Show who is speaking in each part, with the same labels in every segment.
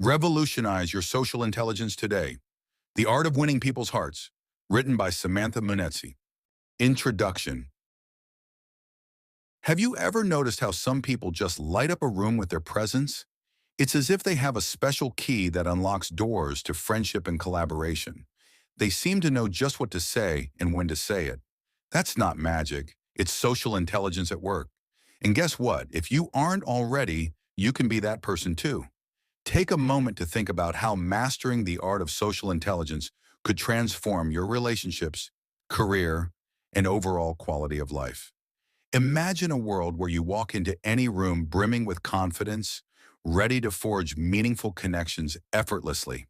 Speaker 1: Revolutionize your social intelligence today. The Art of Winning People's Hearts, written by Samantha Munetzi. Introduction. Have you ever noticed how some people just light up a room with their presence? It's as if they have a special key that unlocks doors to friendship and collaboration. They seem to know just what to say and when to say it. That's not magic. It's social intelligence at work. And guess what? If you aren't already, you can be that person too. Take a moment to think about how mastering the art of social intelligence could transform your relationships, career, and overall quality of life. Imagine a world where you walk into any room brimming with confidence, ready to forge meaningful connections effortlessly.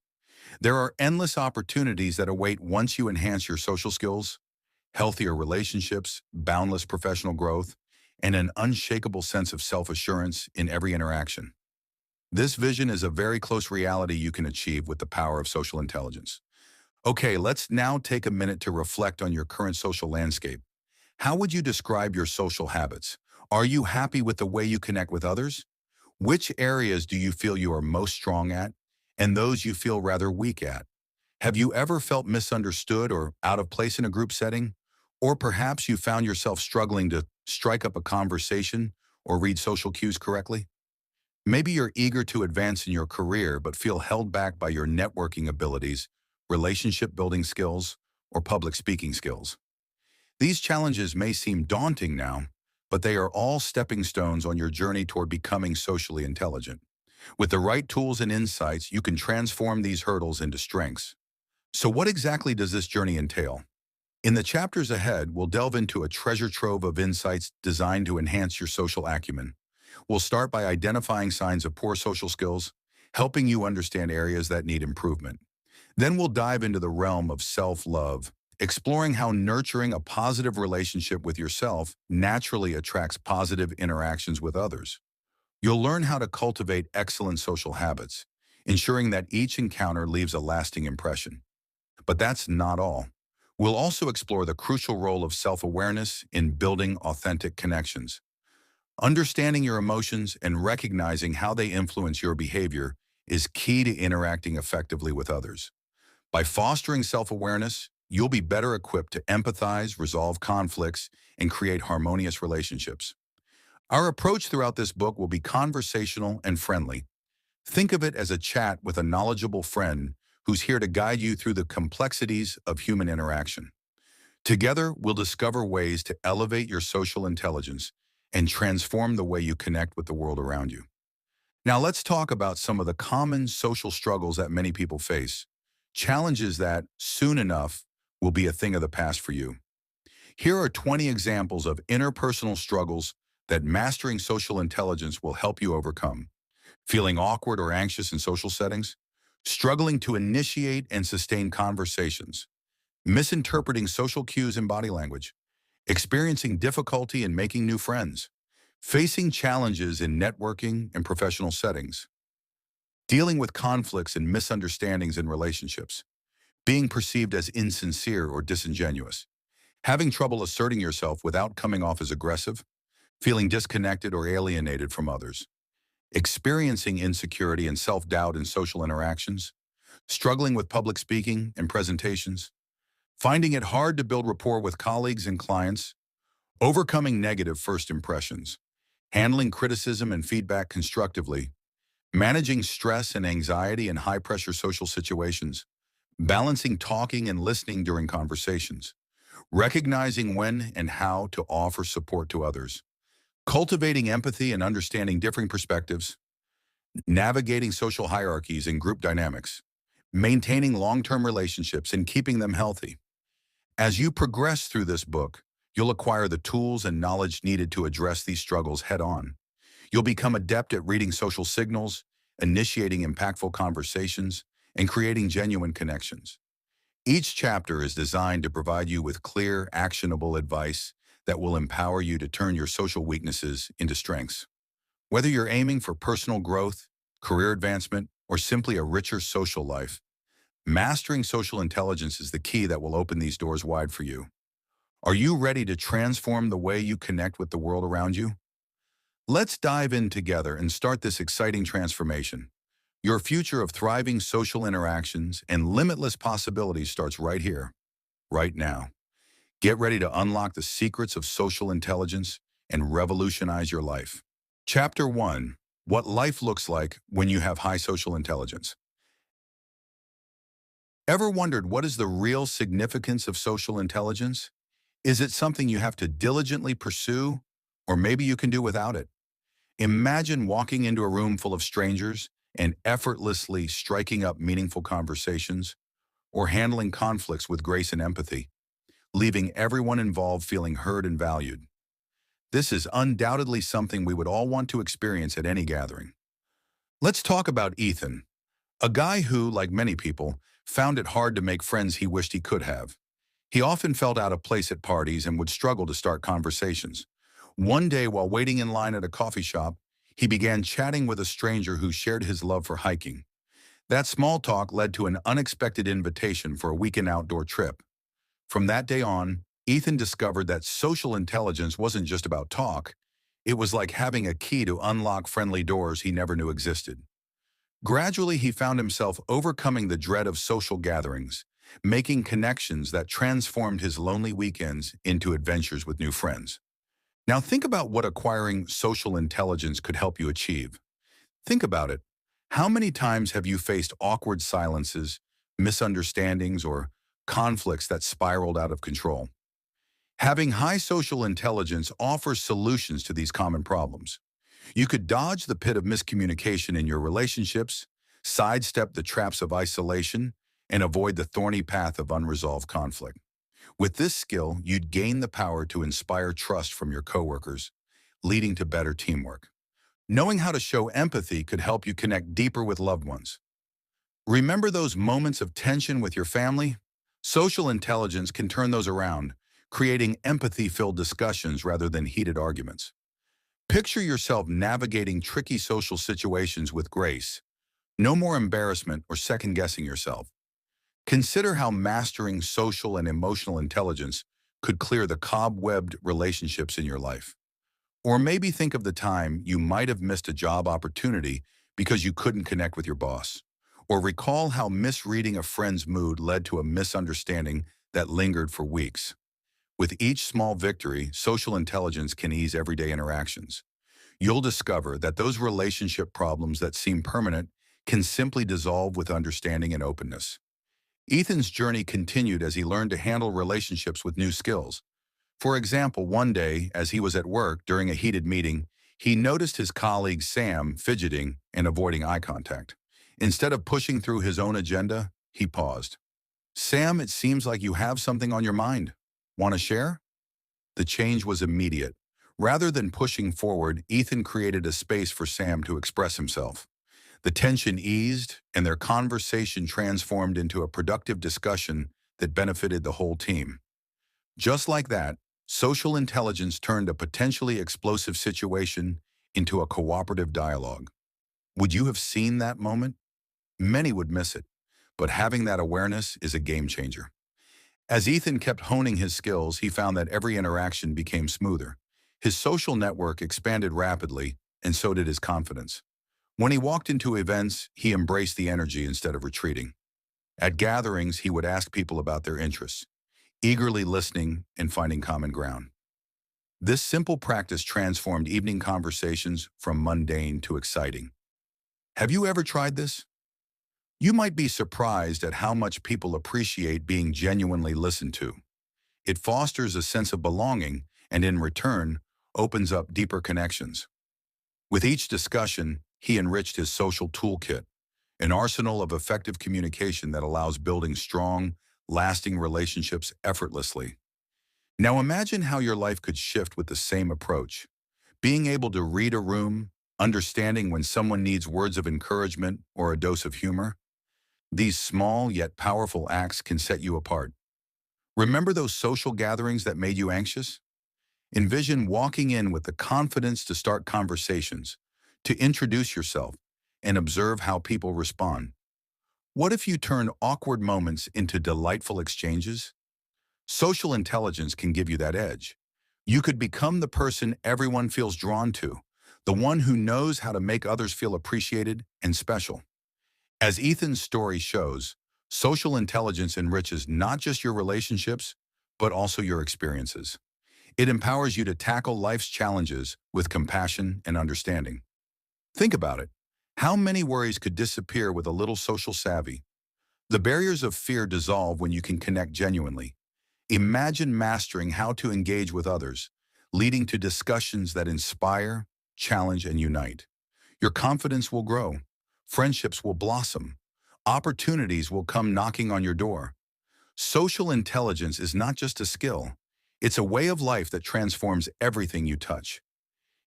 Speaker 1: There are endless opportunities that await once you enhance your social skills, healthier relationships, boundless professional growth, and an unshakable sense of self-assurance in every interaction. This vision is a very close reality you can achieve with the power of social intelligence. Okay, let's now take a minute to reflect on your current social landscape. How would you describe your social habits? Are you happy with the way you connect with others? Which areas do you feel you are most strong at, and those you feel rather weak at? Have you ever felt misunderstood or out of place in a group setting? Or perhaps you found yourself struggling to strike up a conversation or read social cues correctly? Maybe you're eager to advance in your career but feel held back by your networking abilities, relationship building skills, or public speaking skills. These challenges may seem daunting now, but they are all stepping stones on your journey toward becoming socially intelligent. With the right tools and insights, you can transform these hurdles into strengths. So what exactly does this journey entail? In the chapters ahead, we'll delve into a treasure trove of insights designed to enhance your social acumen. We'll start by identifying signs of poor social skills, helping you understand areas that need improvement. Then we'll dive into the realm of self-love, exploring how nurturing a positive relationship with yourself naturally attracts positive interactions with others. You'll learn how to cultivate excellent social habits, ensuring that each encounter leaves a lasting impression. But that's not all. We'll also explore the crucial role of self-awareness in building authentic connections. Understanding your emotions and recognizing how they influence your behavior is key to interacting effectively with others. By fostering self-awareness, you'll be better equipped to empathize, resolve conflicts, and create harmonious relationships. Our approach throughout this book will be conversational and friendly. Think of it as a chat with a knowledgeable friend who's here to guide you through the complexities of human interaction. Together, we'll discover ways to elevate your social intelligence and transform the way you connect with the world around you. Now let's talk about some of the common social struggles that many people face, challenges that, soon enough, will be a thing of the past for you. Here are 20 examples of interpersonal struggles that mastering social intelligence will help you overcome. Feeling awkward or anxious in social settings? Struggling to initiate and sustain conversations? Misinterpreting social cues and body language? Experiencing difficulty in making new friends? Facing challenges in networking and professional settings? Dealing with conflicts and misunderstandings in relationships? Being perceived as insincere or disingenuous? Having trouble asserting yourself without coming off as aggressive? Feeling disconnected or alienated from others? Experiencing insecurity and self-doubt in social interactions? Struggling with public speaking and presentations? Finding it hard to build rapport with colleagues and clients? Overcoming negative first impressions? Handling criticism and feedback constructively? Managing stress and anxiety in high-pressure social situations? Balancing talking and listening during conversations? Recognizing when and how to offer support to others? Cultivating empathy and understanding differing perspectives? Navigating social hierarchies and group dynamics? Maintaining long-term relationships and keeping them healthy? As you progress through this book, you'll acquire the tools and knowledge needed to address these struggles head-on. You'll become adept at reading social signals, initiating impactful conversations, and creating genuine connections. Each chapter is designed to provide you with clear, actionable advice that will empower you to turn your social weaknesses into strengths. Whether you're aiming for personal growth, career advancement, or simply a richer social life, mastering social intelligence is the key that will open these doors wide for you. Are you ready to transform the way you connect with the world around you? Let's dive in together and start this exciting transformation. Your future of thriving social interactions and limitless possibilities starts right here, right now. Get ready to unlock the secrets of social intelligence and revolutionize your life. Chapter 1. What life looks like when you have high social intelligence. Ever wondered what is the real significance of social intelligence? Is it something you have to diligently pursue, or maybe you can do without it? Imagine walking into a room full of strangers and effortlessly striking up meaningful conversations, or handling conflicts with grace and empathy, leaving everyone involved feeling heard and valued. This is undoubtedly something we would all want to experience at any gathering. Let's talk about Ethan, a guy who, like many people, found it hard to make friends he wished he could have. He often felt out of place at parties and would struggle to start conversations. One day, while waiting in line at a coffee shop, he began chatting with a stranger who shared his love for hiking. That small talk led to an unexpected invitation for a weekend outdoor trip. From that day on, Ethan discovered that social intelligence wasn't just about talk. It was like having a key to unlock friendly doors he never knew existed. Gradually, he found himself overcoming the dread of social gatherings, making connections that transformed his lonely weekends into adventures with new friends. Now think about what acquiring social intelligence could help you achieve. Think about it. How many times have you faced awkward silences, misunderstandings, or conflicts that spiraled out of control? Having high social intelligence offers solutions to these common problems. You could dodge the pit of miscommunication in your relationships, sidestep the traps of isolation, and avoid the thorny path of unresolved conflict. With this skill, you'd gain the power to inspire trust from your coworkers, leading to better teamwork. Knowing how to show empathy could help you connect deeper with loved ones. Remember those moments of tension with your family? Social intelligence can turn those around, creating empathy-filled discussions rather than heated arguments. Picture yourself navigating tricky social situations with grace. No more embarrassment or second-guessing yourself. Consider how mastering social and emotional intelligence could clear the cobwebbed relationships in your life. Or maybe think of the time you might have missed a job opportunity because you couldn't connect with your boss. Or recall how misreading a friend's mood led to a misunderstanding that lingered for weeks. With each small victory, social intelligence can ease everyday interactions. You'll discover that those relationship problems that seem permanent can simply dissolve with understanding and openness. Ethan's journey continued as he learned to handle relationships with new skills. For example, one day, as he was at work during a heated meeting, he noticed his colleague Sam fidgeting and avoiding eye contact. Instead of pushing through his own agenda, he paused. "Sam, it seems like you have something on your mind. Want to share?" The change was immediate. Rather than pushing forward, Ethan created a space for Sam to express himself. The tension eased, and their conversation transformed into a productive discussion that benefited the whole team. Just like that, social intelligence turned a potentially explosive situation into a cooperative dialogue. Would you have seen that moment? Many would miss it, but having that awareness is a game changer. As Ethan kept honing his skills, he found that every interaction became smoother. His social network expanded rapidly, and so did his confidence. When he walked into events, he embraced the energy instead of retreating. At gatherings, he would ask people about their interests, eagerly listening and finding common ground. This simple practice transformed evening conversations from mundane to exciting. Have you ever tried this? You might be surprised at how much people appreciate being genuinely listened to. It fosters a sense of belonging and, in return, opens up deeper connections. With each discussion, he enriched his social toolkit, an arsenal of effective communication that allows building strong, lasting relationships effortlessly. Now imagine how your life could shift with the same approach. Being able to read a room, understanding when someone needs words of encouragement or a dose of humor. These small yet powerful acts can set you apart. Remember those social gatherings that made you anxious? Envision walking in with the confidence to start conversations, to introduce yourself, and observe how people respond. What if you turn awkward moments into delightful exchanges? Social intelligence can give you that edge. You could become the person everyone feels drawn to, the one who knows how to make others feel appreciated and special. As Ethan's story shows, social intelligence enriches not just your relationships, but also your experiences. It empowers you to tackle life's challenges with compassion and understanding. Think about it. How many worries could disappear with a little social savvy? The barriers of fear dissolve when you can connect genuinely. Imagine mastering how to engage with others, leading to discussions that inspire, challenge, and unite. Your confidence will grow. Friendships will blossom. Opportunities will come knocking on your door. Social intelligence is not just a skill. It's a way of life that transforms everything you touch.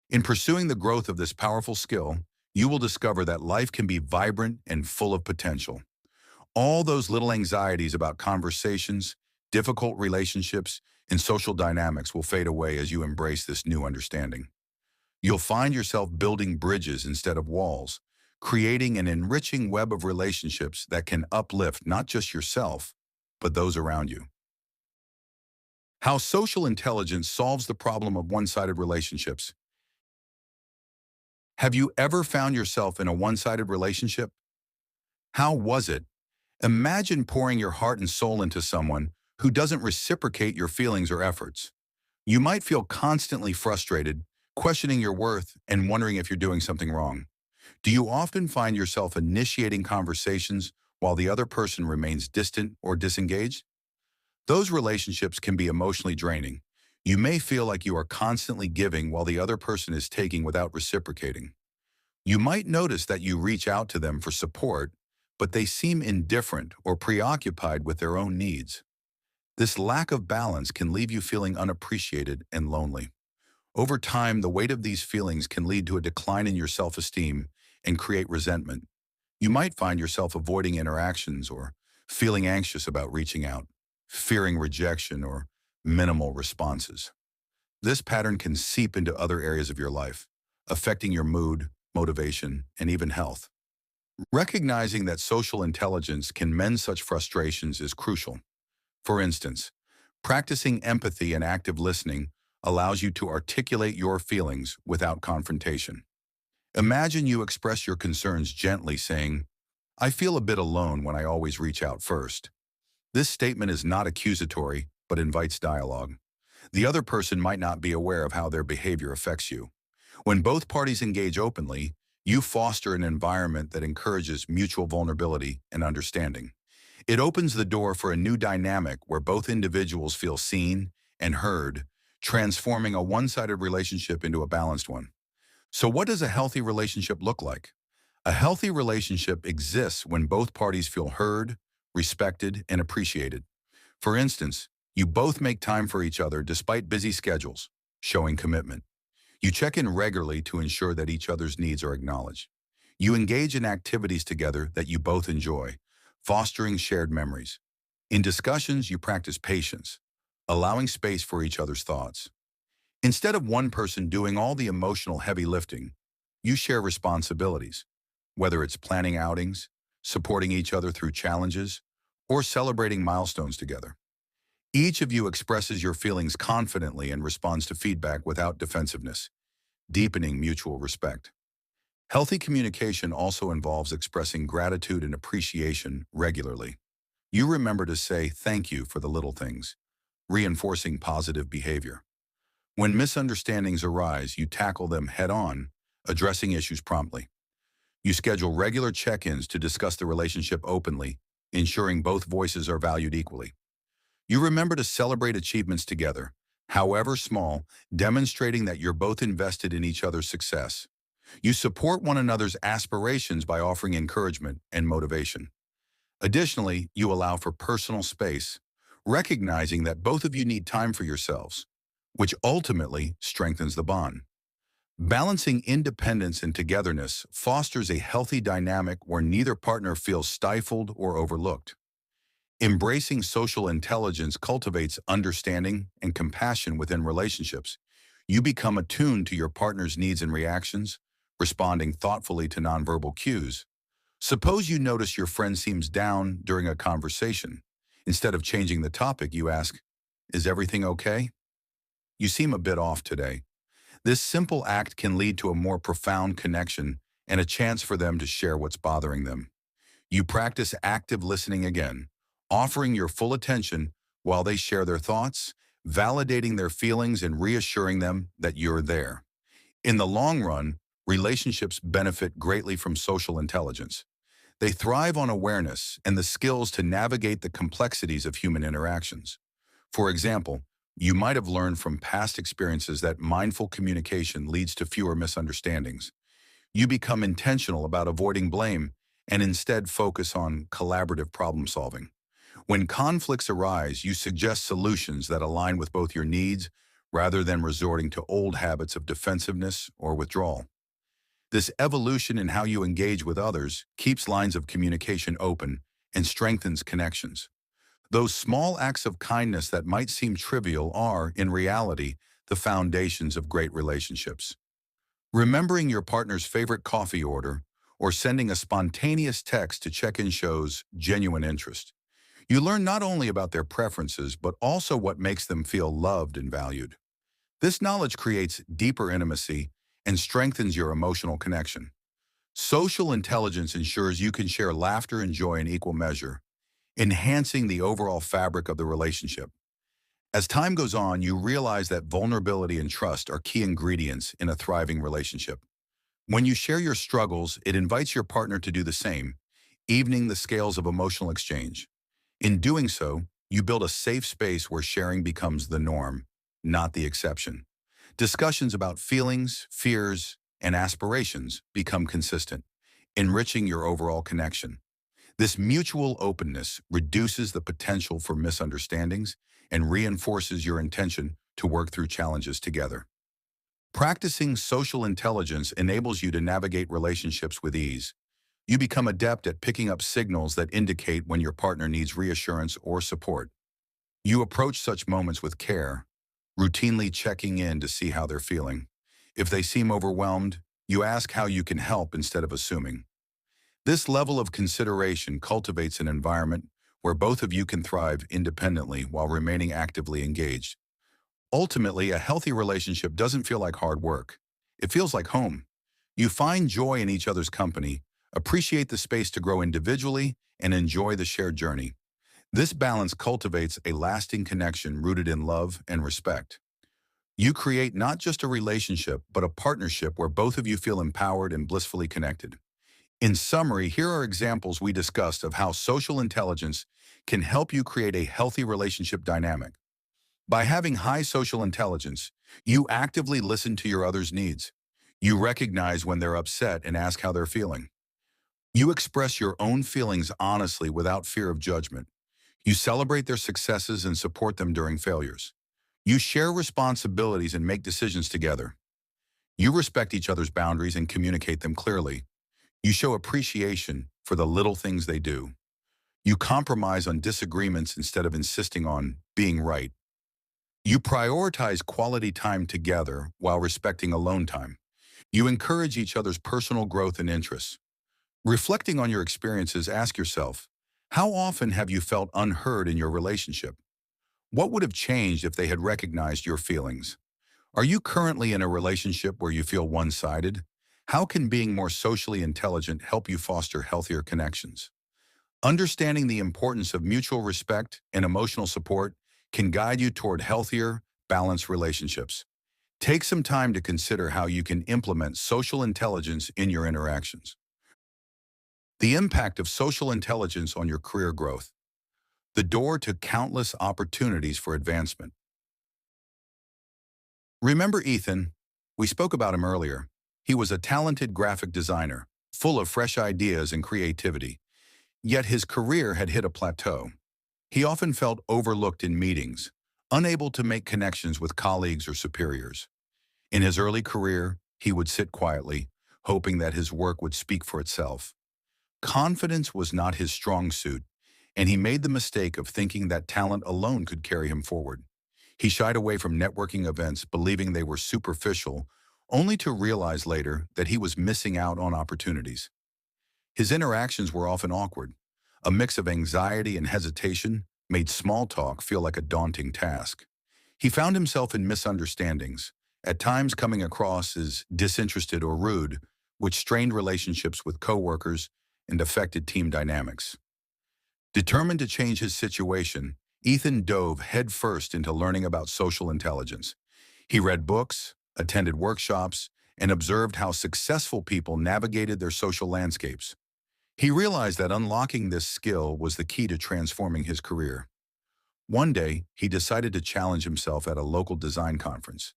Speaker 1: In pursuing the growth of this powerful skill, you will discover that life can be vibrant and full of potential. All those little anxieties about conversations, difficult relationships, and social dynamics will fade away as you embrace this new understanding. You'll find yourself building bridges instead of walls, creating an enriching web of relationships that can uplift not just yourself, but those around you. How social intelligence solves the problem of one-sided relationships. Have you ever found yourself in a one-sided relationship? How was it? Imagine pouring your heart and soul into someone who doesn't reciprocate your feelings or efforts. You might feel constantly frustrated, questioning your worth, and wondering if you're doing something wrong. Do you often find yourself initiating conversations while the other person remains distant or disengaged? Those relationships can be emotionally draining. You may feel like you are constantly giving while the other person is taking without reciprocating. You might notice that you reach out to them for support, but they seem indifferent or preoccupied with their own needs. This lack of balance can leave you feeling unappreciated and lonely. Over time, the weight of these feelings can lead to a decline in your self-esteem and create resentment. You might find yourself avoiding interactions or feeling anxious about reaching out, fearing rejection or minimal responses. This pattern can seep into other areas of your life, affecting your mood, motivation, and even health. Recognizing that social intelligence can mend such frustrations is crucial. For instance, practicing empathy and active listening allows you to articulate your feelings without confrontation. Imagine you express your concerns gently, saying, "I feel a bit alone when I always reach out first." This statement is not accusatory, but invites dialogue. The other person might not be aware of how their behavior affects you. When both parties engage openly, you foster an environment that encourages mutual vulnerability and understanding. It opens the door for a new dynamic where both individuals feel seen and heard, transforming a one-sided relationship into a balanced one. So what does a healthy relationship look like? A healthy relationship exists when both parties feel heard, respected, and appreciated. For instance, you both make time for each other despite busy schedules, showing commitment. You check in regularly to ensure that each other's needs are acknowledged. You engage in activities together that you both enjoy, fostering shared memories. In discussions, you practice patience, allowing space for each other's thoughts. Instead of one person doing all the emotional heavy lifting, you share responsibilities, whether it's planning outings, supporting each other through challenges, or celebrating milestones together. Each of you expresses your feelings confidently and responds to feedback without defensiveness, deepening mutual respect. Healthy communication also involves expressing gratitude and appreciation regularly. You remember to say thank you for the little things, reinforcing positive behavior. When misunderstandings arise, you tackle them head-on, addressing issues promptly. You schedule regular check-ins to discuss the relationship openly, ensuring both voices are valued equally. You remember to celebrate achievements together, however small, demonstrating that you're both invested in each other's success. You support one another's aspirations by offering encouragement and motivation. Additionally, you allow for personal space, recognizing that both of you need time for yourselves, which ultimately strengthens the bond. Balancing independence and togetherness fosters a healthy dynamic where neither partner feels stifled or overlooked. Embracing social intelligence cultivates understanding and compassion within relationships. You become attuned to your partner's needs and reactions, responding thoughtfully to nonverbal cues. Suppose you notice your friend seems down during a conversation. Instead of changing the topic, you ask, "Is everything okay? You seem a bit off today." This simple act can lead to a more profound connection and a chance for them to share what's bothering them. You practice active listening again, offering your full attention while they share their thoughts, validating their feelings and reassuring them that you're there. In the long run, relationships benefit greatly from social intelligence. They thrive on awareness and the skills to navigate the complexities of human interactions. For example, you might have learned from past experiences that mindful communication leads to fewer misunderstandings. You become intentional about avoiding blame and instead focus on collaborative problem solving. When conflicts arise, you suggest solutions that align with both your needs rather than resorting to old habits of defensiveness or withdrawal. This evolution in how you engage with others keeps lines of communication open and strengthens connections. Those small acts of kindness that might seem trivial are, in reality, the foundations of great relationships. Remembering your partner's favorite coffee order or sending a spontaneous text to check in shows genuine interest. You learn not only about their preferences, but also what makes them feel loved and valued. This knowledge creates deeper intimacy and strengthens your emotional connection. Social intelligence ensures you can share laughter and joy in equal measure, enhancing the overall fabric of the relationship. As time goes on, you realize that vulnerability and trust are key ingredients in a thriving relationship. When you share your struggles, it invites your partner to do the same, evening the scales of emotional exchange. In doing so, you build a safe space where sharing becomes the norm, not the exception. Discussions about feelings, fears, and aspirations become consistent, enriching your overall connection. This mutual openness reduces the potential for misunderstandings and reinforces your intention to work through challenges together. Practicing social intelligence enables you to navigate relationships with ease. You become adept at picking up signals that indicate when your partner needs reassurance or support. You approach such moments with care, routinely checking in to see how they're feeling. If they seem overwhelmed, you ask how you can help instead of assuming. This level of consideration cultivates an environment where both of you can thrive independently while remaining actively engaged. Ultimately, a healthy relationship doesn't feel like hard work. It feels like home. You find joy in each other's company, appreciate the space to grow individually, and enjoy the shared journey. This balance cultivates a lasting connection rooted in love and respect. You create not just a relationship, but a partnership where both of you feel empowered and blissfully connected. In summary, here are examples we discussed of how social intelligence can help you create a healthy relationship dynamic. By having high social intelligence, you actively listen to your other's needs. You recognize when they're upset and ask how they're feeling. You express your own feelings honestly without fear of judgment. You celebrate their successes and support them during failures. You share responsibilities and make decisions together. You respect each other's boundaries and communicate them clearly. You show appreciation for the little things they do. You compromise on disagreements instead of insisting on being right. You prioritize quality time together while respecting alone time. You encourage each other's personal growth and interests. Reflecting on your experiences, ask yourself, how often have you felt unheard in your relationship? What would have changed if they had recognized your feelings? Are you currently in a relationship where you feel one-sided? How can being more socially intelligent help you foster healthier connections? Understanding the importance of mutual respect and emotional support can guide you toward healthier, balanced relationships. Take some time to consider how you can implement social intelligence in your interactions. The impact of social intelligence on your career growth. The door to countless opportunities for advancement. Remember Ethan? We spoke about him earlier. He was a talented graphic designer, full of fresh ideas and creativity. Yet his career had hit a plateau. He often felt overlooked in meetings, unable to make connections with colleagues or superiors. In his early career, he would sit quietly, hoping that his work would speak for itself. Confidence was not his strong suit, and he made the mistake of thinking that talent alone could carry him forward. He shied away from networking events, believing they were superficial, only to realize later that he was missing out on opportunities. His interactions were often awkward. A mix of anxiety and hesitation made small talk feel like a daunting task. He found himself in misunderstandings, at times coming across as disinterested or rude, which strained relationships with coworkers and affected team dynamics. Determined to change his situation, Ethan dove headfirst into learning about social intelligence. He read books, attended workshops, and observed how successful people navigated their social landscapes. He realized that unlocking this skill was the key to transforming his career. One day, he decided to challenge himself at a local design conference.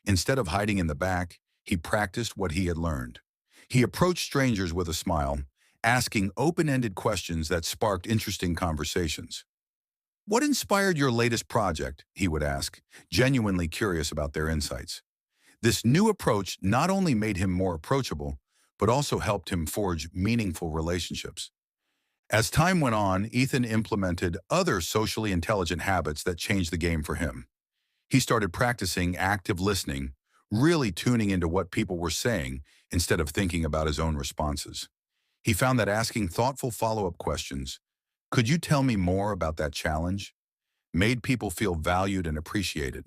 Speaker 1: Instead of hiding in the back, he practiced what he had learned. He approached strangers with a smile, asking open-ended questions that sparked interesting conversations. "What inspired your latest project?" he would ask, genuinely curious about their insights. This new approach not only made him more approachable, but also helped him forge meaningful relationships. As time went on, Ethan implemented other socially intelligent habits that changed the game for him. He started practicing active listening, really tuning into what people were saying instead of thinking about his own responses. He found that asking thoughtful follow-up questions, "Could you tell me more about that challenge?" made people feel valued and appreciated.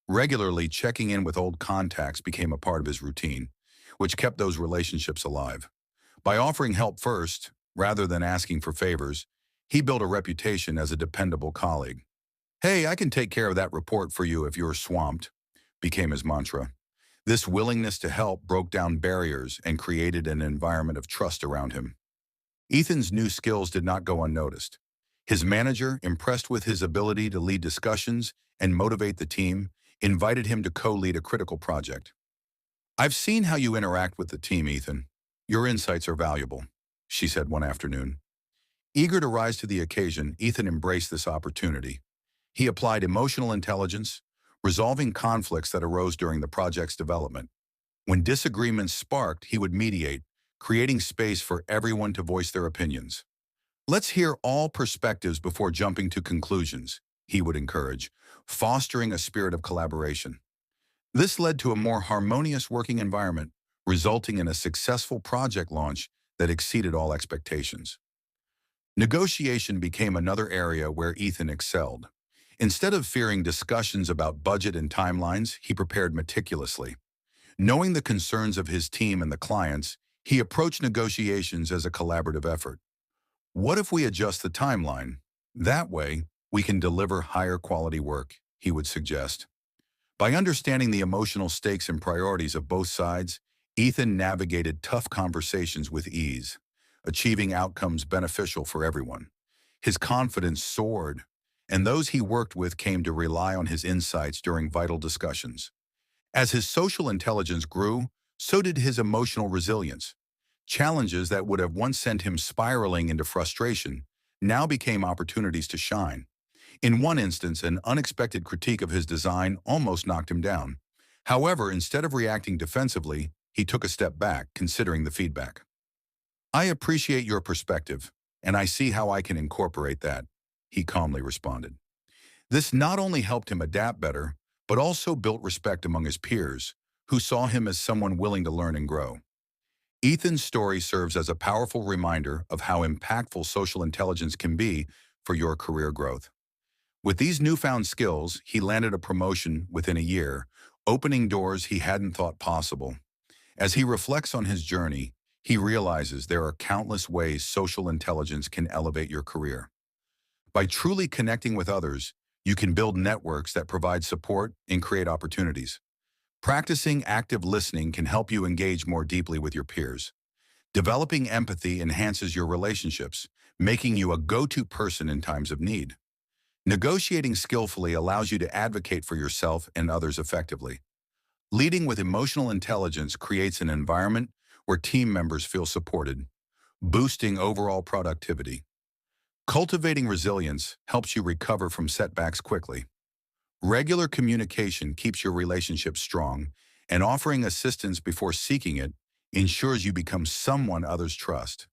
Speaker 1: Regularly checking in with old contacts became a part of his routine, which kept those relationships alive. By offering help first, rather than asking for favors, he built a reputation as a dependable colleague. "Hey, I can take care of that report for you if you're swamped," became his mantra. This willingness to help broke down barriers and created an environment of trust around him. Ethan's new skills did not go unnoticed. His manager, impressed with his ability to lead discussions and motivate the team, invited him to co-lead a critical project. "I've seen how you interact with the team, Ethan. Your insights are valuable," she said one afternoon. Eager to rise to the occasion, Ethan embraced this opportunity. He applied emotional intelligence, resolving conflicts that arose during the project's development. When disagreements sparked, he would mediate, creating space for everyone to voice their opinions. "Let's hear all perspectives before jumping to conclusions," he would encourage, fostering a spirit of collaboration. This led to a more harmonious working environment, resulting in a successful project launch that exceeded all expectations. Negotiation became another area where Ethan excelled. Instead of fearing discussions about budget and timelines, he prepared meticulously. Knowing the concerns of his team and the clients, he approached negotiations as a collaborative effort. "What if we adjust the timeline? That way, we can deliver higher quality work," he would suggest. By understanding the emotional stakes and priorities of both sides, Ethan navigated tough conversations with ease, achieving outcomes beneficial for everyone. His confidence soared, and those he worked with came to rely on his insights during vital discussions. As his social intelligence grew, so did his emotional resilience. Challenges that would have once sent him spiraling into frustration now became opportunities to shine. In one instance, an unexpected critique of his design almost knocked him down. However, instead of reacting defensively, he took a step back, considering the feedback. "I appreciate your perspective, and I see how I can incorporate that," he calmly responded. This not only helped him adapt better, but also built respect among his peers, who saw him as someone willing to learn and grow. Ethan's story serves as a powerful reminder of how impactful social intelligence can be for your career growth. With these newfound skills, he landed a promotion within a year, opening doors he hadn't thought possible. As he reflects on his journey, he realizes there are countless ways social intelligence can elevate your career. By truly connecting with others, you can build networks that provide support and create opportunities. Practicing active listening can help you engage more deeply with your peers. Developing empathy enhances your relationships, making you a go-to person in times of need. Negotiating skillfully allows you to advocate for yourself and others effectively. Leading with emotional intelligence creates an environment where team members feel supported, boosting overall productivity. Cultivating resilience helps you recover from setbacks quickly. Regular communication keeps your relationship strong, and offering assistance before seeking it ensures you become someone others trust.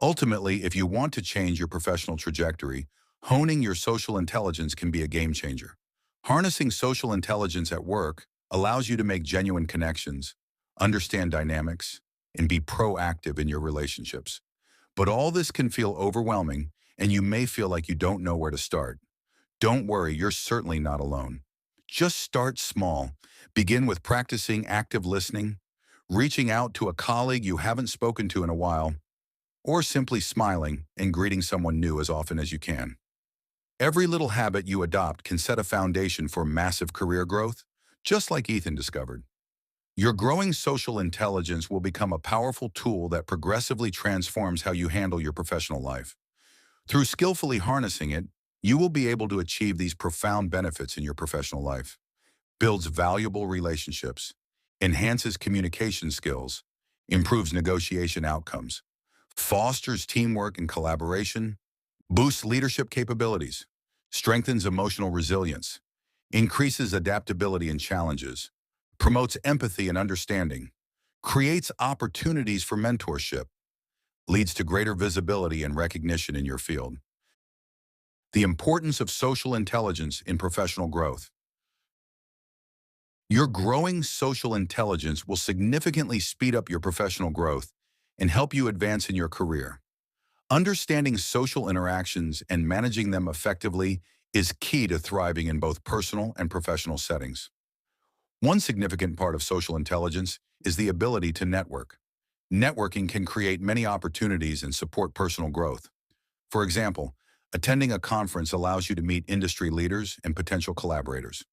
Speaker 1: Ultimately, if you want to change your professional trajectory, honing your social intelligence can be a game changer. Harnessing social intelligence at work allows you to make genuine connections, understand dynamics, and be proactive in your relationships. But all this can feel overwhelming, and you may feel like you don't know where to start. Don't worry, you're certainly not alone. Just start small. Begin with practicing active listening, reaching out to a colleague you haven't spoken to in a while, or simply smiling and greeting someone new as often as you can. Every little habit you adopt can set a foundation for massive career growth, just like Ethan discovered. Your growing social intelligence will become a powerful tool that progressively transforms how you handle your professional life. Through skillfully harnessing it, you will be able to achieve these profound benefits in your professional life. Builds valuable relationships, enhances communication skills, improves negotiation outcomes, fosters teamwork and collaboration, boosts leadership capabilities, strengthens emotional resilience, increases adaptability in challenges, promotes empathy and understanding, creates opportunities for mentorship, leads to greater visibility and recognition in your field. The importance of social intelligence in professional growth. Your growing social intelligence will significantly speed up your professional growth and help you advance in your career. Understanding social interactions and managing them effectively is key to thriving in both personal and professional settings. One significant part of social intelligence is the ability to network. Networking can create many opportunities and support personal growth. For example, attending a conference allows you to meet industry leaders and potential collaborators.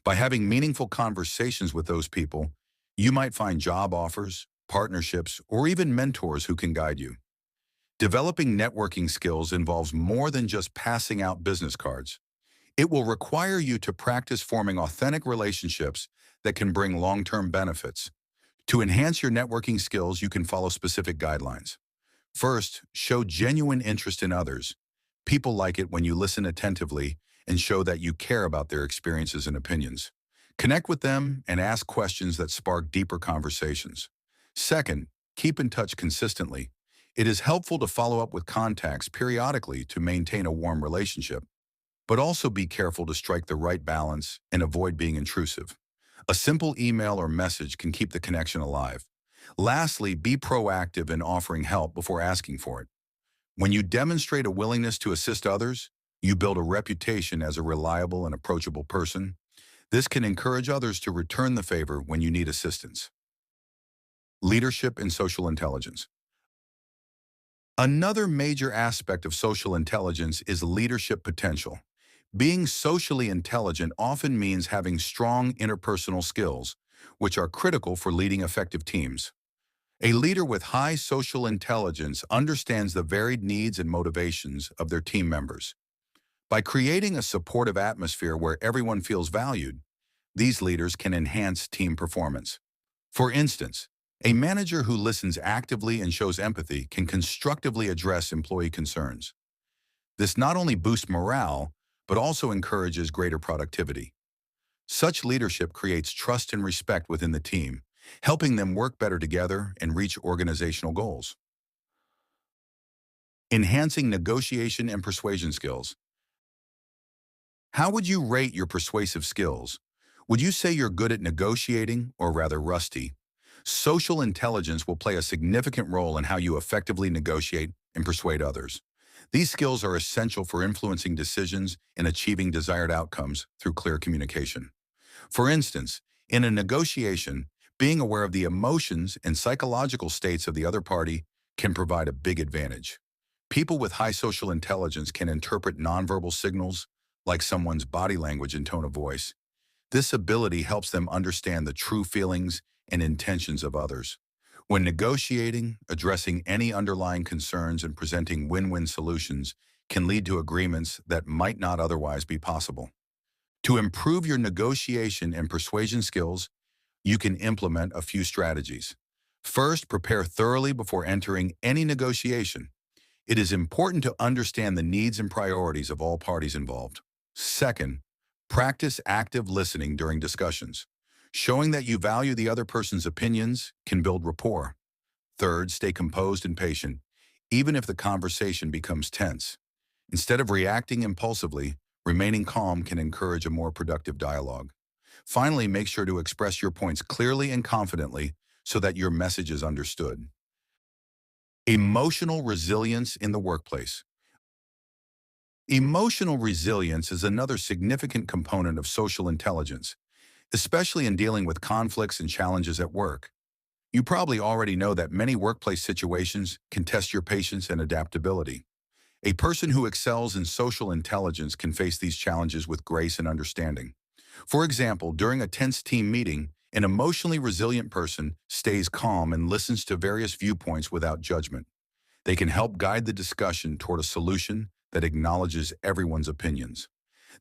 Speaker 1: By having meaningful conversations with those people, you might find job offers, partnerships, or even mentors who can guide you. Developing networking skills involves more than just passing out business cards. It will require you to practice forming authentic relationships that can bring long-term benefits. To enhance your networking skills, you can follow specific guidelines. First, show genuine interest in others. People like it when you listen attentively and show that you care about their experiences and opinions. Connect with them and ask questions that spark deeper conversations. Second, keep in touch consistently. It is helpful to follow up with contacts periodically to maintain a warm relationship, but also be careful to strike the right balance and avoid being intrusive. A simple email or message can keep the connection alive. Lastly, be proactive in offering help before asking for it. When you demonstrate a willingness to assist others, you build a reputation as a reliable and approachable person. This can encourage others to return the favor when you need assistance. Leadership and social intelligence. Another major aspect of social intelligence is leadership potential. Being socially intelligent often means having strong interpersonal skills, which are critical for leading effective teams. A leader with high social intelligence understands the varied needs and motivations of their team members. By creating a supportive atmosphere where everyone feels valued, these leaders can enhance team performance. For instance, a manager who listens actively and shows empathy can constructively address employee concerns. This not only boosts morale, but also encourages greater productivity. Such leadership creates trust and respect within the team, helping them work better together and reach organizational goals. Enhancing negotiation and persuasion skills. How would you rate your persuasive skills? Would you say you're good at negotiating or rather rusty? Social intelligence will play a significant role in how you effectively negotiate and persuade others. These skills are essential for influencing decisions and achieving desired outcomes through clear communication. For instance, in a negotiation, being aware of the emotions and psychological states of the other party can provide a big advantage. People with high social intelligence can interpret nonverbal signals, like someone's body language and tone of voice. This ability helps them understand the true feelings and intentions of others. When negotiating, addressing any underlying concerns and presenting win-win solutions can lead to agreements that might not otherwise be possible. To improve your negotiation and persuasion skills, you can implement a few strategies. First, prepare thoroughly before entering any negotiation. It is important to understand the needs and priorities of all parties involved. Second, practice active listening during discussions. Showing that you value the other person's opinions can build rapport. Third, stay composed and patient, even if the conversation becomes tense. Instead of reacting impulsively, remaining calm can encourage a more productive dialogue. Finally, make sure to express your points clearly and confidently so that your message is understood. Emotional resilience in the workplace. Emotional resilience is another significant component of social intelligence, especially in dealing with conflicts and challenges at work. You probably already know that many workplace situations can test your patience and adaptability. A person who excels in social intelligence can face these challenges with grace and understanding. For example, during a tense team meeting, an emotionally resilient person stays calm and listens to various viewpoints without judgment. They can help guide the discussion toward a solution that acknowledges everyone's opinions.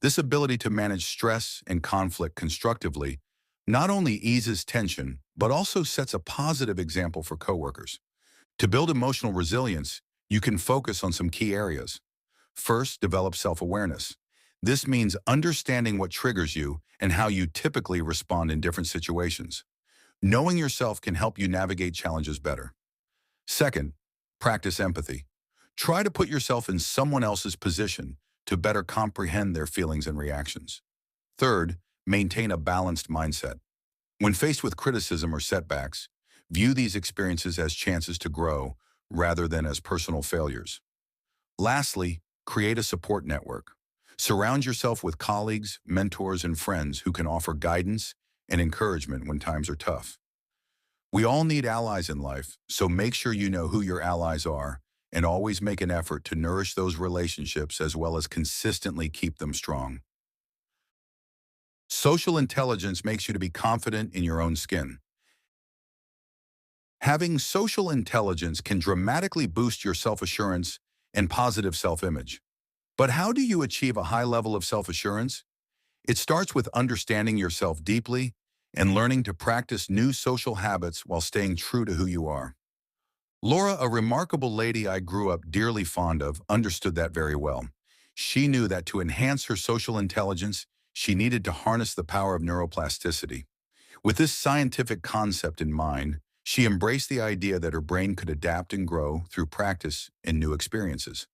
Speaker 1: This ability to manage stress and conflict constructively not only eases tension, but also sets a positive example for coworkers. To build emotional resilience, you can focus on some key areas. First, develop self-awareness. This means understanding what triggers you and how you typically respond in different situations. Knowing yourself can help you navigate challenges better. Second, practice empathy. Try to put yourself in someone else's position to better comprehend their feelings and reactions. Third, maintain a balanced mindset. When faced with criticism or setbacks, view these experiences as chances to grow rather than as personal failures. Lastly, create a support network. Surround yourself with colleagues, mentors, and friends who can offer guidance and encouragement when times are tough. We all need allies in life, so make sure you know who your allies are and always make an effort to nourish those relationships as well as consistently keep them strong. Social intelligence makes you to be confident in your own skin. Having social intelligence can dramatically boost your self-assurance and positive self-image. But how do you achieve a high level of self-assurance? It starts with understanding yourself deeply and learning to practice new social habits while staying true to who you are. Laura, a remarkable lady I grew up dearly fond of, understood that very well. She knew that to enhance her social intelligence, she needed to harness the power of neuroplasticity. With this scientific concept in mind, she embraced the idea that her brain could adapt and grow through practice and new experiences.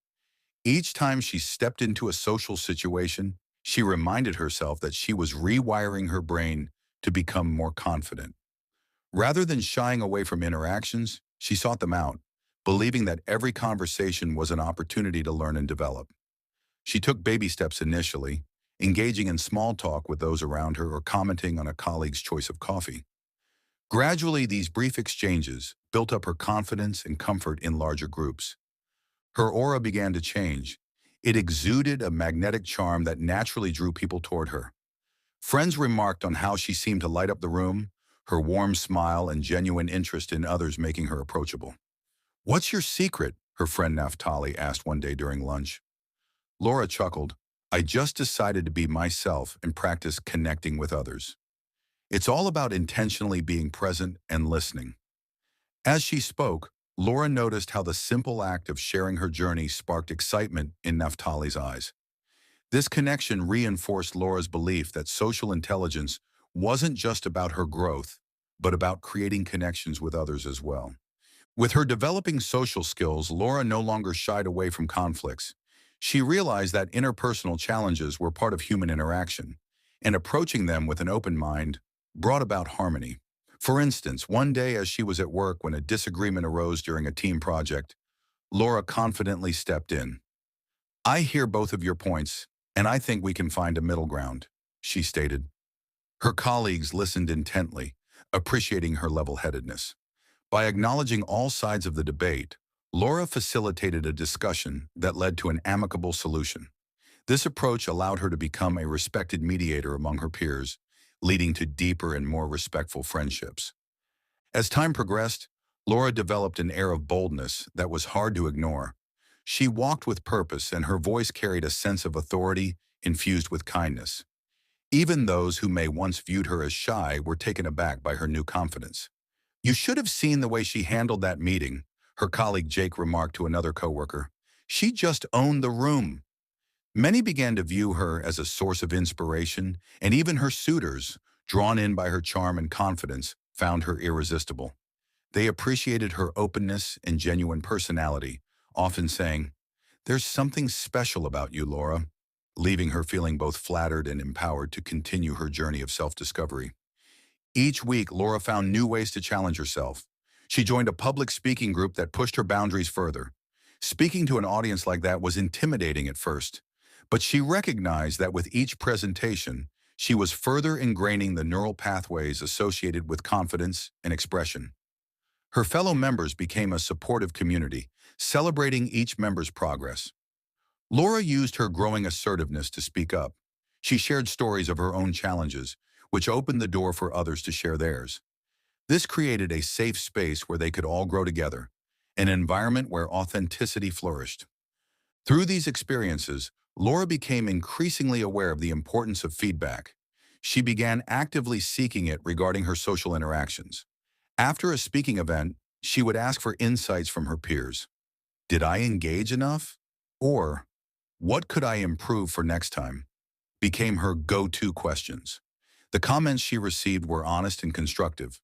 Speaker 1: Each time she stepped into a social situation, she reminded herself that she was rewiring her brain to become more confident. Rather than shying away from interactions, she sought them out, believing that every conversation was an opportunity to learn and develop. She took baby steps initially, engaging in small talk with those around her or commenting on a colleague's choice of coffee. Gradually, these brief exchanges built up her confidence and comfort in larger groups. Her aura began to change. It exuded a magnetic charm that naturally drew people toward her. Friends remarked on how she seemed to light up the room, her warm smile and genuine interest in others making her approachable. "What's your secret?" her friend Naftali asked one day during lunch. Laura chuckled. "I just decided to be myself and practice connecting with others. It's all about intentionally being present and listening." As she spoke, Laura noticed how the simple act of sharing her journey sparked excitement in Naftali's eyes. This connection reinforced Laura's belief that social intelligence wasn't just about her growth, but about creating connections with others as well. With her developing social skills, Laura no longer shied away from conflicts. She realized that interpersonal challenges were part of human interaction, and approaching them with an open mind brought about harmony. For instance, one day as she was at work when a disagreement arose during a team project, Laura confidently stepped in. "I hear both of your points, and I think we can find a middle ground," she stated. Her colleagues listened intently, appreciating her level-headedness. By acknowledging all sides of the debate, Laura facilitated a discussion that led to an amicable solution. This approach allowed her to become a respected mediator among her peers, leading to deeper and more respectful friendships. As time progressed, Laura developed an air of boldness that was hard to ignore. She walked with purpose and her voice carried a sense of authority infused with kindness. Even those who may once viewed her as shy were taken aback by her new confidence. "You should have seen the way she handled that meeting," her colleague Jake remarked to another coworker. "She just owned the room." Many began to view her as a source of inspiration, and even her suitors, drawn in by her charm and confidence, found her irresistible. They appreciated her openness and genuine personality, often saying, "There's something special about you, Laura," leaving her feeling both flattered and empowered to continue her journey of self-discovery. Each week, Laura found new ways to challenge herself. She joined a public speaking group that pushed her boundaries further. Speaking to an audience like that was intimidating at first, but she recognized that with each presentation, she was further ingraining the neural pathways associated with confidence and expression. Her fellow members became a supportive community, celebrating each member's progress. Laura used her growing assertiveness to speak up. She shared stories of her own challenges, which opened the door for others to share theirs. This created a safe space where they could all grow together, an environment where authenticity flourished. Through these experiences, Laura became increasingly aware of the importance of feedback. She began actively seeking it regarding her social interactions. After a speaking event, she would ask for insights from her peers. Did I engage enough? Or, what could I improve for next time? Became her go-to questions. The comments she received were honest and constructive.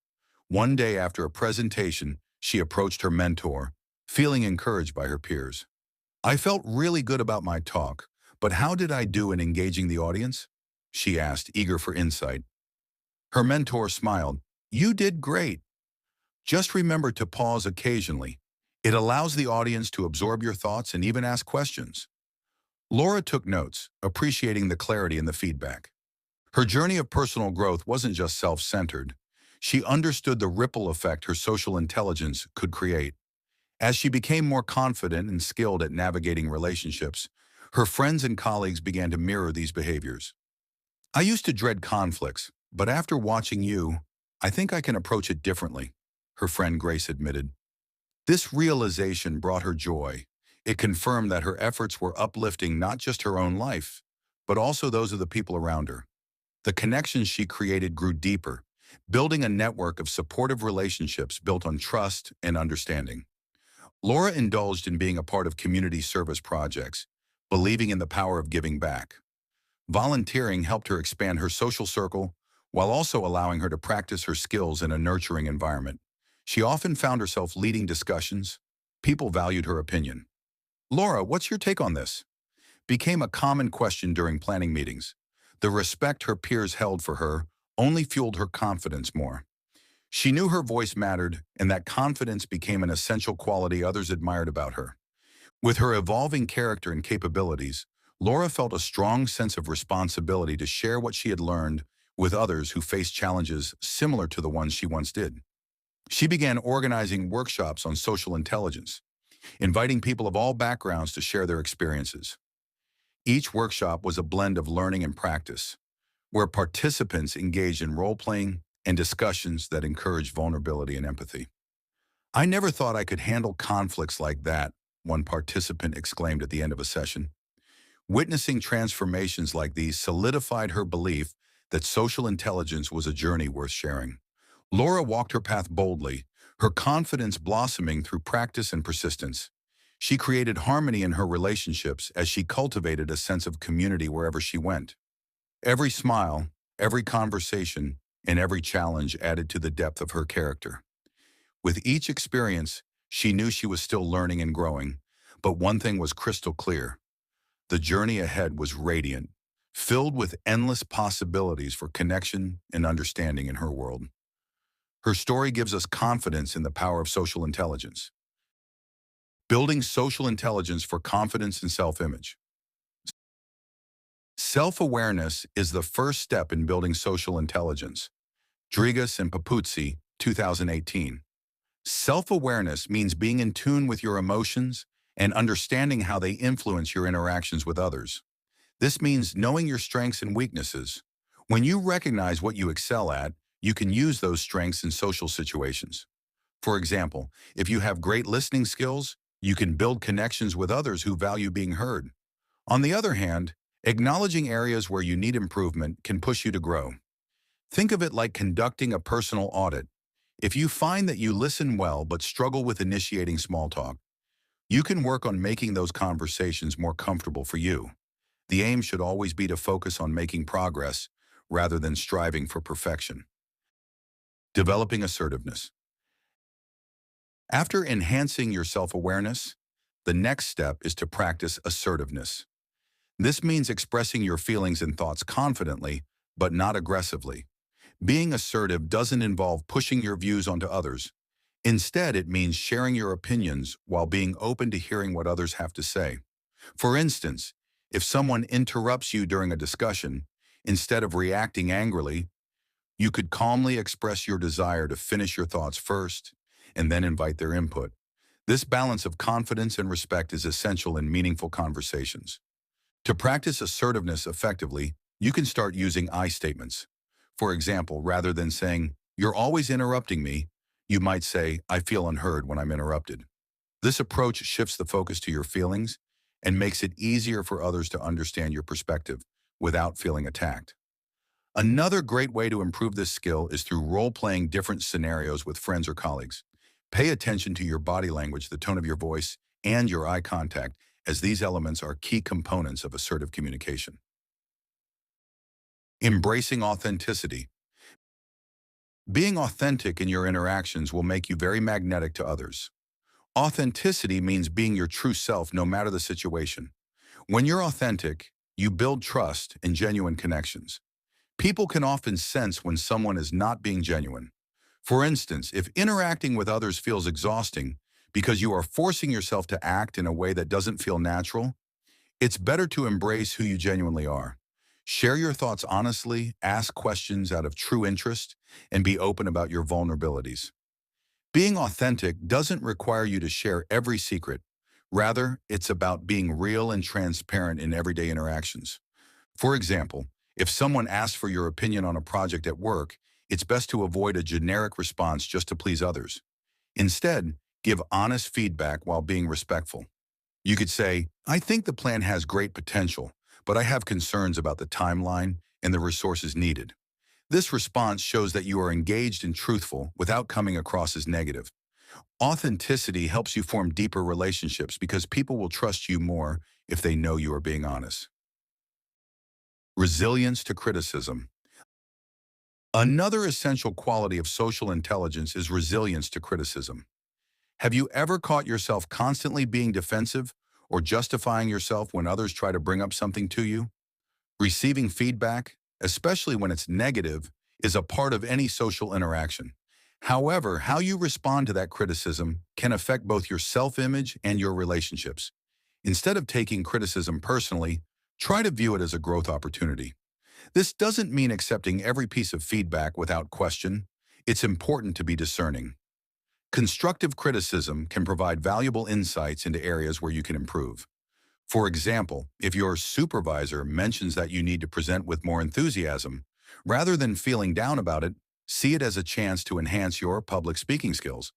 Speaker 1: One day after a presentation, she approached her mentor, feeling encouraged by her peers. I felt really good about my talk, but how did I do in engaging the audience? She asked, eager for insight. Her mentor smiled. You did great. Just remember to pause occasionally. It allows the audience to absorb your thoughts and even ask questions. Laura took notes, appreciating the clarity and the feedback. Her journey of personal growth wasn't just self-centered. She understood the ripple effect her social intelligence could create. As she became more confident and skilled at navigating relationships, her friends and colleagues began to mirror these behaviors. I used to dread conflicts, but after watching you, I think I can approach it differently, her friend Grace admitted. This realization brought her joy. It confirmed that her efforts were uplifting not just her own life, but also those of the people around her. The connections she created grew deeper, building a network of supportive relationships built on trust and understanding. Laura indulged in being a part of community service projects, believing in the power of giving back. Volunteering helped her expand her social circle while also allowing her to practice her skills in a nurturing environment. She often found herself leading discussions. People valued her opinion. Laura, what's your take on this? Became a common question during planning meetings. The respect her peers held for her only fueled her confidence more. She knew her voice mattered, and that confidence became an essential quality others admired about her. With her evolving character and capabilities, Laura felt a strong sense of responsibility to share what she had learned with others who faced challenges similar to the ones she once did. She began organizing workshops on social intelligence, inviting people of all backgrounds to share their experiences. Each workshop was a blend of learning and practice, where participants engaged in role-playing and discussions that encouraged vulnerability and empathy. I never thought I could handle conflicts like that, one participant exclaimed at the end of a session. Witnessing transformations like these solidified her belief that social intelligence was a journey worth sharing. Laura walked her path boldly, her confidence blossoming through practice and persistence. She created harmony in her relationships as she cultivated a sense of community wherever she went. Every smile, every conversation, and every challenge added to the depth of her character. With each experience, she knew she was still learning and growing, but one thing was crystal clear. The journey ahead was radiant, filled with endless possibilities for connection and understanding in her world. Her story gives us confidence in the power of social intelligence. Building social intelligence for confidence and self-image. Self-awareness is the first step in building social intelligence. Drigas and Papuzzi, 2018. Self-awareness means being in tune with your emotions and understanding how they influence your interactions with others. This means knowing your strengths and weaknesses. When you recognize what you excel at, you can use those strengths in social situations. For example, if you have great listening skills, you can build connections with others who value being heard. On the other hand, acknowledging areas where you need improvement can push you to grow. Think of it like conducting a personal audit. If you find that you listen well but struggle with initiating small talk, you can work on making those conversations more comfortable for you. The aim should always be to focus on making progress rather than striving for perfection. Developing assertiveness. After enhancing your self-awareness, the next step is to practice assertiveness. This means expressing your feelings and thoughts confidently, but not aggressively. Being assertive doesn't involve pushing your views onto others. Instead, it means sharing your opinions while being open to hearing what others have to say. For instance, if someone interrupts you during a discussion, instead of reacting angrily, you could calmly express your desire to finish your thoughts first. and then invite their input. This balance of confidence and respect is essential in meaningful conversations. To practice assertiveness effectively, you can start using I statements. For example, rather than saying, "You're always interrupting me," you might say, "I feel unheard when I'm interrupted." This approach shifts the focus to your feelings and makes it easier for others to understand your perspective without feeling attacked. Another great way to improve this skill is through role-playing different scenarios with friends or colleagues. Pay attention to your body language, the tone of your voice, and your eye contact, as these elements are key components of assertive communication. Embracing authenticity. Being authentic in your interactions will make you very magnetic to others. Authenticity means being your true self no matter the situation. When you're authentic, you build trust and genuine connections. People can often sense when someone is not being genuine. For instance, if interacting with others feels exhausting because you are forcing yourself to act in a way that doesn't feel natural, it's better to embrace who you genuinely are. Share your thoughts honestly, ask questions out of true interest, and be open about your vulnerabilities. Being authentic doesn't require you to share every secret. Rather, it's about being real and transparent in everyday interactions. For example, if someone asks for your opinion on a project at work, it's best to avoid a generic response just to please others. Instead, give honest feedback while being respectful. You could say, "I think the plan has great potential, but I have concerns about the timeline and the resources needed." This response shows that you are engaged and truthful without coming across as negative. Authenticity helps you form deeper relationships because people will trust you more if they know you are being honest. Resilience to criticism. Another essential quality of social intelligence is resilience to criticism. Have you ever caught yourself constantly being defensive or justifying yourself when others try to bring up something to you? Receiving feedback, especially when it's negative, is a part of any social interaction. However, how you respond to that criticism can affect both your self-image and your relationships. Instead of taking criticism personally, try to view it as a growth opportunity. This doesn't mean accepting every piece of feedback without question. It's important to be discerning. Constructive criticism can provide valuable insights into areas where you can improve. For example, if your supervisor mentions that you need to present with more enthusiasm, rather than feeling down about it, see it as a chance to enhance your public speaking skills.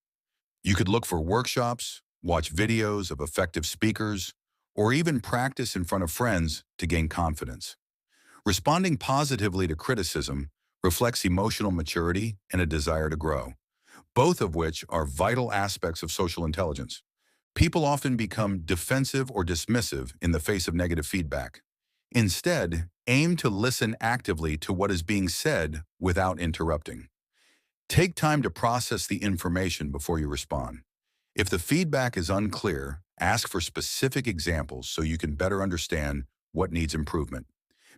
Speaker 1: You could look for workshops, watch videos of effective speakers, or even practice in front of friends to gain confidence. Responding positively to criticism reflects emotional maturity and a desire to grow, both of which are vital aspects of social intelligence. People often become defensive or dismissive in the face of negative feedback. Instead, aim to listen actively to what is being said without interrupting. Take time to process the information before you respond. If the feedback is unclear, ask for specific examples so you can better understand what needs improvement.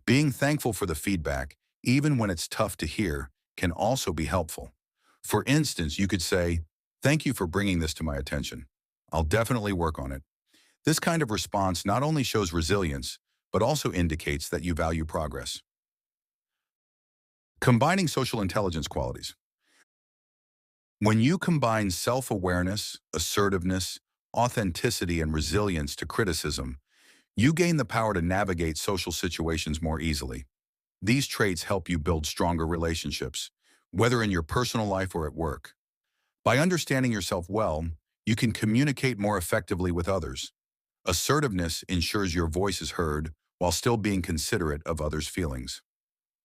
Speaker 1: Being thankful for the feedback, even when it's tough to hear, can also be helpful. For instance, you could say, "Thank you for bringing this to my attention. I'll definitely work on it." This kind of response not only shows resilience, but also indicates that you value progress. Combining social intelligence qualities. When you combine self-awareness, assertiveness, authenticity, and resilience to criticism, you gain the power to navigate social situations more easily. These traits help you build stronger relationships, whether in your personal life or at work. By understanding yourself well, you can communicate more effectively with others. Assertiveness ensures your voice is heard while still being considerate of others' feelings.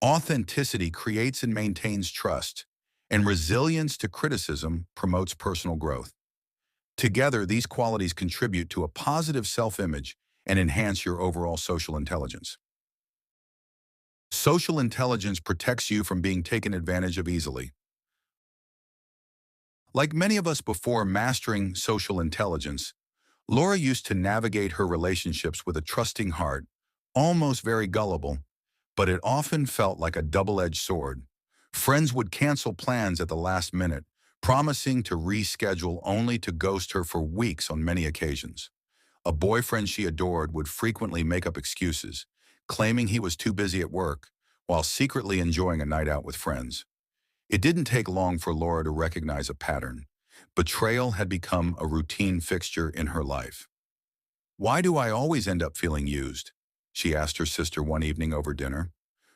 Speaker 1: Authenticity creates and maintains trust, and resilience to criticism promotes personal growth. Together, these qualities contribute to a positive self-image and enhance your overall social intelligence. Social intelligence protects you from being taken advantage of easily. Like many of us before mastering social intelligence, Laura used to navigate her relationships with a trusting heart, almost very gullible, but it often felt like a double-edged sword. Friends would cancel plans at the last minute, promising to reschedule only to ghost her for weeks on many occasions. A boyfriend she adored would frequently make up excuses, claiming he was too busy at work, while secretly enjoying a night out with friends. It didn't take long for Laura to recognize a pattern. Betrayal had become a routine fixture in her life. "Why do I always end up feeling used?" she asked her sister one evening over dinner.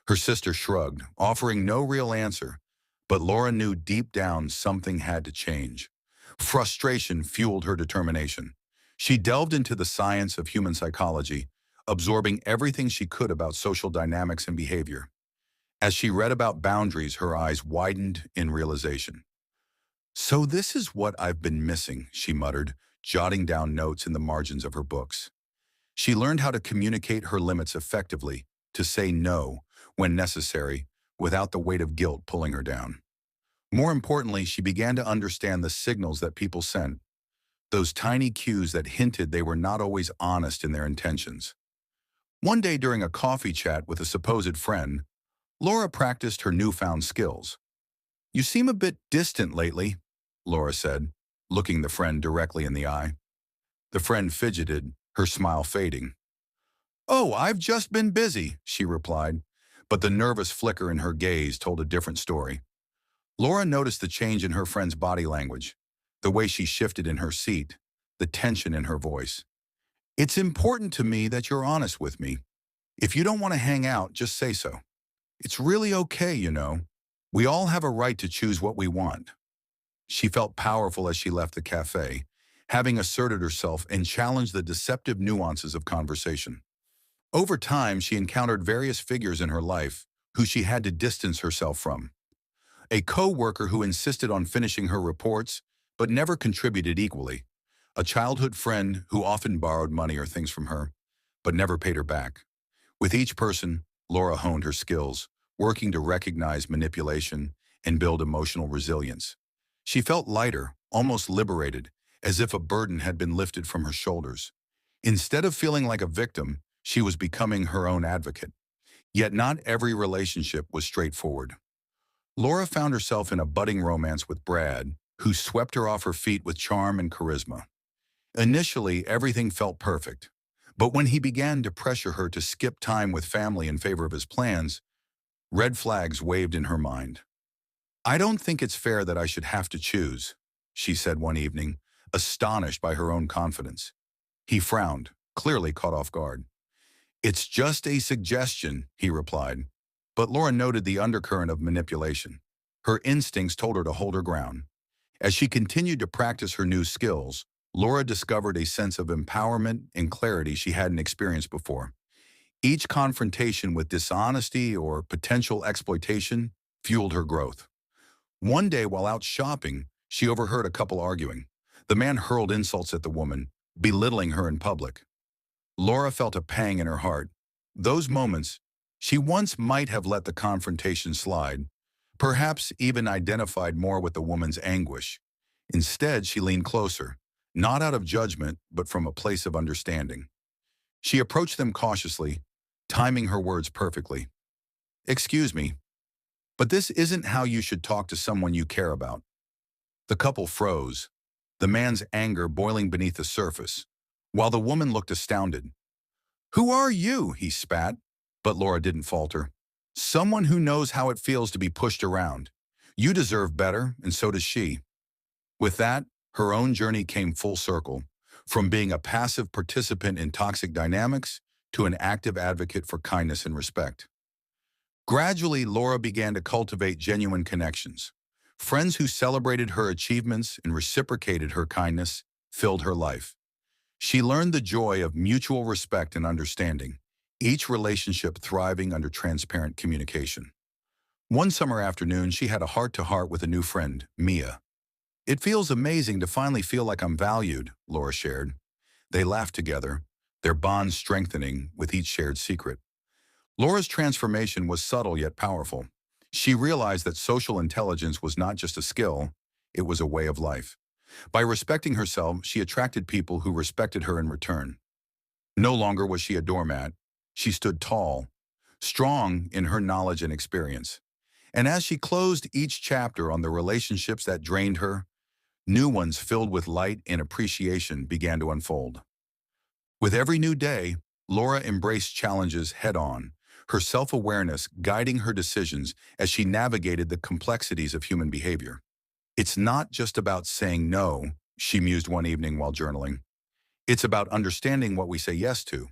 Speaker 1: Her sister shrugged, offering no real answer, but Laura knew deep down something had to change. Frustration fueled her determination. She delved into the science of human psychology, absorbing everything she could about social dynamics and behavior. As she read about boundaries, her eyes widened in realization. "So this is what I've been missing," she muttered, jotting down notes in the margins of her books. She learned how to communicate her limits effectively, to say no when necessary, without the weight of guilt pulling her down. More importantly, she began to understand the signals that people sent, those tiny cues that hinted they were not always honest in their intentions. One day during a coffee chat with a supposed friend, Laura practiced her newfound skills. "You seem a bit distant lately," Laura said, looking the friend directly in the eye. The friend fidgeted, her smile fading. "Oh, I've just been busy," she replied, but the nervous flicker in her gaze told a different story. Laura noticed the change in her friend's body language, the way she shifted in her seat, the tension in her voice. "It's important to me that you're honest with me. If you don't want to hang out, just say so. It's really okay, you know. We all have a right to choose what we want." She felt powerful as she left the cafe, having asserted herself and challenged the deceptive nuances of conversation. Over time, she encountered various figures in her life who she had to distance herself from. A co-worker who insisted on finishing her reports but never contributed equally. A childhood friend who often borrowed money or things from her but never paid her back. With each person, Laura honed her skills, working to recognize manipulation and build emotional resilience. She felt lighter, almost liberated, as if a burden had been lifted from her shoulders. Instead of feeling like a victim, she was becoming her own advocate. Yet not every relationship was straightforward. Laura found herself in a budding romance with Brad, who swept her off her feet with charm and charisma. Initially, everything felt perfect. But when he began to pressure her to skip time with family in favor of his plans, red flags waved in her mind. "I don't think it's fair that I should have to choose," she said one evening, astonished by her own confidence. He frowned, clearly caught off guard. "It's just a suggestion," he replied. But Laura noted the undercurrent of manipulation. Her instincts told her to hold her ground. As she continued to practice her new skills, Laura discovered a sense of empowerment and clarity she hadn't experienced before. Each confrontation with dishonesty or potential exploitation fueled her growth. One day while out shopping, she overheard a couple arguing. The man hurled insults at the woman, belittling her in public. Laura felt a pang in her heart. Those moments, she once might have let the confrontation slide, perhaps even identified more with the woman's anguish. Instead, she leaned closer, not out of judgment, but from a place of understanding. She approached them cautiously, timing her words perfectly. "Excuse me, but this isn't how you should talk to someone you care about." The couple froze, the man's anger boiling beneath the surface, while the woman looked astounded. "Who are you?" he spat, but Laura didn't falter. "Someone who knows how it feels to be pushed around. You deserve better, and so does she." With that, her own journey came full circle, from being a passive participant in toxic dynamics to an active advocate for kindness and respect. Gradually, Laura began to cultivate genuine connections. Friends who celebrated her achievements and reciprocated her kindness filled her life. She learned the joy of mutual respect and understanding, each relationship thriving under transparent communication. One summer afternoon, she had a heart-to-heart with a new friend, Mia. "It feels amazing to finally feel like I'm valued," Laura shared. They laughed together, their bond strengthening with each shared secret. Laura's transformation was subtle yet powerful. She realized that social intelligence was not just a skill, it was a way of life. By respecting herself, she attracted people who respected her in return. No longer was she a doormat. She stood tall, strong in her knowledge and experience. And as she closed each chapter on the relationships that drained her, new ones filled with light and appreciation began to unfold. With every new day, Laura embraced challenges head-on, her self-awareness guiding her decisions as she navigated the complexities of human behavior. It's not just about saying no, she mused one evening while journaling. It's about understanding what we say yes to.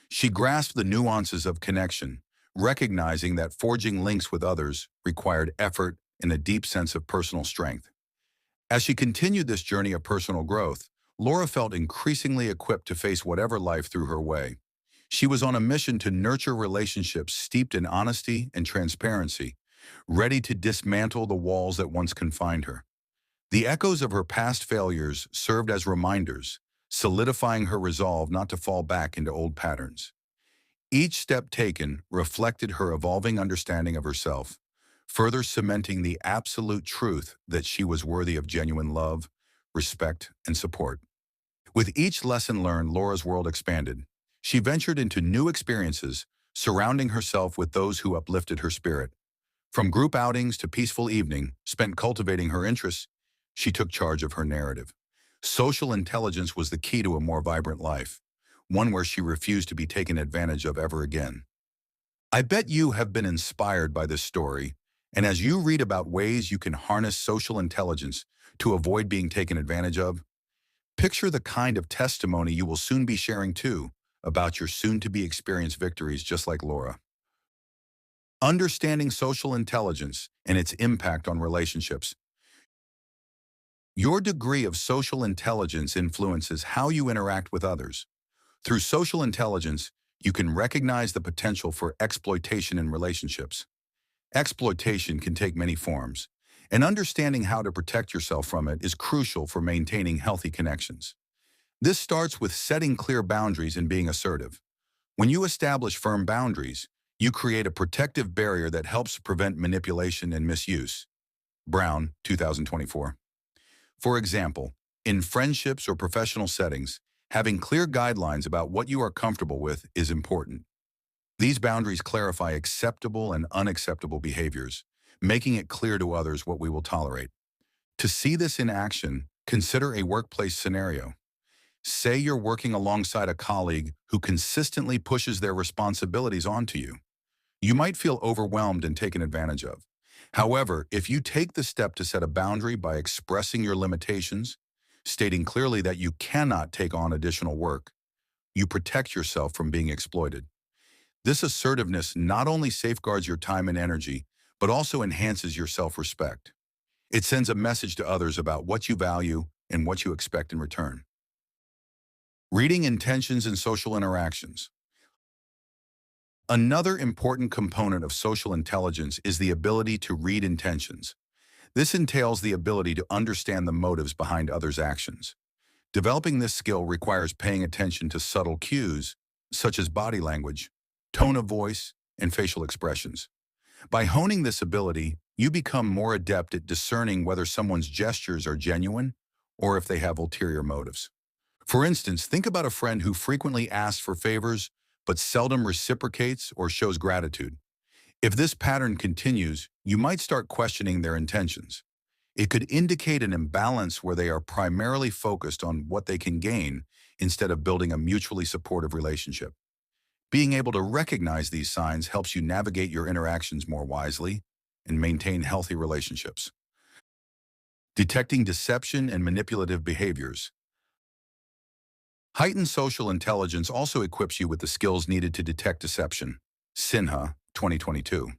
Speaker 1: She grasped the nuances of connection, recognizing that forging links with others required effort and a deep sense of personal strength. As she continued this journey of personal growth, Laura felt increasingly equipped to face whatever life threw her way. She was on a mission to nurture relationships steeped in honesty and transparency, ready to dismantle the walls that once confined her. The echoes of her past failures served as reminders, solidifying her resolve not to fall back into old patterns. Each step taken reflected her evolving understanding of herself, further cementing the absolute truth that she was worthy of genuine love, respect, and support. With each lesson learned, Laura's world expanded. She ventured into new experiences, surrounding herself with those who uplifted her spirit. From group outings to peaceful evening spent cultivating her interests, she took charge of her narrative. Social intelligence was the key to a more vibrant life, one where she refused to be taken advantage of ever again. I bet you have been inspired by this story, and as you read about ways you can harness social intelligence to avoid being taken advantage of, picture the kind of testimony you will soon be sharing too about your soon-to-be experienced victories just like Laura. Understanding social intelligence and its impact on relationships. Your degree of social intelligence influences how you interact with others. Through social intelligence, you can recognize the potential for exploitation in relationships. Exploitation can take many forms, and understanding how to protect yourself from it is crucial for maintaining healthy connections. This starts with setting clear boundaries and being assertive. When you establish firm boundaries, you create a protective barrier that helps prevent manipulation and misuse. Brown, 2024. For example, in friendships or professional settings, having clear guidelines about what you are comfortable with is important. These boundaries clarify acceptable and unacceptable behaviors, making it clear to others what we will tolerate. To see this in action, consider a workplace scenario. Say you're working alongside a colleague who consistently pushes their responsibilities onto you. You might feel overwhelmed and taken advantage of. However, if you take the step to set a boundary by expressing your limitations, stating clearly that you cannot take on additional work, you protect yourself from being exploited. This assertiveness not only safeguards your time and energy, but also enhances your self-respect. It sends a message to others about what you value and what you expect in return. Reading intentions in social interactions. Another important component of social intelligence is the ability to read intentions. This entails the ability to understand the motives behind others' actions. Developing this skill requires paying attention to subtle cues, such as body language, tone of voice, and facial expressions. By honing this ability, you become more adept at discerning whether someone's gestures are genuine or if they have ulterior motives. For instance, think about a friend who frequently asks for favors but seldom reciprocates or shows gratitude. If this pattern continues, you might start questioning their intentions. It could indicate an imbalance where they are primarily focused on what they can gain instead of building a mutually supportive relationship. Being able to recognize these signs helps you navigate your interactions more wisely and maintain healthy relationships. Detecting deception and manipulative behaviors. Heightened social intelligence also equips you with the skills needed to detect deception. Sinha, 2022.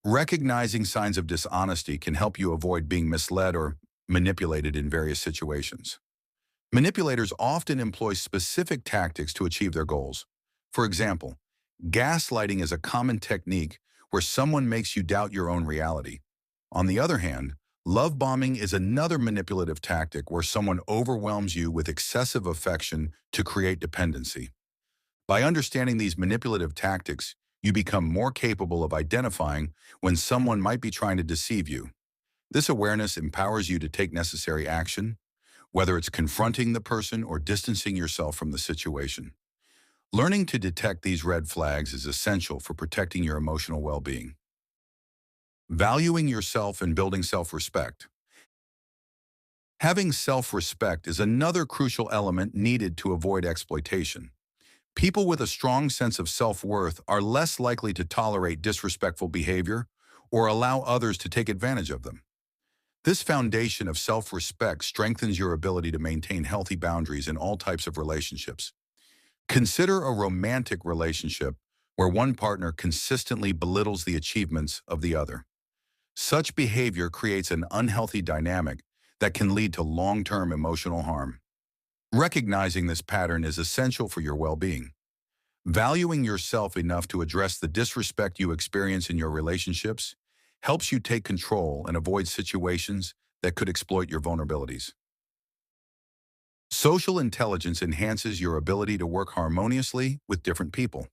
Speaker 1: Recognizing signs of dishonesty can help you avoid being misled or manipulated in various situations. Manipulators often employ specific tactics to achieve their goals. For example, gaslighting is a common technique where someone makes you doubt your own reality. On the other hand, love bombing is another manipulative tactic where someone overwhelms you with excessive affection to create dependency. By understanding these manipulative tactics, you become more capable of identifying when someone might be trying to deceive you. This awareness empowers you to take necessary action, whether it's confronting the person or distancing yourself from the situation. Learning to detect these red flags is essential for protecting your emotional well-being. Valuing yourself and building self-respect. Having self-respect is another crucial element needed to avoid exploitation. People with a strong sense of self-worth are less likely to tolerate disrespectful behavior or allow others to take advantage of them. This foundation of self-respect strengthens your ability to maintain healthy boundaries in all types of relationships. Consider a romantic relationship where one partner consistently belittles the achievements of the other. Such behavior creates an unhealthy dynamic that can lead to long-term emotional harm. Recognizing this pattern is essential for your well-being. Valuing yourself enough to address the disrespect you experience in your relationships helps you take control and avoid situations that could exploit your vulnerabilities. Social intelligence enhances your ability to work harmoniously with different people.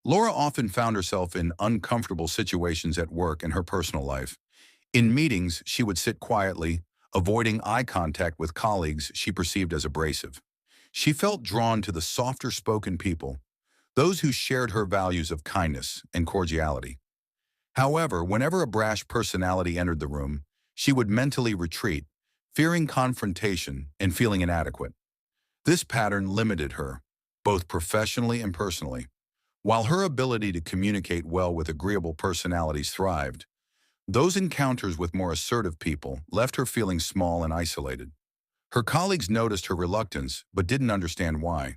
Speaker 1: Laura often found herself in uncomfortable situations at work and her personal life. In meetings, she would sit quietly, avoiding eye contact with colleagues she perceived as abrasive. She felt drawn to the softer-spoken people, those who shared her values of kindness and cordiality. However, whenever a brash personality entered the room, she would mentally retreat, fearing confrontation and feeling inadequate. This pattern limited her, both professionally and personally. While her ability to communicate well with agreeable personalities thrived, those encounters with more assertive people left her feeling small and isolated. Her colleagues noticed her reluctance but didn't understand why.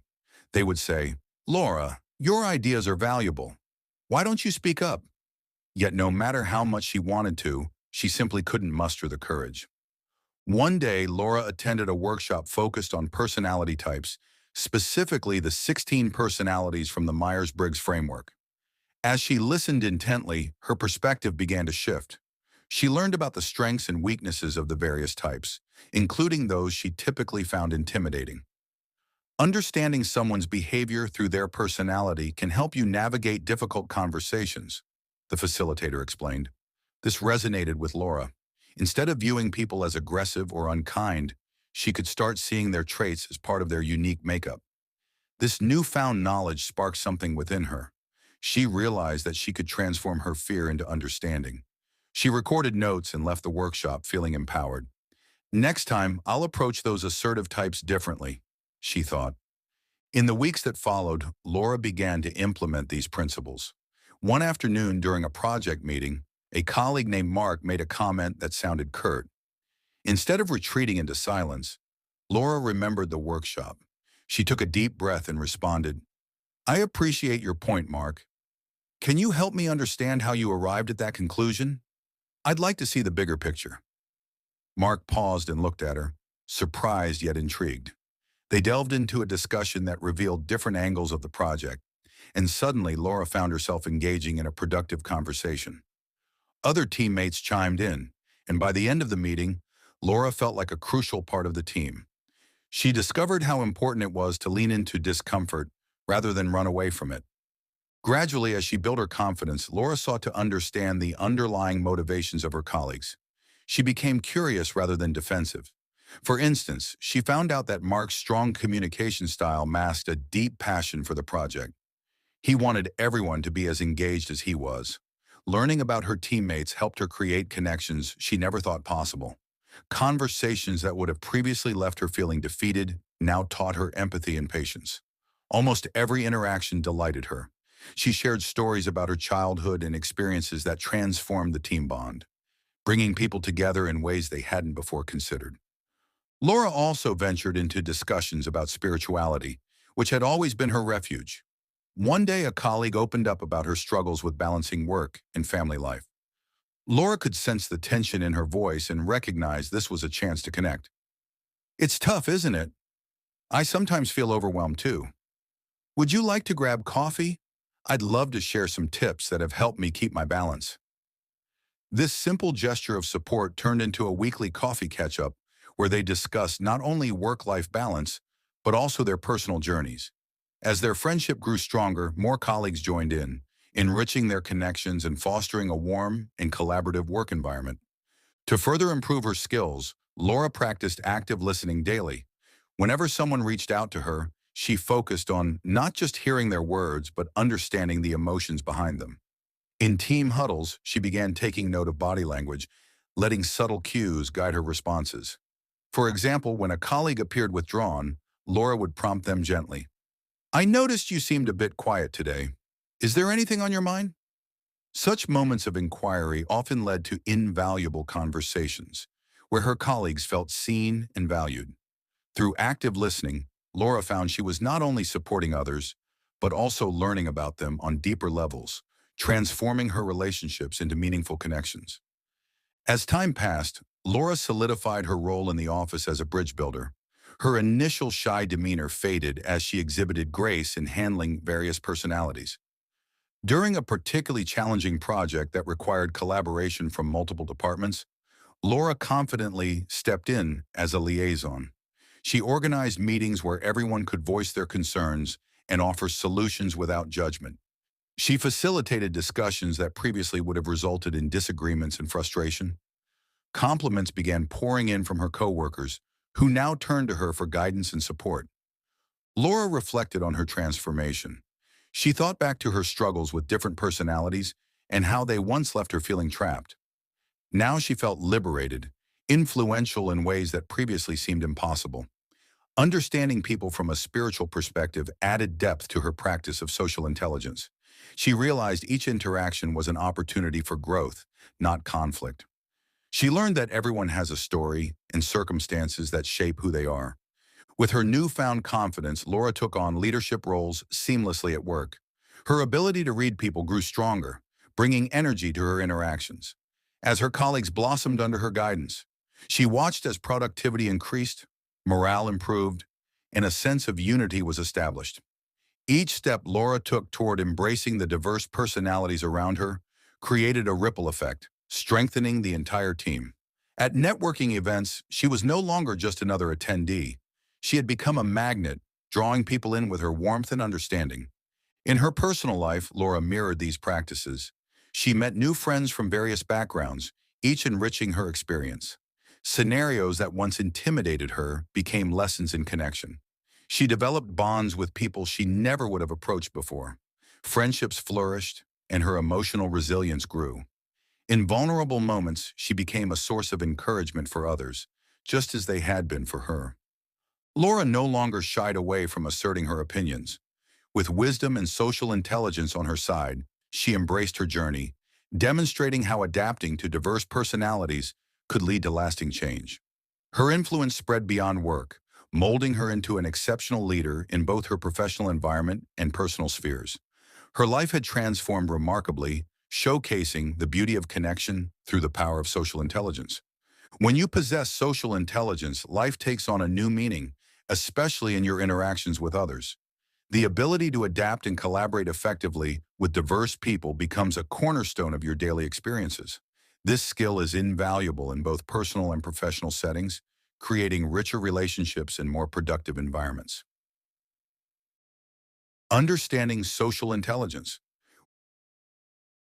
Speaker 1: They would say, "Laura, your ideas are valuable. Why don't you speak up?" Yet no matter how much she wanted to, she simply couldn't muster the courage. One day, Laura attended a workshop focused on personality types, specifically the 16 personalities from the Myers-Briggs framework. As she listened intently, her perspective began to shift. She learned about the strengths and weaknesses of the various types, including those she typically found intimidating. Understanding someone's behavior through their personality can help you navigate difficult conversations, the facilitator explained. This resonated with Laura. Instead of viewing people as aggressive or unkind, she could start seeing their traits as part of their unique makeup. This newfound knowledge sparked something within her. She realized that she could transform her fear into understanding. She recorded notes and left the workshop feeling empowered. "Next time, I'll approach those assertive types differently," she thought. In the weeks that followed, Laura began to implement these principles. One afternoon during a project meeting, a colleague named Mark made a comment that sounded curt. Instead of retreating into silence, Laura remembered the workshop. She took a deep breath and responded, "I appreciate your point, Mark. Can you help me understand how you arrived at that conclusion? I'd like to see the bigger picture." Mark paused and looked at her, surprised yet intrigued. They delved into a discussion that revealed different angles of the project, and suddenly Laura found herself engaging in a productive conversation. Other teammates chimed in, and by the end of the meeting, Laura felt like a crucial part of the team. She discovered how important it was to lean into discomfort rather than run away from it. Gradually, as she built her confidence, Laura sought to understand the underlying motivations of her colleagues. She became curious rather than defensive. For instance, she found out that Mark's strong communication style masked a deep passion for the project. He wanted everyone to be as engaged as he was. Learning about her teammates helped her create connections she never thought possible. Conversations that would have previously left her feeling defeated now taught her empathy and patience. Almost every interaction delighted her. She shared stories about her childhood and experiences that transformed the team bond, bringing people together in ways they hadn't before considered. Laura also ventured into discussions about spirituality, which had always been her refuge. One day, a colleague opened up about her struggles with balancing work and family life. Laura could sense the tension in her voice and recognized this was a chance to connect. "It's tough, isn't it? I sometimes feel overwhelmed too. Would you like to grab coffee? I'd love to share some tips that have helped me keep my balance." This simple gesture of support turned into a weekly coffee catch-up where they discussed not only work-life balance, but also their personal journeys. As their friendship grew stronger, more colleagues joined in, enriching their connections and fostering a warm and collaborative work environment. To further improve her skills, Laura practiced active listening daily. Whenever someone reached out to her, she focused on not just hearing their words, but understanding the emotions behind them. In team huddles, she began taking note of body language, letting subtle cues guide her responses. For example, when a colleague appeared withdrawn, Laura would prompt them gently. "I noticed you seemed a bit quiet today. Is there anything on your mind?" Such moments of inquiry often led to invaluable conversations, where her colleagues felt seen and valued. Through active listening, Laura found she was not only supporting others, but also learning about them on deeper levels, transforming her relationships into meaningful connections. As time passed, Laura solidified her role in the office as a bridge builder. Her initial shy demeanor faded as she exhibited grace in handling various personalities. During a particularly challenging project that required collaboration from multiple departments, Laura confidently stepped in as a liaison. She organized meetings where everyone could voice their concerns and offer solutions without judgment. She facilitated discussions that previously would have resulted in disagreements and frustration. Compliments began pouring in from her coworkers, who now turned to her for guidance and support. Laura reflected on her transformation. She thought back to her struggles with different personalities and how they once left her feeling trapped. Now she felt liberated, influential in ways that previously seemed impossible. Understanding people from a spiritual perspective added depth to her practice of social intelligence. She realized each interaction was an opportunity for growth, not conflict. She learned that everyone has a story and circumstances that shape who they are. With her newfound confidence, Laura took on leadership roles seamlessly at work. Her ability to read people grew stronger, bringing energy to her interactions. As her colleagues blossomed under her guidance, she watched as productivity increased, morale improved, and a sense of unity was established. Each step Laura took toward embracing the diverse personalities around her created a ripple effect, strengthening the entire team. At networking events, she was no longer just another attendee. She had become a magnet, drawing people in with her warmth and understanding. In her personal life, Laura mirrored these practices. She met new friends from various backgrounds, each enriching her experience. Scenarios that once intimidated her became lessons in connection. She developed bonds with people she never would have approached before. Friendships flourished, and her emotional resilience grew. In vulnerable moments, she became a source of encouragement for others, just as they had been for her. Laura no longer shied away from asserting her opinions. With wisdom and social intelligence on her side, she embraced her journey, demonstrating how adapting to diverse personalities could lead to lasting change. Her influence spread beyond work, molding her into an exceptional leader in both her professional environment and personal spheres. Her life had transformed remarkably, showcasing the beauty of connection through the power of social intelligence. When you possess social intelligence, life takes on a new meaning, especially in your interactions with others. The ability to adapt and collaborate effectively with diverse people becomes a cornerstone of your daily experiences. This skill is invaluable in both personal and professional settings, creating richer relationships and more productive environments. Understanding social intelligence.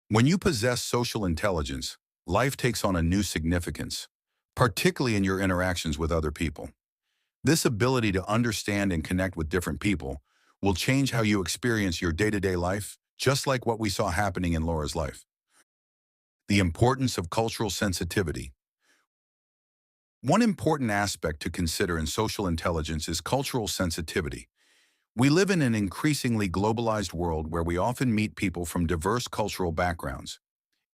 Speaker 1: When you possess social intelligence, life takes on a new significance, particularly in your interactions with other people. This ability to understand and connect with different people will change how you experience your day-to-day life, just like what we saw happening in Laura's life. The importance of cultural sensitivity. One important aspect to consider in social intelligence is cultural sensitivity. We live in an increasingly globalized world where we often meet people from diverse cultural backgrounds.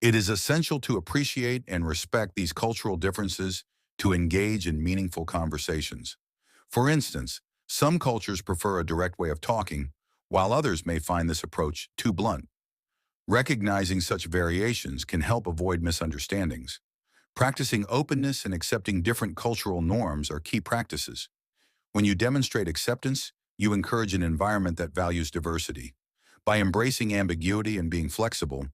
Speaker 1: It is essential to appreciate and respect these cultural differences to engage in meaningful conversations. For instance, some cultures prefer a direct way of talking, while others may find this approach too blunt. Recognizing such variations can help avoid misunderstandings. Practicing openness and accepting different cultural norms are key practices. When you demonstrate acceptance, you encourage an environment that values diversity. By embracing ambiguity and being flexible,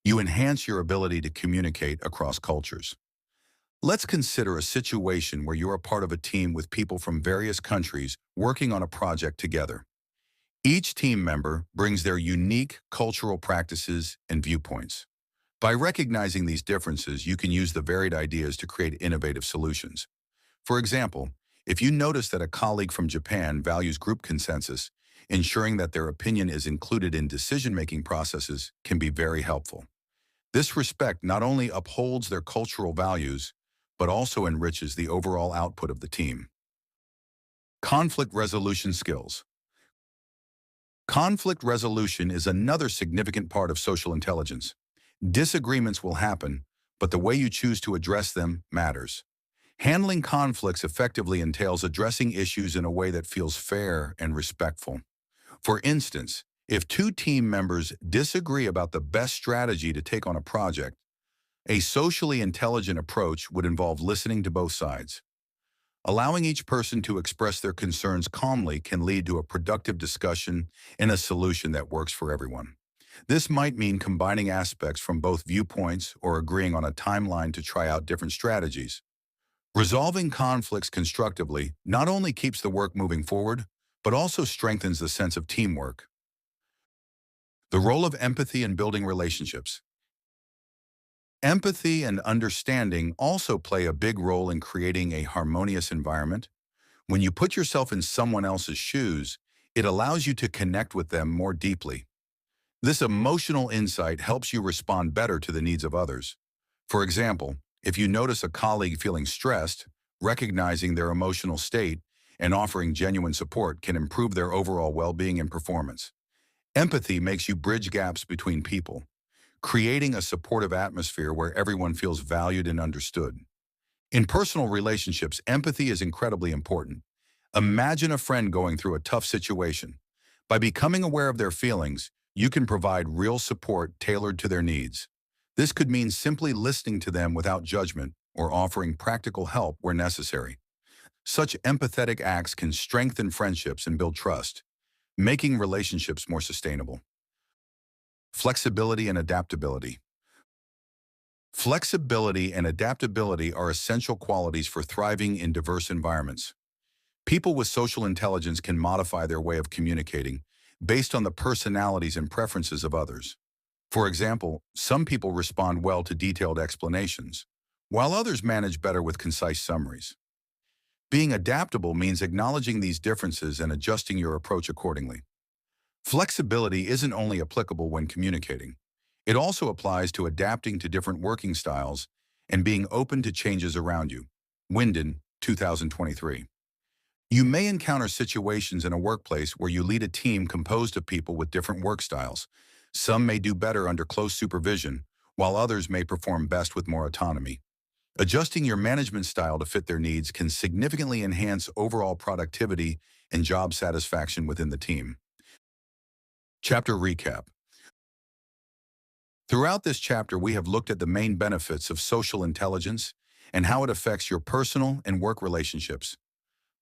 Speaker 1: you enhance your ability to communicate across cultures. Let's consider a situation where you're a part of a team with people from various countries working on a project together. Each team member brings their unique cultural practices and viewpoints. By recognizing these differences, you can use the varied ideas to create innovative solutions. For example, if you notice that a colleague from Japan values group consensus, ensuring that their opinion is included in decision-making processes can be very helpful. This respect not only upholds their cultural values, but also enriches the overall output of the team. Conflict resolution skills. Conflict resolution is another significant part of social intelligence. Disagreements will happen, but the way you choose to address them matters. Handling conflicts effectively entails addressing issues in a way that feels fair and respectful. For instance, if two team members disagree about the best strategy to take on a project, a socially intelligent approach would involve listening to both sides. Allowing each person to express their concerns calmly can lead to a productive discussion and a solution that works for everyone. This might mean combining aspects from both viewpoints or agreeing on a timeline to try out different strategies. Resolving conflicts constructively not only keeps the work moving forward, but also strengthens the sense of teamwork. The role of empathy in building relationships. Empathy and understanding also play a big role in creating a harmonious environment. When you put yourself in someone else's shoes, it allows you to connect with them more deeply. This emotional insight helps you respond better to the needs of others. For example, if you notice a colleague feeling stressed, recognizing their emotional state and offering genuine support can improve their overall well-being and performance. Empathy makes you bridge gaps between people, creating a supportive atmosphere where everyone feels valued and understood. In personal relationships, empathy is incredibly important. Imagine a friend going through a tough situation. By becoming aware of their feelings, you can provide real support tailored to their needs. This could mean simply listening to them without judgment or offering practical help where necessary. Such empathetic acts can strengthen friendships and build trust, making relationships more sustainable. Flexibility and adaptability. Flexibility and adaptability are essential qualities for thriving in diverse environments. People with social intelligence can modify their way of communicating based on the personalities and preferences of others. For example, some people respond well to detailed explanations, while others manage better with concise summaries. Being adaptable means acknowledging these differences and adjusting your approach accordingly. Flexibility isn't only applicable when communicating. It also applies to adapting to different working styles and being open to changes around you. Winden, 2023. You may encounter situations in a workplace where you lead a team composed of people with different work styles. Some may do better under close supervision, while others may perform best with more autonomy. Adjusting your management style to fit their needs can significantly enhance overall productivity and job satisfaction within the team. Chapter Recap. Throughout this chapter, we have looked at the main benefits of social intelligence and how it affects your personal and work relationships.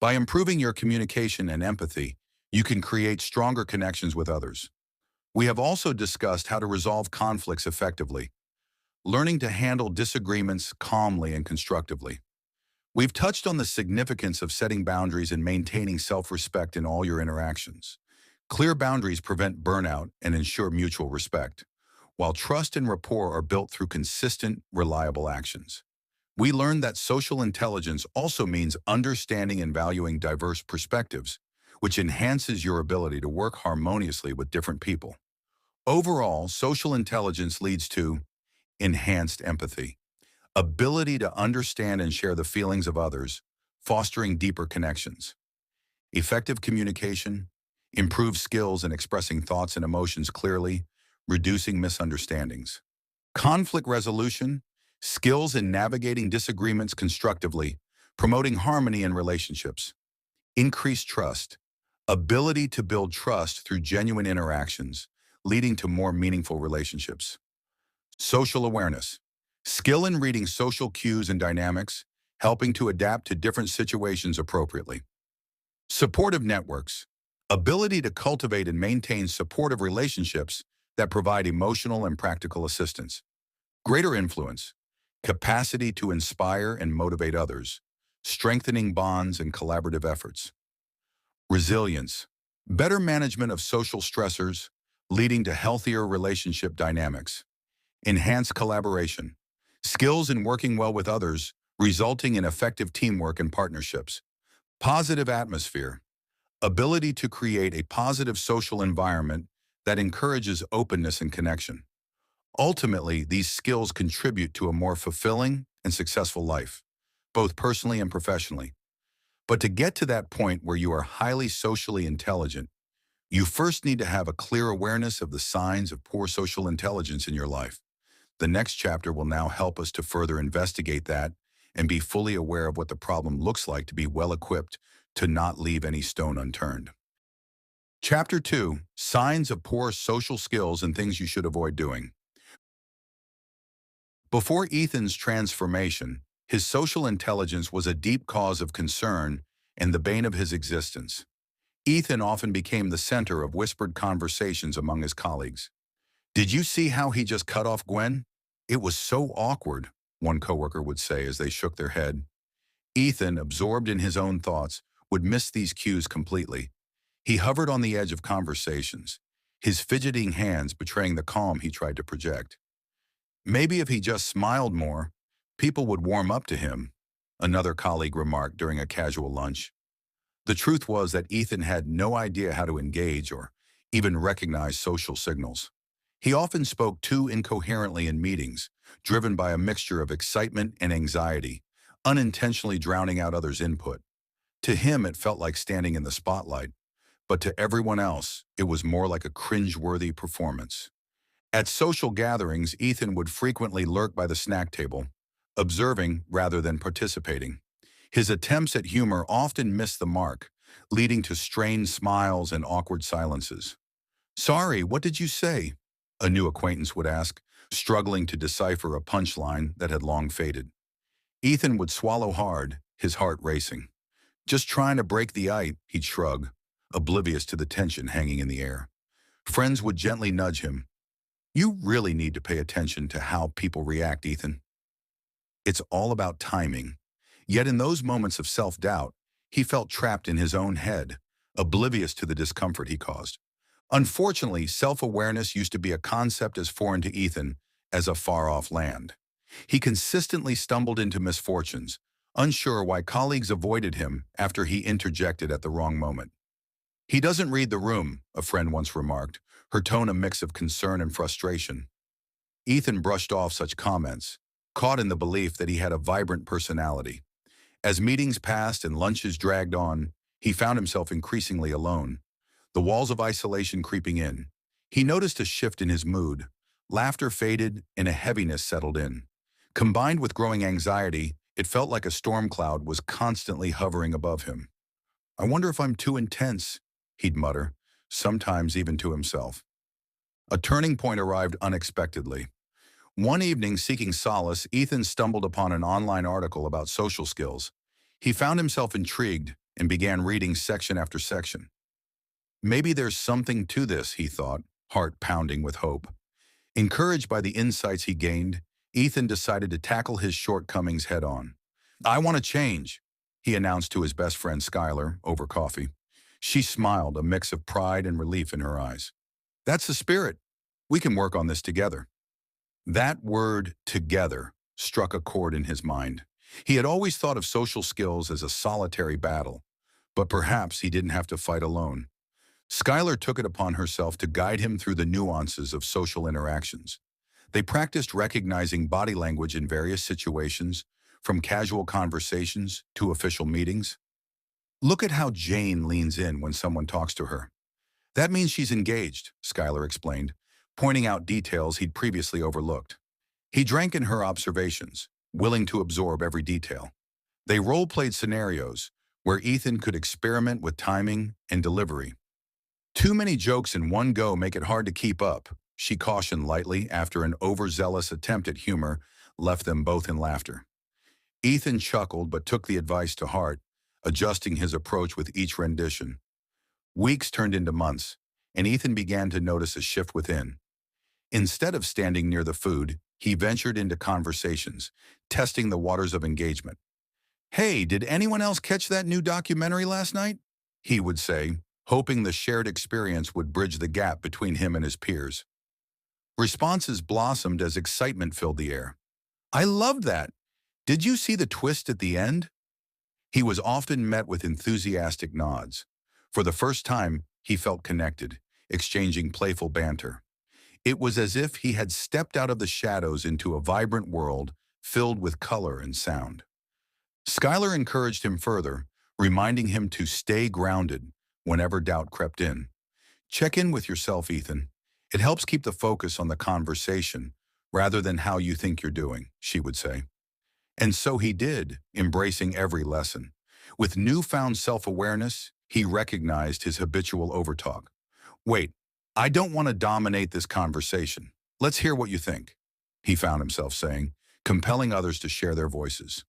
Speaker 1: By improving your communication and empathy, you can create stronger connections with others. We have also discussed how to resolve conflicts effectively, learning to handle disagreements calmly and constructively. We've touched on the significance of setting boundaries and maintaining self-respect in all your interactions. Clear boundaries prevent burnout and ensure mutual respect, while trust and rapport are built through consistent, reliable actions. We learned that social intelligence also means understanding and valuing diverse perspectives, which enhances your ability to work harmoniously with different people. Overall, social intelligence leads to enhanced empathy, ability to understand and share the feelings of others, fostering deeper connections. Effective communication, improved skills in expressing thoughts and emotions clearly, reducing misunderstandings. Conflict resolution, skills in navigating disagreements constructively, promoting harmony in relationships. Increased trust, ability to build trust through genuine interactions, leading to more meaningful relationships. Social awareness, skill in reading social cues and dynamics, helping to adapt to different situations appropriately. Supportive networks, ability to cultivate and maintain supportive relationships that provide emotional and practical assistance. Greater influence, capacity to inspire and motivate others, strengthening bonds and collaborative efforts. Resilience, better management of social stressors, leading to healthier relationship dynamics. Enhanced collaboration, skills in working well with others, resulting in effective teamwork and partnerships. Positive atmosphere, ability to create a positive social environment that encourages openness and connection. Ultimately, these skills contribute to a more fulfilling and successful life, both personally and professionally. But to get to that point where you are highly socially intelligent, you first need to have a clear awareness of the signs of poor social intelligence in your life. The next chapter will now help us to further investigate that and be fully aware of what the problem looks like to be well equipped to not leave any stone unturned. Chapter 2, Signs of Poor Social Skills and Things You Should Avoid Doing. Before Ethan's transformation, his social intelligence was a deep cause of concern and the bane of his existence. Ethan often became the center of whispered conversations among his colleagues. "Did you see how he just cut off Gwen? It was so awkward," one coworker would say as they shook their head. Ethan, absorbed in his own thoughts, would miss these cues completely. He hovered on the edge of conversations, his fidgeting hands betraying the calm he tried to project. Maybe if he just smiled more, people would warm up to him, another colleague remarked during a casual lunch. The truth was that Ethan had no idea how to engage or even recognize social signals. He often spoke too incoherently in meetings, driven by a mixture of excitement and anxiety, unintentionally drowning out others' input. To him, it felt like standing in the spotlight, but to everyone else, it was more like a cringe-worthy performance. At social gatherings, Ethan would frequently lurk by the snack table, observing rather than participating. His attempts at humor often missed the mark, leading to strained smiles and awkward silences. "Sorry, what did you say?" a new acquaintance would ask, struggling to decipher a punchline that had long faded. Ethan would swallow hard, his heart racing. "Just trying to break the ice," he'd shrug, oblivious to the tension hanging in the air. Friends would gently nudge him. "You really need to pay attention to how people react, Ethan. It's all about timing." Yet in those moments of self-doubt, he felt trapped in his own head, oblivious to the discomfort he caused. Unfortunately, self-awareness used to be a concept as foreign to Ethan as a far-off land. He consistently stumbled into misfortunes, unsure why colleagues avoided him after he interjected at the wrong moment. "He doesn't read the room," a friend once remarked, her tone a mix of concern and frustration. Ethan brushed off such comments, caught in the belief that he had a vibrant personality. As meetings passed and lunches dragged on, he found himself increasingly alone, the walls of isolation creeping in. He noticed a shift in his mood. Laughter faded and a heaviness settled in. Combined with growing anxiety, it felt like a storm cloud was constantly hovering above him. "I wonder if I'm too intense," he'd mutter, sometimes even to himself. A turning point arrived unexpectedly. One evening, seeking solace, Ethan stumbled upon an online article about social skills. He found himself intrigued and began reading section after section. Maybe there's something to this, he thought, heart pounding with hope. Encouraged by the insights he gained, Ethan decided to tackle his shortcomings head-on. "I want to change," he announced to his best friend Skylar over coffee. She smiled, a mix of pride and relief in her eyes. "That's the spirit. We can work on this together." That word, together, struck a chord in his mind. He had always thought of social skills as a solitary battle, but perhaps he didn't have to fight alone. Skylar took it upon herself to guide him through the nuances of social interactions. They practiced recognizing body language in various situations, from casual conversations to official meetings. "Look at how Jane leans in when someone talks to her. That means she's engaged," Skylar explained, pointing out details he'd previously overlooked. He drank in her observations, willing to absorb every detail. They role-played scenarios where Ethan could experiment with timing and delivery. "Too many jokes in one go make it hard to keep up," she cautioned lightly after an overzealous attempt at humor left them both in laughter. Ethan chuckled but took the advice to heart, adjusting his approach with each rendition. Weeks turned into months, and Ethan began to notice a shift within. Instead of standing near the food, he ventured into conversations, testing the waters of engagement. "Hey, did anyone else catch that new documentary last night?" he would say, hoping the shared experience would bridge the gap between him and his peers. Responses blossomed as excitement filled the air. "I loved that. Did you see the twist at the end?" He was often met with enthusiastic nods. For the first time, he felt connected, exchanging playful banter. It was as if he had stepped out of the shadows into a vibrant world filled with color and sound. Skylar encouraged him further, reminding him to stay grounded whenever doubt crept in. "Check in with yourself, Ethan. It helps keep the focus on the conversation rather than how you think you're doing, she would say. And so he did, embracing every lesson. With newfound self-awareness, he recognized his habitual overtalk. Wait, I don't want to dominate this conversation. Let's hear what you think, he found himself saying, compelling others to share their voices.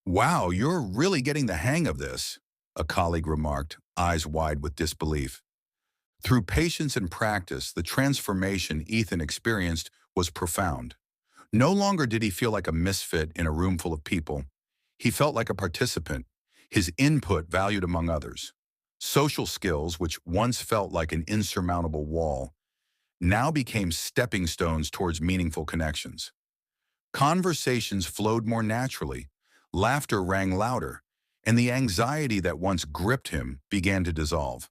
Speaker 1: Wow, you're really getting the hang of this, a colleague remarked, eyes wide with disbelief. Through patience and practice, the transformation Ethan experienced was profound. No longer did he feel like a misfit in a room full of people. He felt like a participant, his input valued among others. Social skills, which once felt like an insurmountable wall, now became stepping stones towards meaningful connections. Conversations flowed more naturally, laughter rang louder, and the anxiety that once gripped him began to dissolve.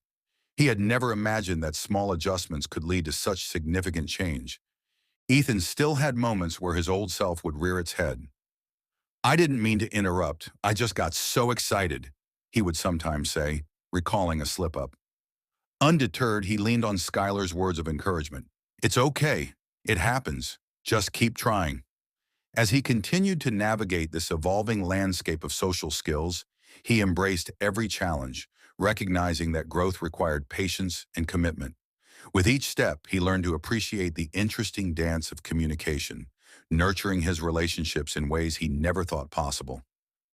Speaker 1: He had never imagined that small adjustments could lead to such significant change. Ethan still had moments where his old self would rear its head. I didn't mean to interrupt, I just got so excited, he would sometimes say, recalling a slip-up. Undeterred, he leaned on Skylar's words of encouragement. It's okay, it happens, just keep trying. As he continued to navigate this evolving landscape of social skills, he embraced every challenge, recognizing that growth required patience and commitment. With each step, he learned to appreciate the interesting dance of communication, nurturing his relationships in ways he never thought possible.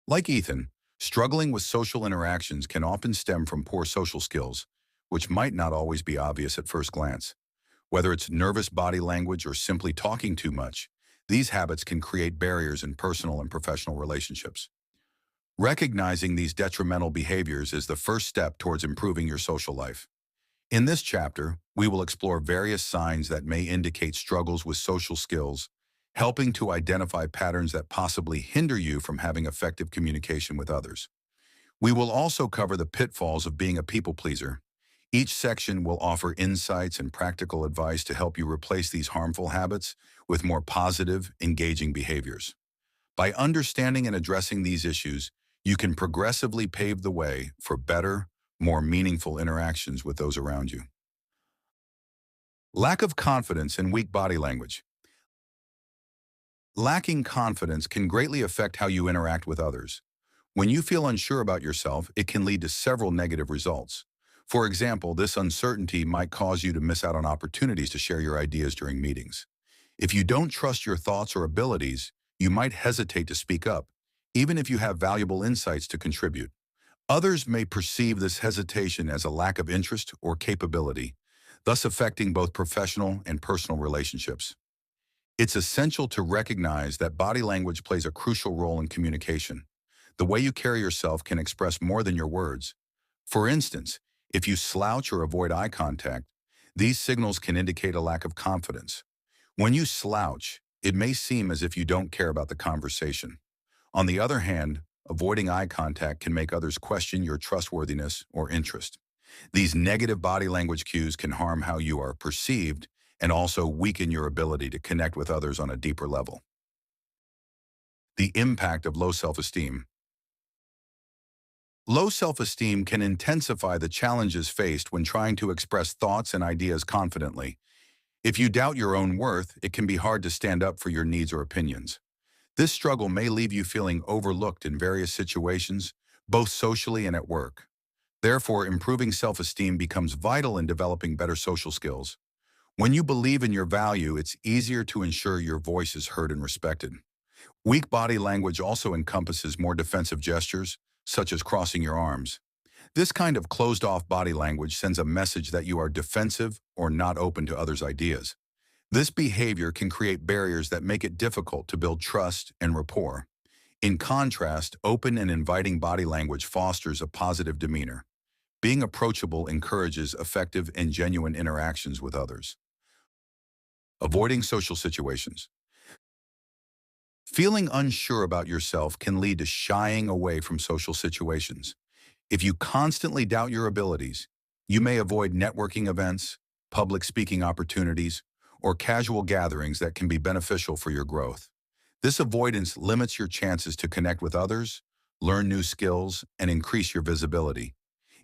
Speaker 1: Like Ethan, struggling with social interactions can often stem from poor social skills, which might not always be obvious at first glance. Whether it's nervous body language or simply talking too much, these habits can create barriers in personal and professional relationships. Recognizing these detrimental behaviors is the first step towards improving your social life. In this chapter, we will explore various signs that may indicate struggles with social skills, helping to identify patterns that possibly hinder you from having effective communication with others. We will also cover the pitfalls of being a people pleaser. Each section will offer insights and practical advice to help you replace these harmful habits with more positive, engaging behaviors. By understanding and addressing these issues, you can progressively pave the way for better, more meaningful interactions with those around you. Lack of confidence and weak body language. Lacking confidence can greatly affect how you interact with others. When you feel unsure about yourself, it can lead to several negative results. For example, this uncertainty might cause you to miss out on opportunities to share your ideas during meetings. If you don't trust your thoughts or abilities, you might hesitate to speak up, even if you have valuable insights to contribute. Others may perceive this hesitation as a lack of interest or capability, thus affecting both professional and personal relationships. It's essential to recognize that body language plays a crucial role in communication. The way you carry yourself can express more than your words. For instance, if you slouch or avoid eye contact, these signals can indicate a lack of confidence. When you slouch, it may seem as if you don't care about the conversation. On the other hand, avoiding eye contact can make others question your trustworthiness or interest. These negative body language cues can harm how you are perceived and also weaken your ability to connect with others on a deeper level. The impact of low self-esteem. Low self-esteem can intensify the challenges faced when trying to express thoughts and ideas confidently. If you doubt your own worth, it can be hard to stand up for your needs or opinions. This struggle may leave you feeling overlooked in various situations, both socially and at work. Therefore, improving self-esteem becomes vital in developing better social skills. When you believe in your value, it's easier to ensure your voice is heard and respected. Weak body language also encompasses more defensive gestures, such as crossing your arms. This kind of closed-off body language sends a message that you are defensive or not open to others' ideas. This behavior can create barriers that make it difficult to build trust and rapport. In contrast, open and inviting body language fosters a positive demeanor. Being approachable encourages effective and genuine interactions with others. Avoiding social situations. Feeling unsure about yourself can lead to shying away from social situations. If you constantly doubt your abilities, you may avoid networking events, public speaking opportunities, or casual gatherings that can be beneficial for your growth. This avoidance limits your chances to connect with others, learn new skills, and increase your visibility.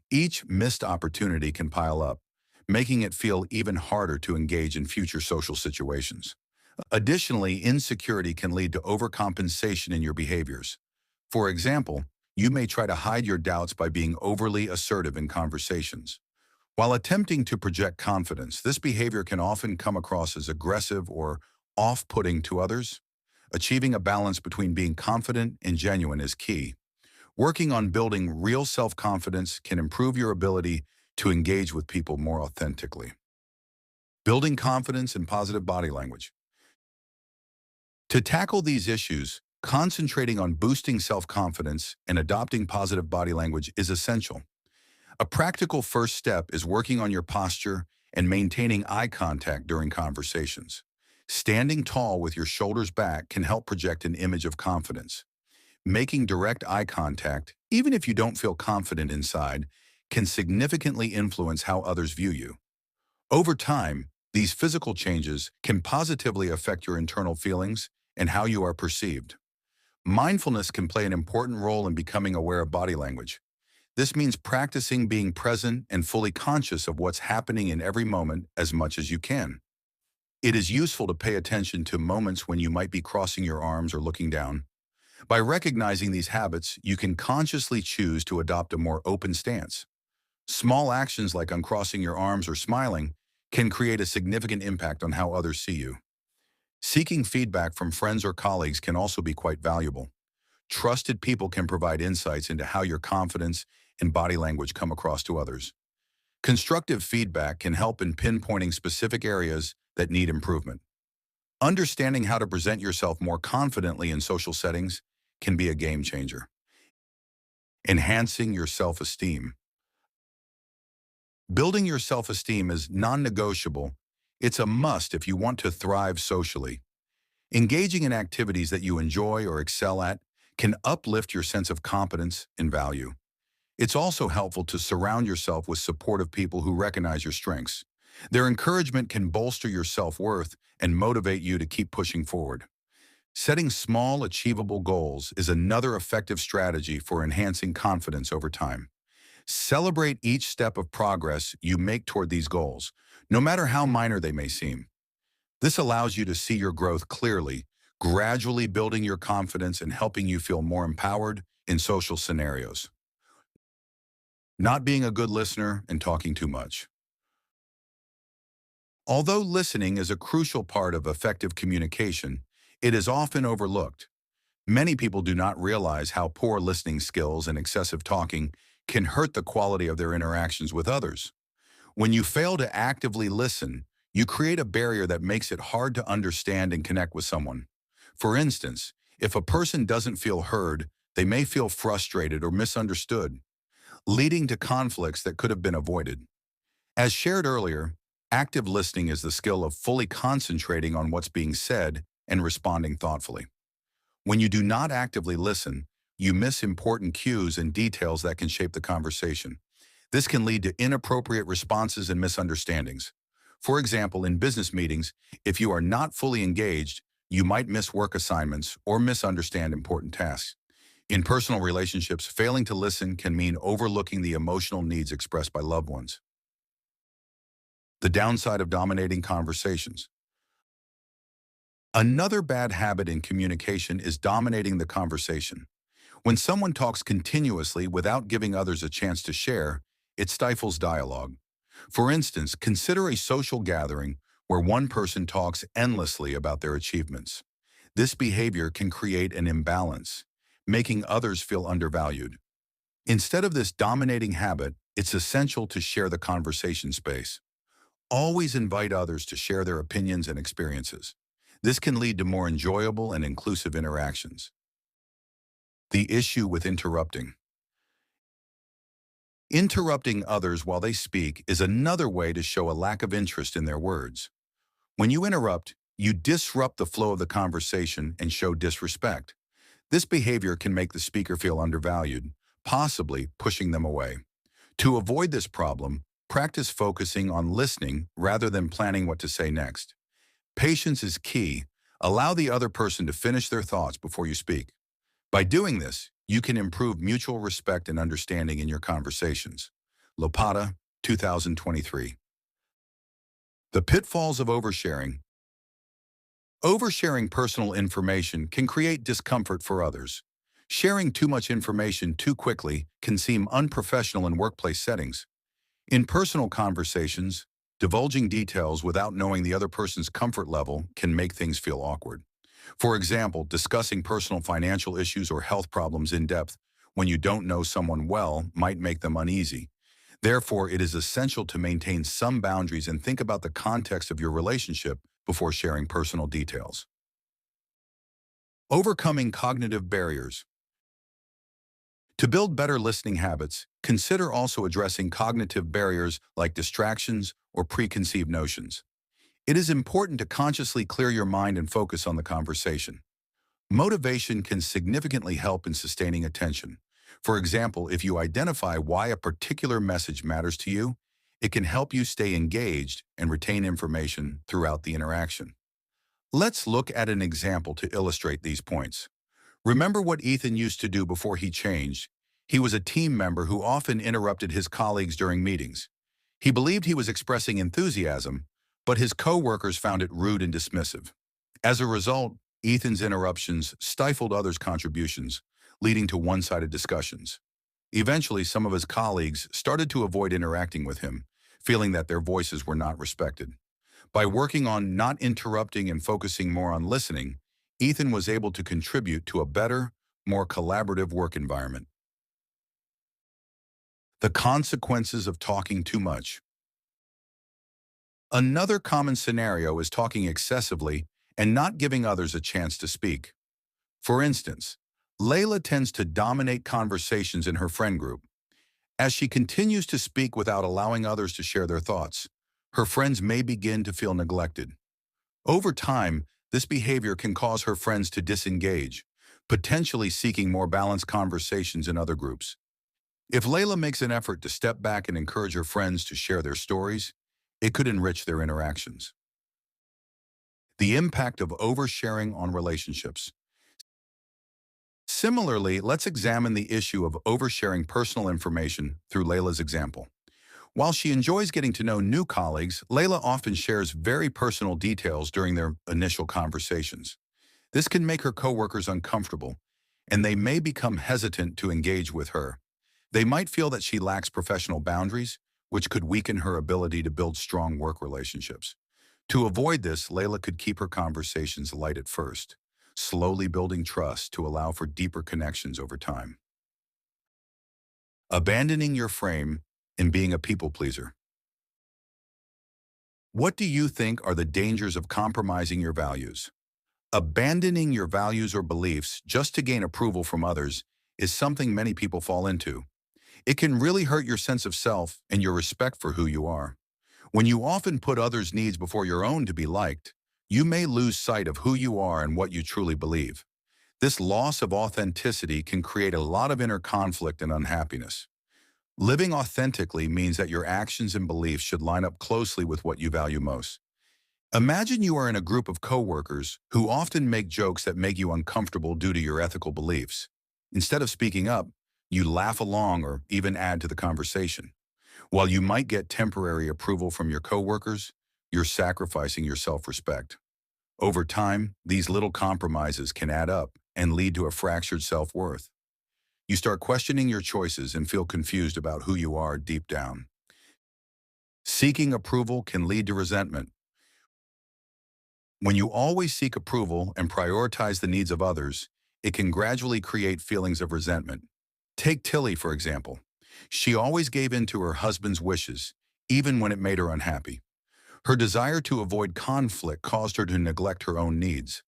Speaker 1: Each missed opportunity can pile up, making it feel even harder to engage in future social situations. Additionally, insecurity can lead to overcompensation in your behaviors. For example, you may try to hide your doubts by being overly assertive in conversations. While attempting to project confidence, this behavior can often come across as aggressive or off-putting to others. Achieving a balance between being confident and genuine is key. Working on building real self-confidence can improve your ability to engage with people more authentically. Building confidence and positive body language. To tackle these issues, concentrating on boosting self-confidence and adopting positive body language is essential. A practical first step is working on your posture and maintaining eye contact during conversations. Standing tall with your shoulders back can help project an image of confidence. Making direct eye contact, even if you don't feel confident inside, can significantly influence how others view you. Over time, these physical changes can positively affect your internal feelings and how you are perceived. Mindfulness can play an important role in becoming aware of body language. This means practicing being present and fully conscious of what's happening in every moment as much as you can. It is useful to pay attention to moments when you might be crossing your arms or looking down. By recognizing these habits, you can consciously choose to adopt a more open stance. Small actions like uncrossing your arms or smiling can create a significant impact on how others see you. Seeking feedback from friends or colleagues can also be quite valuable. Trusted people can provide insights into how your confidence and body language come across to others. Constructive feedback can help in pinpointing specific areas that need improvement. Understanding how to present yourself more confidently in social settings can be a game changer. Enhancing your self-esteem. Building your self-esteem is non-negotiable. It's a must if you want to thrive socially. Engaging in activities that you enjoy or excel at can uplift your sense of competence and value. It's also helpful to surround yourself with supportive people who recognize your strengths. Their encouragement can bolster your self-worth and motivate you to keep pushing forward. Setting small, achievable goals is another effective strategy for enhancing confidence over time. Celebrate each step of progress you make toward these goals, no matter how minor they may seem. This allows you to see your growth clearly, gradually building your confidence and helping you feel more empowered in social scenarios. Not being a good listener and talking too much. Although listening is a crucial part of effective communication, it is often overlooked. Many people do not realize how poor listening skills and excessive talking can hurt the quality of their interactions with others. When you fail to actively listen, you create a barrier that makes it hard to understand and connect with someone. For instance, if a person doesn't feel heard, they may feel frustrated or misunderstood, leading to conflicts that could have been avoided. As shared earlier, active listening is the skill of fully concentrating on what's being said and responding thoughtfully. When you do not actively listen, you miss important cues and details that can shape the conversation. This can lead to inappropriate responses and misunderstandings. For example, in business meetings, if you are not fully engaged, you might miss work assignments or misunderstand important tasks. In personal relationships, failing to listen can mean overlooking the emotional needs expressed by loved ones. The downside of dominating conversations. Another bad habit in communication is dominating the conversation. When someone talks continuously without giving others a chance to share, it stifles dialogue. For instance, consider a social gathering where one person talks endlessly about their achievements. This behavior can create an imbalance, making others feel undervalued. Instead of this dominating habit, it's essential to share the conversation space. Always invite others to share their opinions and experiences. This can lead to more enjoyable and inclusive interactions. The issue with interrupting. Interrupting others while they speak is another way to show a lack of interest in their words. When you interrupt, you disrupt the flow of the conversation and show disrespect. This behavior can make the speaker feel undervalued, possibly pushing them away. To avoid this problem, practice focusing on listening rather than planning what to say next. Patience is key. Allow the other person to finish their thoughts before you speak. By doing this, you can improve mutual respect and understanding in your conversations. Lopata, 2023. The pitfalls of oversharing. Oversharing personal information can create discomfort for others. Sharing too much information too quickly can seem unprofessional in workplace settings. In personal conversations, divulging details without knowing the other person's comfort level can make things feel awkward. For example, discussing personal financial issues or health problems in depth when you don't know someone well might make them uneasy. Therefore, it is essential to maintain some boundaries and think about the context of your relationship before sharing personal details. Overcoming cognitive barriers. To build better listening habits, consider also addressing cognitive barriers like distractions or preconceived notions. It is important to consciously clear your mind and focus on the conversation. Motivation can significantly help in sustaining attention. For example, if you identify why a particular message matters to you, it can help you stay engaged and retain information throughout the interaction. Let's look at an example to illustrate these points. Remember what Ethan used to do before he changed. He was a team member who often interrupted his colleagues during meetings. He believed he was expressing enthusiasm, but his coworkers found it rude and dismissive. As a result, Ethan's interruptions stifled others' contributions, leading to one-sided discussions. Eventually, some of his colleagues started to avoid interacting with him, feeling that their voices were not respected. By working on not interrupting and focusing more on listening, Ethan was able to contribute to a better, more collaborative work environment. The consequences of talking too much. Another common scenario is talking excessively and not giving others a chance to speak. For instance, Layla tends to dominate conversations in her friend group. As she continues to speak without allowing others to share their thoughts, her friends may begin to feel neglected. Over time, this behavior can cause her friends to disengage, potentially seeking more balanced conversations in other groups. If Layla makes an effort to step back and encourage her friends to share their stories, it could enrich their interactions. The impact of oversharing on relationships. Similarly, let's examine the issue of oversharing personal information through Layla's example. While she enjoys getting to know new colleagues, Layla often shares very personal details during their initial conversations. This can make her coworkers uncomfortable, and they may become hesitant to engage with her. They might feel that she lacks professional boundaries, which could weaken her ability to build strong work relationships. To avoid this, Layla could keep her conversations light at first, slowly building trust to allow for deeper connections over time. Abandoning your frame and being a people pleaser. What do you think are the dangers of compromising your values? Abandoning your values or beliefs just to gain approval from others is something many people fall into. It can really hurt your sense of self and your respect for who you are. When you often put others' needs before your own to be liked, you may lose sight of who you are and what you truly believe. This loss of authenticity can create a lot of inner conflict and unhappiness. Living authentically means that your actions and beliefs should line up closely with what you value most. Imagine you are in a group of coworkers who often make jokes that make you uncomfortable due to your ethical beliefs. Instead of speaking up, you laugh along or even add to the conversation. While you might get temporary approval from your coworkers, you're sacrificing your self-respect. Over time, these little compromises can add up and lead to a fractured self-worth. You start questioning your choices and feel confused about who you are deep down. Seeking approval can lead to resentment. When you always seek approval and prioritize the needs of others, it can gradually create feelings of resentment. Take Tilly, for example. She always gave in to her husband's wishes, even when it made her unhappy. Her desire to avoid conflict caused her to neglect her own needs.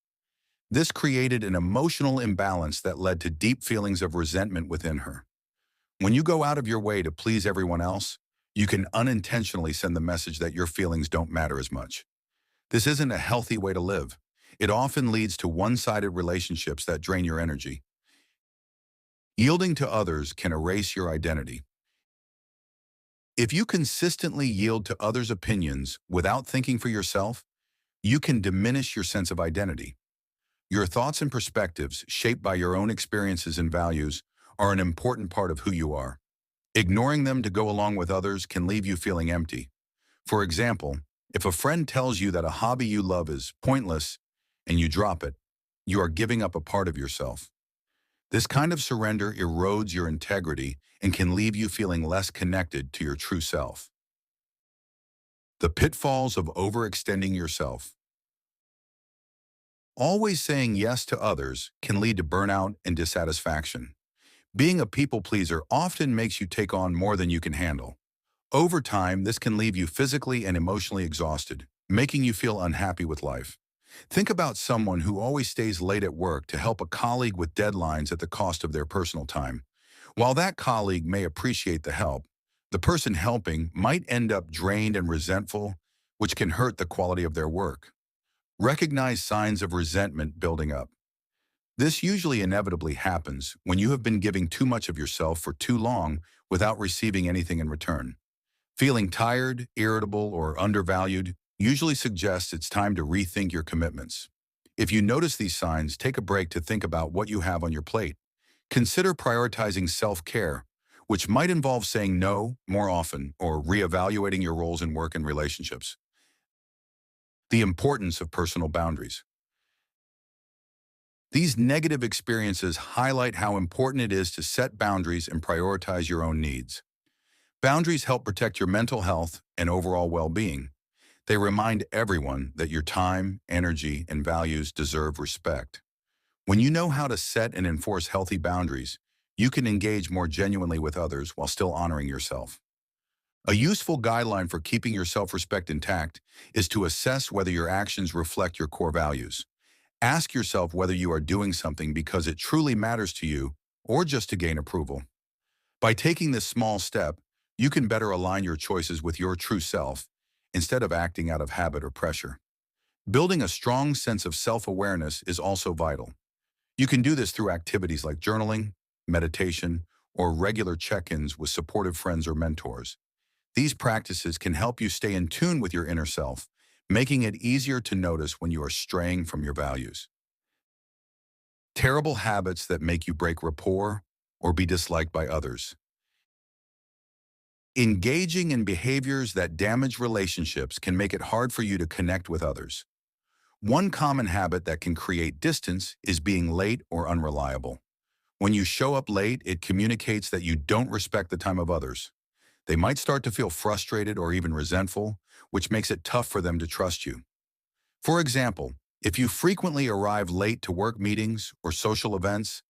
Speaker 1: This created an emotional imbalance that led to deep feelings of resentment within her. When you go out of your way to please everyone else, you can unintentionally send the message that your feelings don't matter as much. This isn't a healthy way to live. It often leads to one-sided relationships that drain your energy. Yielding to others can erase your identity. If you consistently yield to others' opinions without thinking for yourself, you can diminish your sense of identity. Your thoughts and perspectives, shaped by your own experiences and values, are an important part of who you are. Ignoring them to go along with others can leave you feeling empty. For example, if a friend tells you that a hobby you love is pointless, and you drop it, you are giving up a part of yourself. This kind of surrender erodes your integrity and can leave you feeling less connected to your true self. The pitfalls of overextending yourself. Always saying yes to others can lead to burnout and dissatisfaction. Being a people pleaser often makes you take on more than you can handle. Over time, this can leave you physically and emotionally exhausted, making you feel unhappy with life. Think about someone who always stays late at work to help a colleague with deadlines at the cost of their personal time. While that colleague may appreciate the help, the person helping might end up drained and resentful, which can hurt the quality of their work. Recognize signs of resentment building up. This usually inevitably happens when you have been giving too much of yourself for too long without receiving anything in return. Feeling tired, irritable, or undervalued usually suggests it's time to rethink your commitments. If you notice these signs, take a break to think about what you have on your plate. Consider prioritizing self-care, which might involve saying no more often or reevaluating your roles in work and relationships. The importance of personal boundaries. These negative experiences highlight how important it is to set boundaries and prioritize your own needs. Boundaries help protect your mental health and overall well-being. They remind everyone that your time, energy, and values deserve respect. When you know how to set and enforce healthy boundaries, you can engage more genuinely with others while still honoring yourself. A useful guideline for keeping your self-respect intact is to assess whether your actions reflect your core values. Ask yourself whether you are doing something because it truly matters to you or just to gain approval. By taking this small step, you can better align your choices with your true self instead of acting out of habit or pressure. Building a strong sense of self-awareness is also vital. You can do this through activities like journaling, meditation, or regular check-ins with supportive friends or mentors. These practices can help you stay in tune with your inner self, making it easier to notice when you are straying from your values. Terrible habits that make you break rapport or be disliked by others. Engaging in behaviors that damage relationships can make it hard for you to connect with others. One common habit that can create distance is being late or unreliable. When you show up late, it communicates that you don't respect the time of others. They might start to feel frustrated or even resentful, which makes it tough for them to trust you. For example, if you frequently arrive late to work meetings or social events,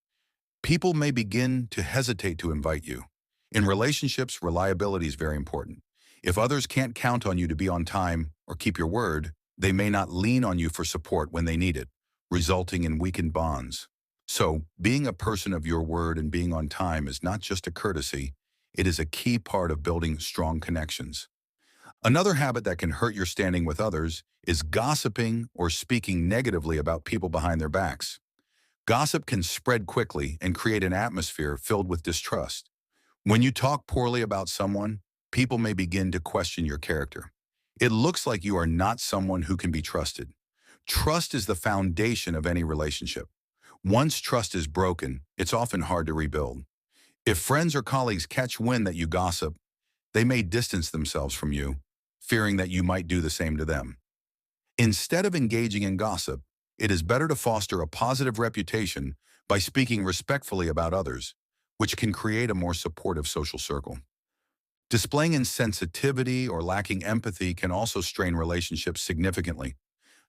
Speaker 1: people may begin to hesitate to invite you. In relationships, reliability is very important. If others can't count on you to be on time or keep your word, they may not lean on you for support when they need it, resulting in weakened bonds. So, being a person of your word and being on time is not just a courtesy, it is a key part of building strong connections. Another habit that can hurt your standing with others is gossiping or speaking negatively about people behind their backs. Gossip can spread quickly and create an atmosphere filled with distrust. When you talk poorly about someone, people may begin to question your character. It looks like you are not someone who can be trusted. Trust is the foundation of any relationship. Once trust is broken, it's often hard to rebuild. If friends or colleagues catch wind that you gossip, they may distance themselves from you, fearing that you might do the same to them. Instead of engaging in gossip, it is better to foster a positive reputation by speaking respectfully about others, which can create a more supportive social circle. Displaying insensitivity or lacking empathy can also strain relationships significantly.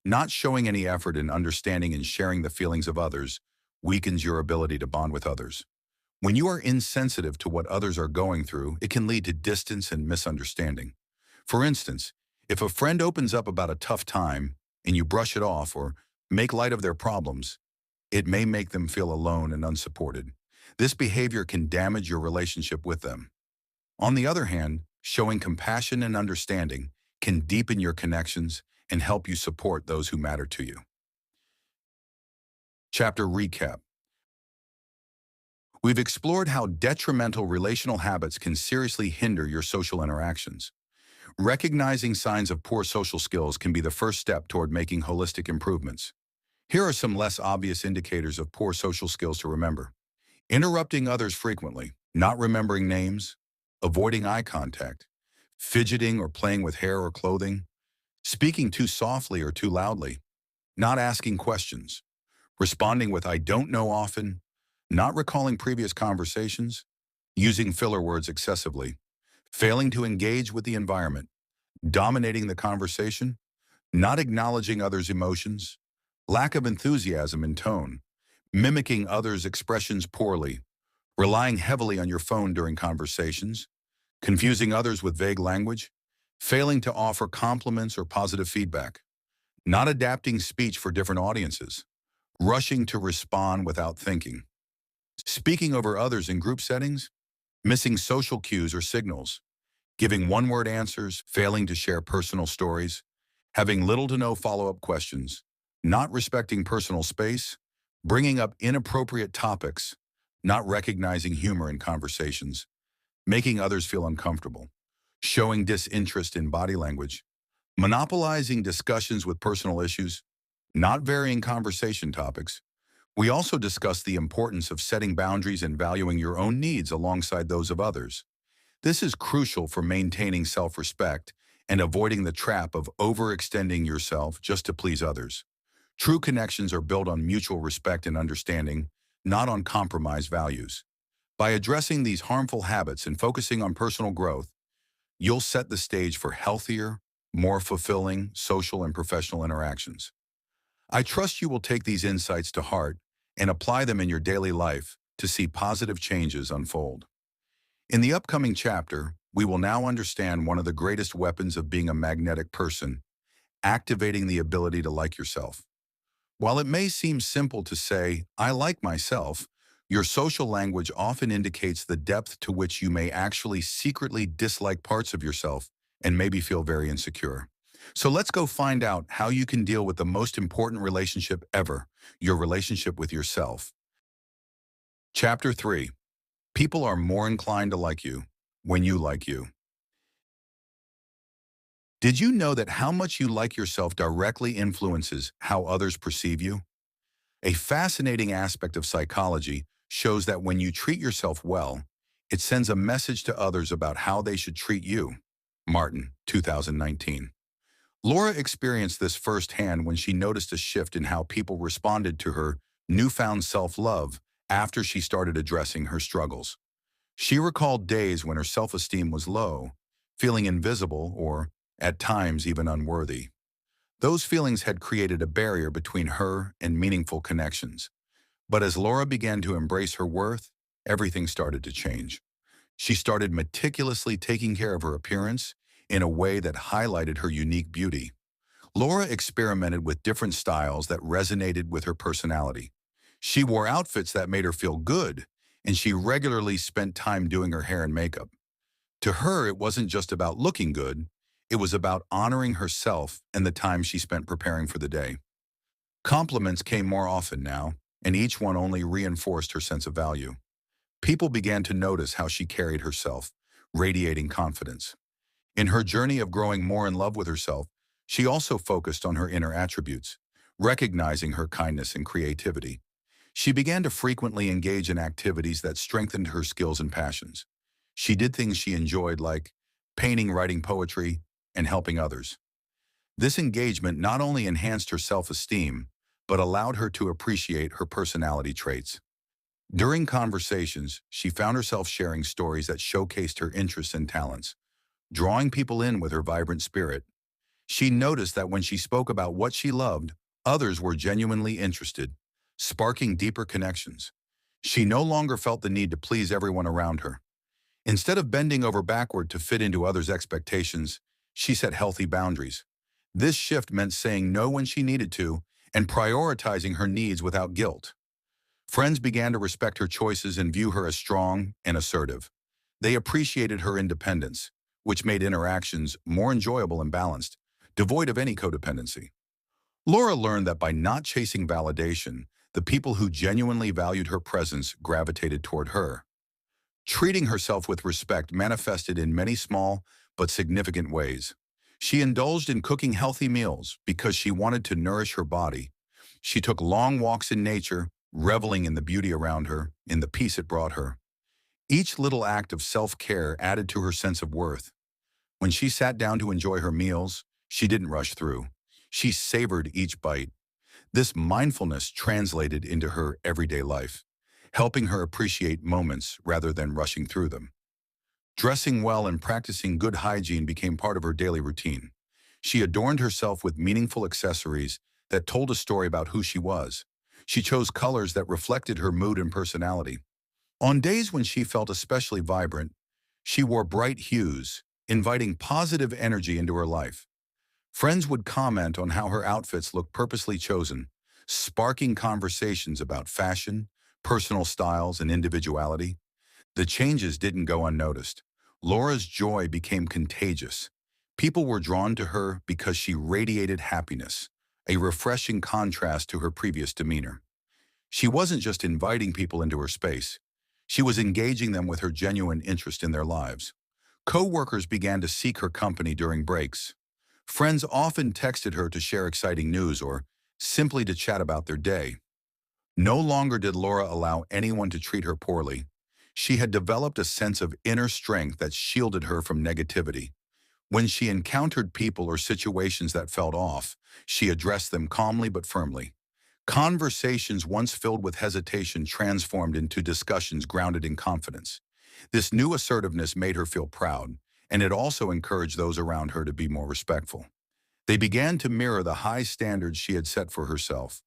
Speaker 1: Not showing any effort in understanding and sharing the feelings of others weakens your ability to bond with others. When you are insensitive to what others are going through, it can lead to distance and misunderstanding. For instance, if a friend opens up about a tough time and you brush it off or make light of their problems, it may make them feel alone and unsupported. This behavior can damage your relationship with them. On the other hand, showing compassion and understanding can deepen your connections and help you support those who matter to you. Chapter Recap. We've explored how detrimental relational habits can seriously hinder your social interactions. Recognizing signs of poor social skills can be the first step toward making holistic improvements. Here are some less obvious indicators of poor social skills to remember. Interrupting others frequently, not remembering names, avoiding eye contact, fidgeting or playing with hair or clothing, speaking too softly or too loudly, not asking questions, responding with "I don't know" often, not recalling previous conversations, using filler words excessively, failing to engage with the environment, dominating the conversation, not acknowledging others' emotions, lack of enthusiasm in tone, mimicking others' expressions poorly, relying heavily on your phone during conversations, confusing others with vague language, failing to offer compliments or positive feedback, not adapting speech for different audiences, rushing to respond without thinking, speaking over others in group settings, missing social cues or signals, giving one-word answers, failing to share personal stories, having little to no follow-up questions, not respecting personal space, bringing up inappropriate topics, not recognizing humor in conversations, making others feel uncomfortable, showing disinterest in body language, monopolizing discussions with personal issues, not varying conversation topics. We also discussed the importance of setting boundaries and valuing your own needs alongside those of others. This is crucial for maintaining self-respect and avoiding the trap of overextending yourself just to please others. True connections are built on mutual respect and understanding, not on compromised values. By addressing these harmful habits and focusing on personal growth, you'll set the stage for healthier, more fulfilling social and professional interactions. I trust you will take these insights to heart and apply them in your daily life to see positive changes unfold. In the upcoming chapter, we will now understand one of the greatest weapons of being a magnetic person, activating the ability to like yourself. While it may seem simple to say, "I like myself," your social language often indicates the depth to which you may actually secretly dislike parts of yourself and maybe feel very insecure. So let's go find out how you can deal with the most important relationship ever, your relationship with yourself. Chapter 3. People are more inclined to like you when you like you. Did you know that how much you like yourself directly influences how others perceive you? A fascinating aspect of psychology shows that when you treat yourself well, it sends a message to others about how they should treat you. Martin, 2019. Laura experienced this firsthand when she noticed a shift in how people responded to her newfound self-love after she started addressing her struggles. She recalled days when her self-esteem was low, feeling invisible or, at times, even unworthy. Those feelings had created a barrier between her and meaningful connections. But as Laura began to embrace her worth, everything started to change. She started meticulously taking care of her appearance in a way that highlighted her unique beauty. Laura experimented with different styles that resonated with her personality. She wore outfits that made her feel good, and she regularly spent time doing her hair and makeup. To her, it wasn't just about looking good, it was about honoring herself and the time she spent preparing for the day. Compliments came more often now, and each one only reinforced her sense of value. People began to notice how she carried herself, radiating confidence. In her journey of growing more in love with herself, she also focused on her inner attributes, recognizing her kindness and creativity. She began to frequently engage in activities that strengthened her skills and passions. She did things she enjoyed like painting, writing poetry, and helping others. This engagement not only enhanced her self-esteem, but allowed her to appreciate her personality traits. During conversations, she found herself sharing stories that showcased her interests and talents, drawing people in with her vibrant spirit. She noticed that when she spoke about what she loved, others were genuinely interested, sparking deeper connections. She no longer felt the need to please everyone around her. Instead of bending over backward to fit into others' expectations, she set healthy boundaries. This shift meant saying no when she needed to and prioritizing her needs without guilt. Friends began to respect her choices and view her as strong and assertive. They appreciated her independence, which made interactions more enjoyable and balanced, devoid of any codependency. Laura learned that by not chasing validation, the people who genuinely valued her presence gravitated toward her. Treating herself with respect manifested in many small but significant ways. She indulged in cooking healthy meals because she wanted to nourish her body. She took long walks in nature, reveling in the beauty around her, in the peace it brought her. Each little act of self-care added to her sense of worth. When she sat down to enjoy her meals, she didn't rush through. She savored each bite. This mindfulness translated into her everyday life, helping her appreciate moments rather than rushing through them. Dressing well and practicing good hygiene became part of her daily routine. She adorned herself with meaningful accessories that told a story about who she was. She chose colors that reflected her mood and personality. On days when she felt especially vibrant, she wore bright hues, inviting positive energy into her life. Friends would comment on how her outfits looked purposely chosen, sparking conversations about fashion, personal styles, and individuality. The changes didn't go unnoticed. Laura's joy became contagious. People were drawn to her because she radiated happiness, a refreshing contrast to her previous demeanor. She wasn't just inviting people into her space. She was engaging them with her genuine interest in their lives. Co-workers began to seek her company during breaks. Friends often texted her to share exciting news or simply to chat about their day. No longer did Laura allow anyone to treat her poorly. She had developed a sense of inner strength that shielded her from negativity. When she encountered people or situations that felt off, she addressed them calmly but firmly. Conversations once filled with hesitation transformed into discussions grounded in confidence. This new assertiveness made her feel proud, and it also encouraged those around her to be more respectful. They began to mirror the high standards she had set for herself.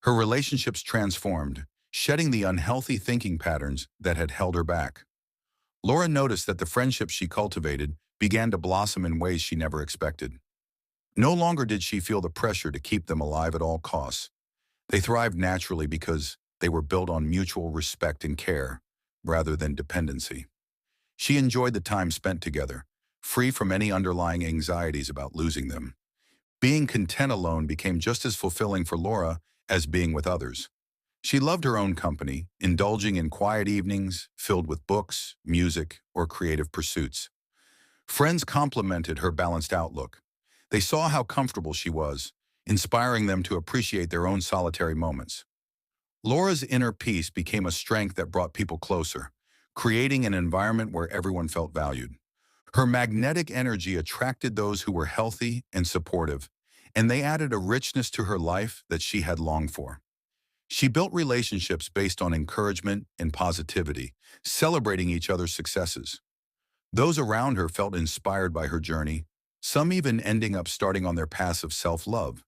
Speaker 1: Her relationships transformed, shedding the unhealthy thinking patterns that had held her back. Laura noticed that the friendships she cultivated began to blossom in ways she never expected. No longer did she feel the pressure to keep them alive at all costs. They thrived naturally because they were built on mutual respect and care, rather than dependency. She enjoyed the time spent together, free from any underlying anxieties about losing them. Being content alone became just as fulfilling for Laura as being with others. She loved her own company, indulging in quiet evenings filled with books, music, or creative pursuits. Friends complimented her balanced outlook. They saw how comfortable she was, inspiring them to appreciate their own solitary moments. Laura's inner peace became a strength that brought people closer, creating an environment where everyone felt valued. Her magnetic energy attracted those who were healthy and supportive, and they added a richness to her life that she had longed for. She built relationships based on encouragement and positivity, celebrating each other's successes. Those around her felt inspired by her journey, some even ending up starting on their paths of self-love,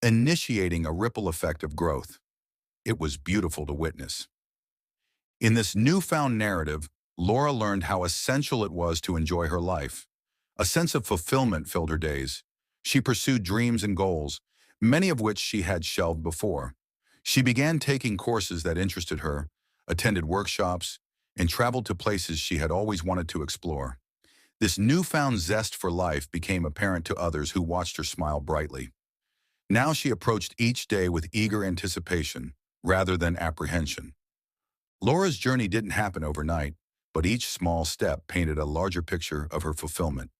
Speaker 1: initiating a ripple effect of growth. It was beautiful to witness. In this newfound narrative, Laura learned how essential it was to enjoy her life. A sense of fulfillment filled her days. She pursued dreams and goals, many of which she had shelved before. She began taking courses that interested her, attended workshops, and traveled to places she had always wanted to explore. This newfound zest for life became apparent to others who watched her smile brightly. Now she approached each day with eager anticipation, rather than apprehension. Laura's journey didn't happen overnight, but each small step painted a larger picture of her fulfillment.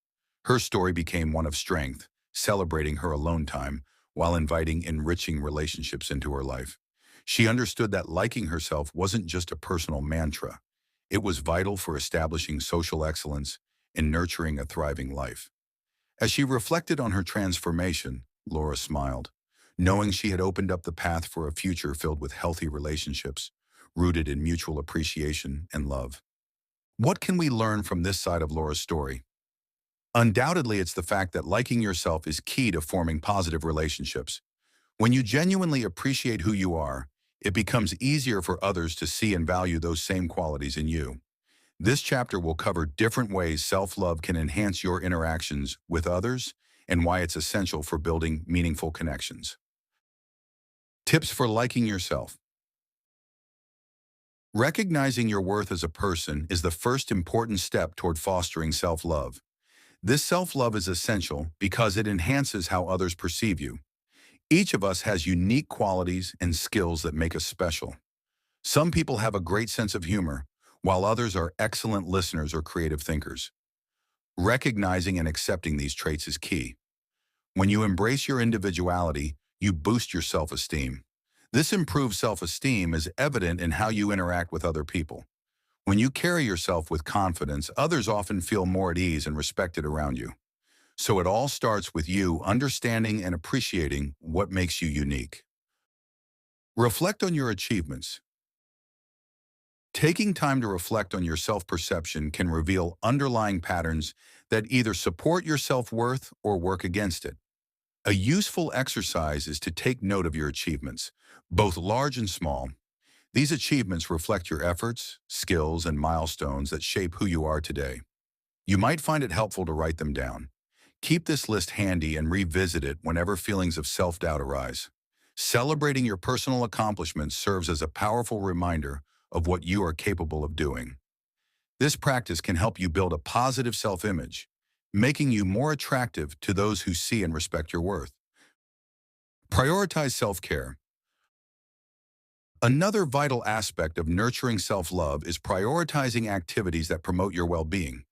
Speaker 1: Her story became one of strength, celebrating her alone time while inviting enriching relationships into her life. She understood that liking herself wasn't just a personal mantra. It was vital for establishing social excellence and nurturing a thriving life. As she reflected on her transformation, Laura smiled, knowing she had opened up the path for a future filled with healthy relationships, rooted in mutual appreciation and love. What can we learn from this side of Laura's story? Undoubtedly, it's the fact that liking yourself is key to forming positive relationships. When you genuinely appreciate who you are, it becomes easier for others to see and value those same qualities in you. This chapter will cover different ways self-love can enhance your interactions with others and why it's essential for building meaningful connections. Tips for liking yourself. Recognizing your worth as a person is the first important step toward fostering self-love. This self-love is essential because it enhances how others perceive you. Each of us has unique qualities and skills that make us special. Some people have a great sense of humor, while others are excellent listeners or creative thinkers. Recognizing and accepting these traits is key. When you embrace your individuality, you boost your self-esteem. This improved self-esteem is evident in how you interact with other people. When you carry yourself with confidence, others often feel more at ease and respected around you. So it all starts with you understanding and appreciating what makes you unique. Reflect on your achievements. Taking time to reflect on your self-perception can reveal underlying patterns that either support your self-worth or work against it. A useful exercise is to take note of your achievements, both large and small. These achievements reflect your efforts, skills, and milestones that shape who you are today. You might find it helpful to write them down. Keep this list handy and revisit it whenever feelings of self-doubt arise. Celebrating your personal accomplishments serves as a powerful reminder of what you are capable of doing. This practice can help you build a positive self-image, making you more attractive to those who see and respect your worth. Prioritize self-care. Another vital aspect of nurturing self-love is prioritizing activities that promote your well-being.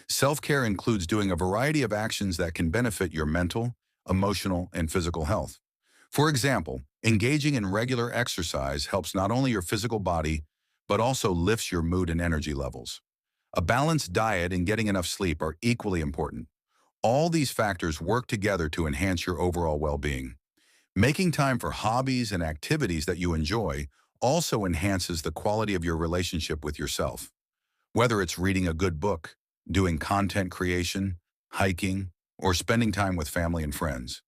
Speaker 1: Self-care includes doing a variety of actions that can benefit your mental, emotional, and physical health. For example, engaging in regular exercise helps not only your physical body, but also lifts your mood and energy levels. A balanced diet and getting enough sleep are equally important. All these factors work together to enhance your overall well-being. Making time for hobbies and activities that you enjoy also enhances the quality of your relationship with yourself. Whether it's reading a good book, doing content creation, hiking, or spending time with family and friends.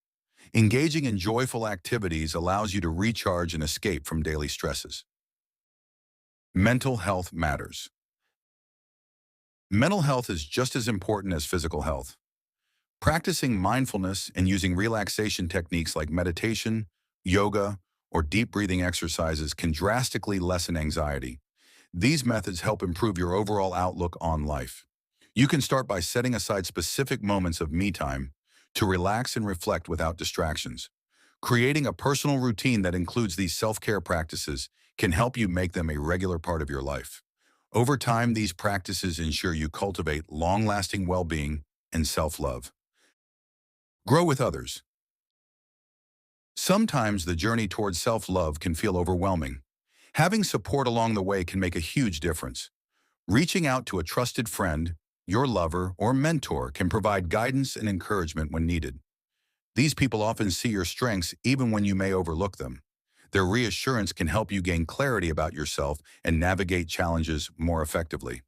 Speaker 1: Engaging in joyful activities allows you to recharge and escape from daily stresses. Mental health matters. Mental health is just as important as physical health. Practicing mindfulness and using relaxation techniques like meditation, yoga, or deep breathing exercises can drastically lessen anxiety. These methods help improve your overall outlook on life. You can start by setting aside specific moments of me time to relax and reflect without distractions. Creating a personal routine that includes these self-care practices can help you make them a regular part of your life. Over time, these practices ensure you cultivate long-lasting well-being and self-love. Grow with others. Sometimes the journey towards self-love can feel overwhelming. Having support along the way can make a huge difference. Reaching out to a trusted friend, your lover, or mentor can provide guidance and encouragement when needed. These people often see your strengths even when you may overlook them. Their reassurance can help you gain clarity about yourself and navigate challenges more effectively.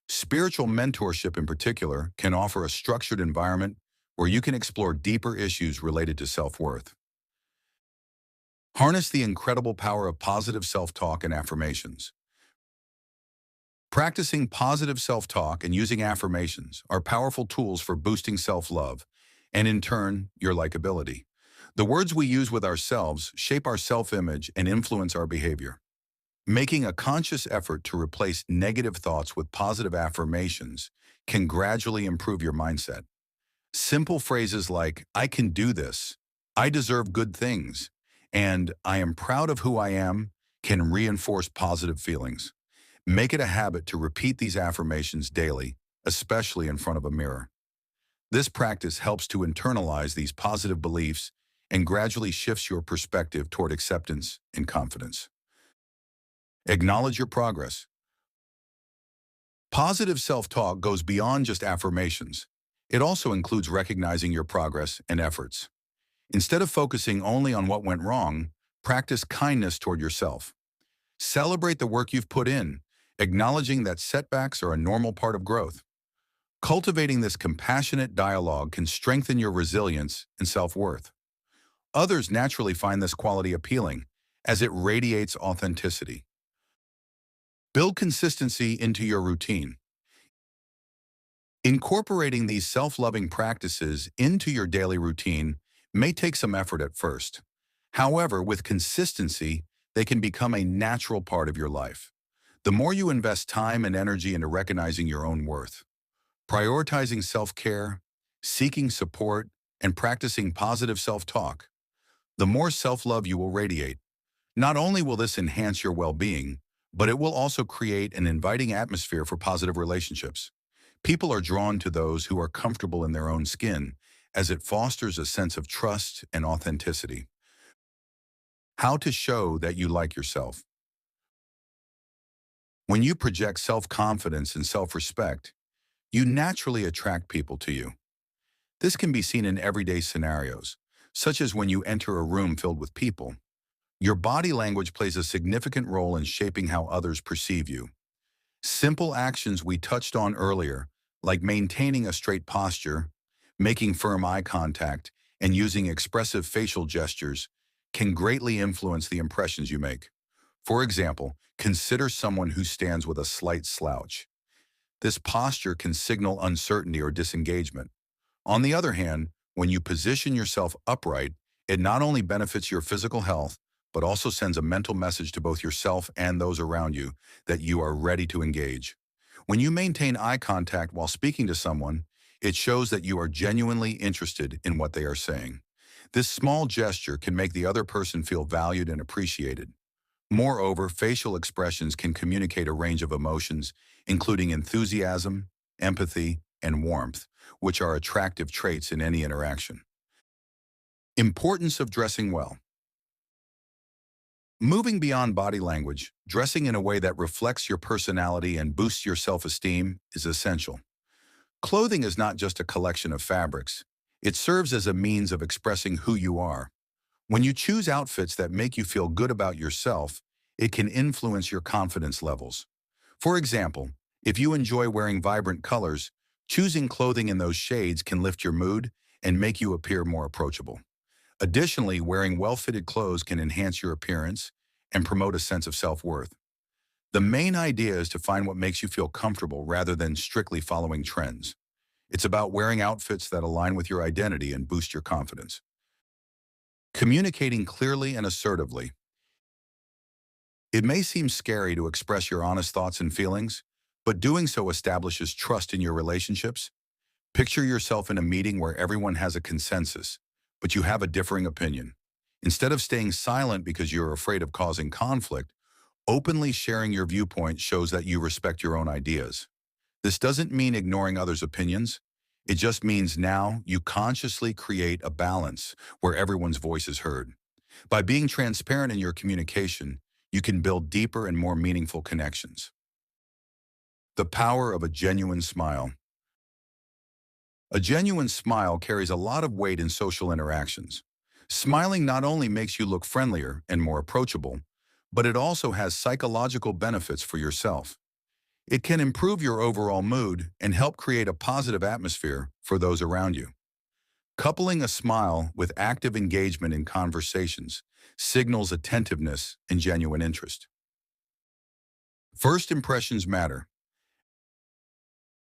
Speaker 1: Spiritual mentorship in particular can offer a structured environment where you can explore deeper issues related to self-worth. Harness the incredible power of positive self-talk and affirmations. Practicing positive self-talk and using affirmations are powerful tools for boosting self-love and, in turn, your likability. The words we use with ourselves shape our self-image and influence our behavior. Making a conscious effort to replace negative thoughts with positive affirmations can gradually improve your mindset. Simple phrases like, "I can do this," "I deserve good things," and "I am proud of who I am" can reinforce positive feelings. Make it a habit to repeat these affirmations daily, especially in front of a mirror. This practice helps to internalize these positive beliefs and gradually shifts your perspective toward acceptance and confidence. Acknowledge your progress. Positive self-talk goes beyond just affirmations. It also includes recognizing your progress and efforts. Instead of focusing only on what went wrong, practice kindness toward yourself. Celebrate the work you've put in, acknowledging that setbacks are a normal part of growth. Cultivating this compassionate dialogue can strengthen your resilience and self-worth. Others naturally find this quality appealing, as it radiates authenticity. Build consistency into your routine. Incorporating these self-loving practices into your daily routine may take some effort at first. However, with consistency, they can become a natural part of your life. The more you invest time and energy into recognizing your own worth, prioritizing self-care, seeking support, and practicing positive self-talk, the more self-love you will radiate. Not only will this enhance your well-being, but it will also create an inviting atmosphere for positive relationships. People are drawn to those who are comfortable in their own skin, as it fosters a sense of trust and authenticity. How to show that you like yourself. When you project self-confidence and self-respect, you naturally attract people to you. This can be seen in everyday scenarios, such as when you enter a room filled with people. Your body language plays a significant role in shaping how others perceive you. Simple actions we touched on earlier, like maintaining a straight posture, making firm eye contact, and using expressive facial gestures, can greatly influence the impressions you make. For example, consider someone who stands with a slight slouch. This posture can signal uncertainty or disengagement. On the other hand, when you position yourself upright, it not only benefits your physical health, but also sends a mental message to both yourself and those around you that you are ready to engage. When you maintain eye contact while speaking to someone, it shows that you are genuinely interested in what they are saying. This small gesture can make the other person feel valued and appreciated. Moreover, facial expressions can communicate a range of emotions, including enthusiasm, empathy, and warmth, which are attractive traits in any interaction. Importance of dressing well. Moving beyond body language, dressing in a way that reflects your personality and boosts your self-esteem is essential. Clothing is not just a collection of fabrics. It serves as a means of expressing who you are. When you choose outfits that make you feel good about yourself, it can influence your confidence levels. For example, if you enjoy wearing vibrant colors, choosing clothing in those shades can lift your mood and make you appear more approachable. Additionally, wearing well-fitted clothes can enhance your appearance and promote a sense of self-worth. The main idea is to find what makes you feel comfortable rather than strictly following trends. It's about wearing outfits that align with your identity and boost your confidence. Communicating clearly and assertively. It may seem scary to express your honest thoughts and feelings, but doing so establishes trust in your relationships. Picture yourself in a meeting where everyone has a consensus, but you have a differing opinion. Instead of staying silent because you're afraid of causing conflict, openly sharing your viewpoint shows that you respect your own ideas. This doesn't mean ignoring others' opinions. It just means now you consciously create a balance where everyone's voice is heard. By being transparent in your communication, you can build deeper and more meaningful connections. The power of a genuine smile. A genuine smile carries a lot of weight in social interactions. Smiling not only makes you look friendlier and more approachable, but it also has psychological benefits for yourself. It can improve your overall mood and help create a positive atmosphere for those around you. Coupling a smile with active engagement in conversations signals attentiveness and genuine interest. First impressions matter.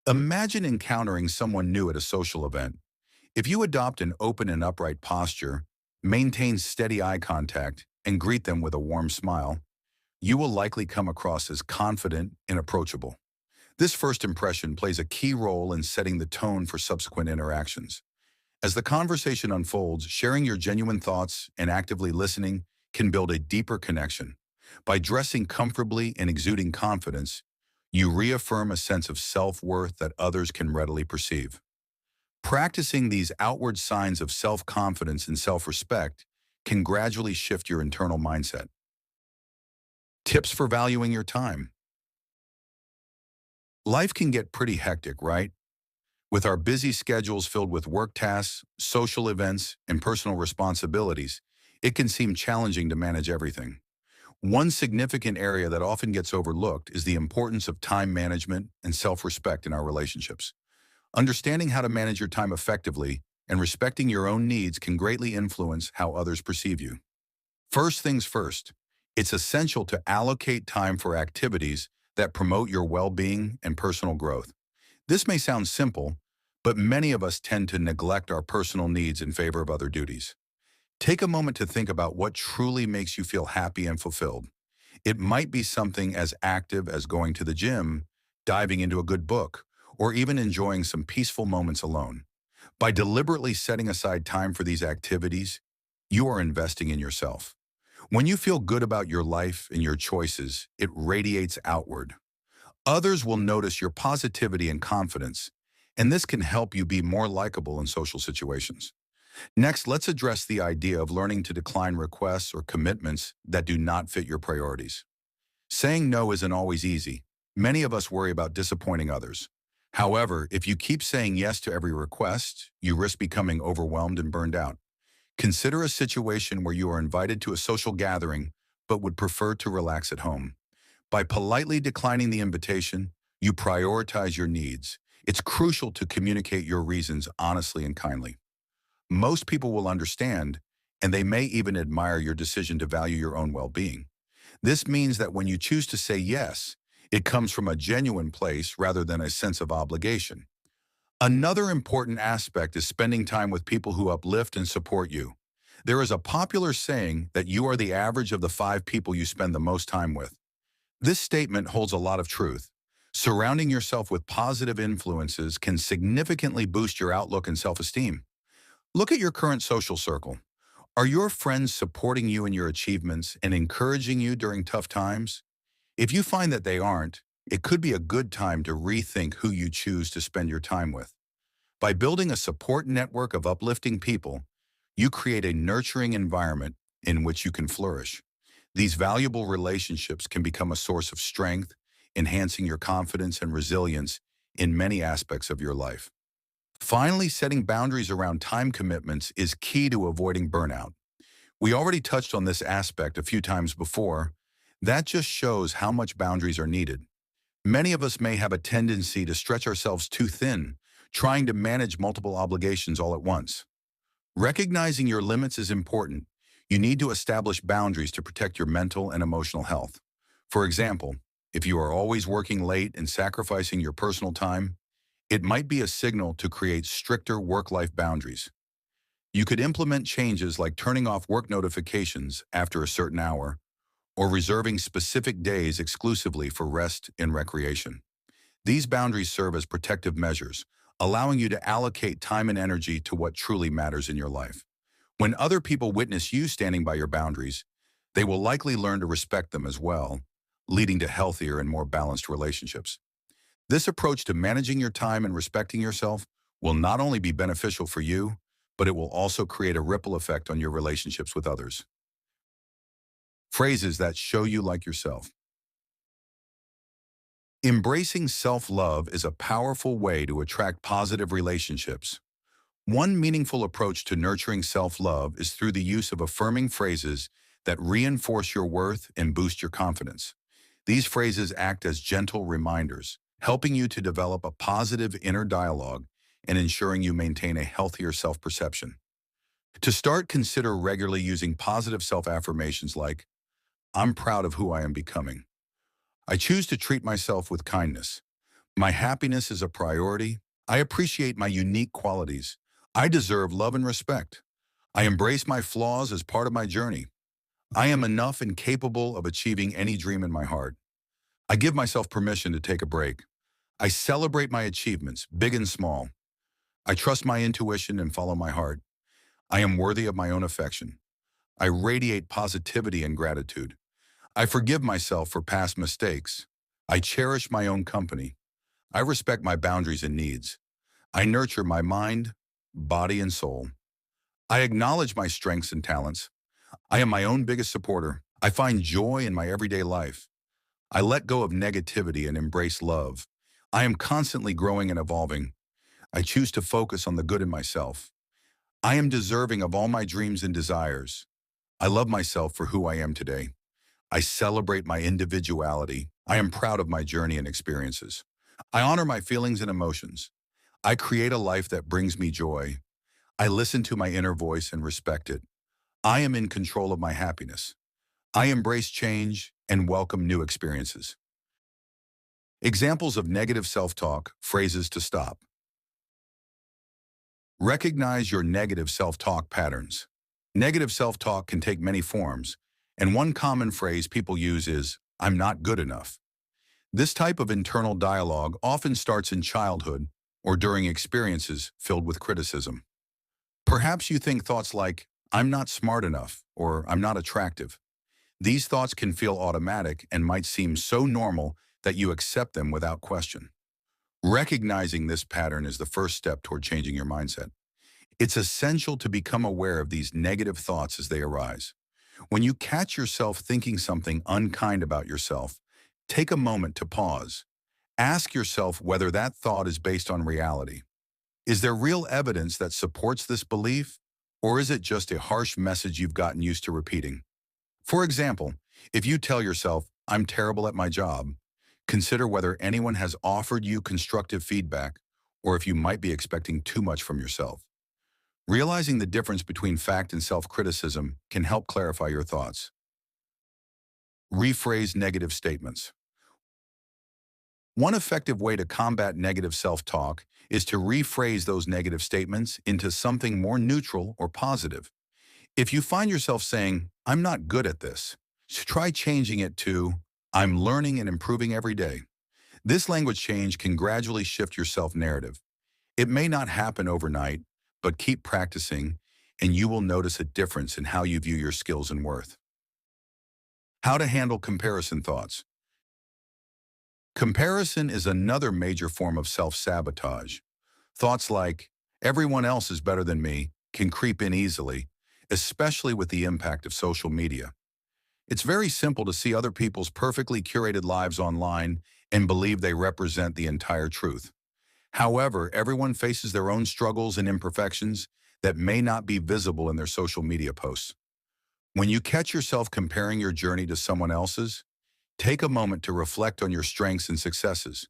Speaker 1: Imagine encountering someone new at a social event. If you adopt an open and upright posture, maintain steady eye contact, and greet them with a warm smile, you will likely come across as confident and approachable. This first impression plays a key role in setting the tone for subsequent interactions. As the conversation unfolds, sharing your genuine thoughts and actively listening can build a deeper connection. By dressing comfortably and exuding confidence, you reaffirm a sense of self-worth that others can readily perceive. Practicing these outward signs of self-confidence and self-respect can gradually shift your internal mindset. Tips for valuing your time. Life can get pretty hectic, right? With our busy schedules filled with work tasks, social events, and personal responsibilities, it can seem challenging to manage everything. One significant area that often gets overlooked is the importance of time management and self-respect in our relationships. Understanding how to manage your time effectively and respecting your own needs can greatly influence how others perceive you. First things first, it's essential to allocate time for activities that promote your well-being and personal growth. This may sound simple, but many of us tend to neglect our personal needs in favor of other duties. Take a moment to think about what truly makes you feel happy and fulfilled. It might be something as active as going to the gym, diving into a good book, or even enjoying some peaceful moments alone. By deliberately setting aside time for these activities, you are investing in yourself. When you feel good about your life and your choices, it radiates outward. Others will notice your positivity and confidence, and this can help you be more likable in social situations. Next, let's address the idea of learning to decline requests or commitments that do not fit your priorities. Saying no isn't always easy. Many of us worry about disappointing others. However, if you keep saying yes to every request, you risk becoming overwhelmed and burned out. Consider a situation where you are invited to a social gathering but would prefer to relax at home. By politely declining the invitation, you prioritize your needs. It's crucial to communicate your reasons honestly and kindly. Most people will understand, and they may even admire your decision to value your own well-being. This means that when you choose to say yes, it comes from a genuine place rather than a sense of obligation. Another important aspect is spending time with people who uplift and support you. There is a popular saying that you are the average of the 5 people you spend the most time with. This statement holds a lot of truth. Surrounding yourself with positive influences can significantly boost your outlook and self-esteem. Look at your current social circle. Are your friends supporting you in your achievements and encouraging you during tough times? If you find that they aren't, it could be a good time to rethink who you choose to spend your time with. By building a support network of uplifting people, you create a nurturing environment in which you can flourish. These valuable relationships can become a source of strength, enhancing your confidence and resilience in many aspects of your life. Finally, setting boundaries around time commitments is key to avoiding burnout. We already touched on this aspect a few times before. That just shows how much boundaries are needed. Many of us may have a tendency to stretch ourselves too thin, trying to manage multiple obligations all at once. Recognizing your limits is important. You need to establish boundaries to protect your mental and emotional health. For example, if you are always working late and sacrificing your personal time, it might be a signal to create stricter work-life boundaries. You could implement changes like turning off work notifications after a certain hour or reserving specific days exclusively for rest and recreation. These boundaries serve as protective measures, allowing you to allocate time and energy to what truly matters in your life. When other people witness you standing by your boundaries, they will likely learn to respect them as well, leading to healthier and more balanced relationships. This approach to managing your time and respecting yourself will not only be beneficial for you, but it will also create a ripple effect on your relationships with others. Phrases that show you like yourself. Embracing self-love is a powerful way to attract positive relationships. One meaningful approach to nurturing self-love is through the use of affirming phrases that reinforce your worth and boost your confidence. These phrases act as gentle reminders, helping you to develop a positive inner dialogue and ensuring you maintain a healthier self-perception. To start, consider regularly using positive self-affirmations like, "I'm proud of who I am becoming. I choose to treat myself with kindness. My happiness is a priority. I appreciate my unique qualities. I deserve love and respect. I embrace my flaws as part of my journey. I am enough and capable of achieving any dream in my heart. I give myself permission to take a break. I celebrate my achievements, big and small. I trust my intuition and follow my heart. I am worthy of my own affection. I radiate positivity and gratitude. I forgive myself for past mistakes. I cherish my own company. I respect my boundaries and needs. I nurture my mind, body, and soul. I acknowledge my strengths and talents. I am my own biggest supporter. I find joy in my everyday life. I let go of negativity and embrace love. I am constantly growing and evolving. I choose to focus on the good in myself. I am deserving of all my dreams and desires. I love myself for who I am today. I celebrate my individuality. I am proud of my journey and experiences. I honor my feelings and emotions. I create a life that brings me joy. I listen to my inner voice and respect it. I am in control of my happiness. I embrace change and welcome new experiences." Examples of negative self-talk, phrases to stop. Recognize your negative self-talk patterns. Negative self-talk can take many forms, and one common phrase people use is, "I'm not good enough." This type of internal dialogue often starts in childhood or during experiences filled with criticism. Perhaps you think thoughts like, "I'm not smart enough," or "I'm not attractive." These thoughts can feel automatic and might seem so normal that you accept them without question. Recognizing this pattern is the first step toward changing your mindset. It's essential to become aware of these negative thoughts as they arise. When you catch yourself thinking something unkind about yourself, take a moment to pause. Ask yourself whether that thought is based on reality. Is there real evidence that supports this belief? Or is it just a harsh message you've gotten used to repeating? For example, if you tell yourself, I'm terrible at my job, consider whether anyone has offered you constructive feedback or if you might be expecting too much from yourself. Realizing the difference between fact and self-criticism can help clarify your thoughts. Rephrase negative statements. One effective way to combat negative self-talk is to rephrase those negative statements into something more neutral or positive. If you find yourself saying, I'm not good at this, try changing it to, I'm learning and improving every day. This language change can gradually shift your self-narrative. It may not happen overnight, but keep practicing, and you will notice a difference in how you view your skills and worth. How to handle comparison thoughts. Comparison is another major form of self-sabotage. Thoughts like, everyone else is better than me, can creep in easily, especially with the impact of social media. It's very simple to see other people's perfectly curated lives online and believe they represent the entire truth. However, everyone faces their own struggles and imperfections that may not be visible in their social media posts. When you catch yourself comparing your journey to someone else's, take a moment to reflect on your strengths and successes.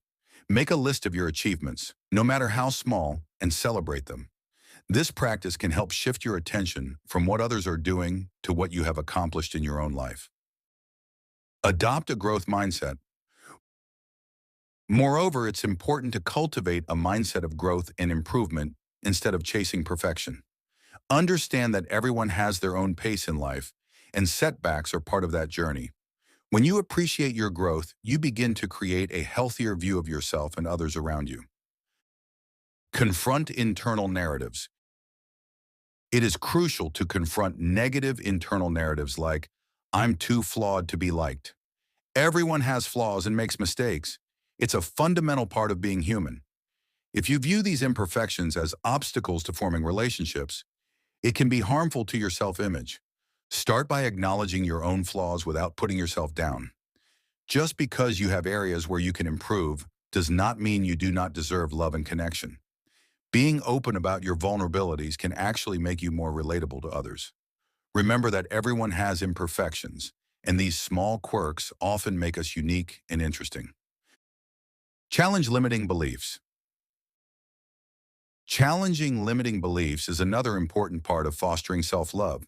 Speaker 1: Make a list of your achievements, no matter how small, and celebrate them. This practice can help shift your attention from what others are doing to what you have accomplished in your own life. Adopt a growth mindset. Moreover, it's important to cultivate a mindset of growth and improvement instead of chasing perfection. Understand that everyone has their own pace in life, and setbacks are part of that journey. When you appreciate your growth, you begin to create a healthier view of yourself and others around you. Confront internal narratives. It is crucial to confront negative internal narratives like, I'm too flawed to be liked. Everyone has flaws and makes mistakes. It's a fundamental part of being human. If you view these imperfections as obstacles to forming relationships, it can be harmful to your self-image. Start by acknowledging your own flaws without putting yourself down. Just because you have areas where you can improve does not mean you do not deserve love and connection. Being open about your vulnerabilities can actually make you more relatable to others. Remember that everyone has imperfections, and these small quirks often make us unique and interesting. Challenge limiting beliefs. Challenging limiting beliefs is another important part of fostering self-love.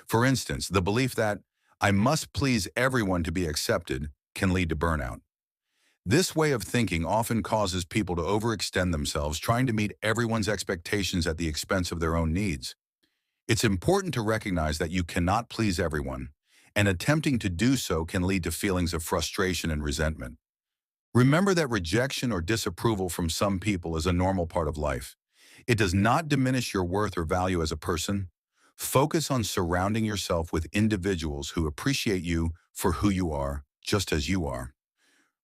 Speaker 1: For instance, the belief that I must please everyone to be accepted can lead to burnout. This way of thinking often causes people to overextend themselves trying to meet everyone's expectations at the expense of their own needs. It's important to recognize that you cannot please everyone, and attempting to do so can lead to feelings of frustration and resentment. Remember that rejection or disapproval from some people is a normal part of life. It does not diminish your worth or value as a person. Focus on surrounding yourself with individuals who appreciate you for who you are, just as you are.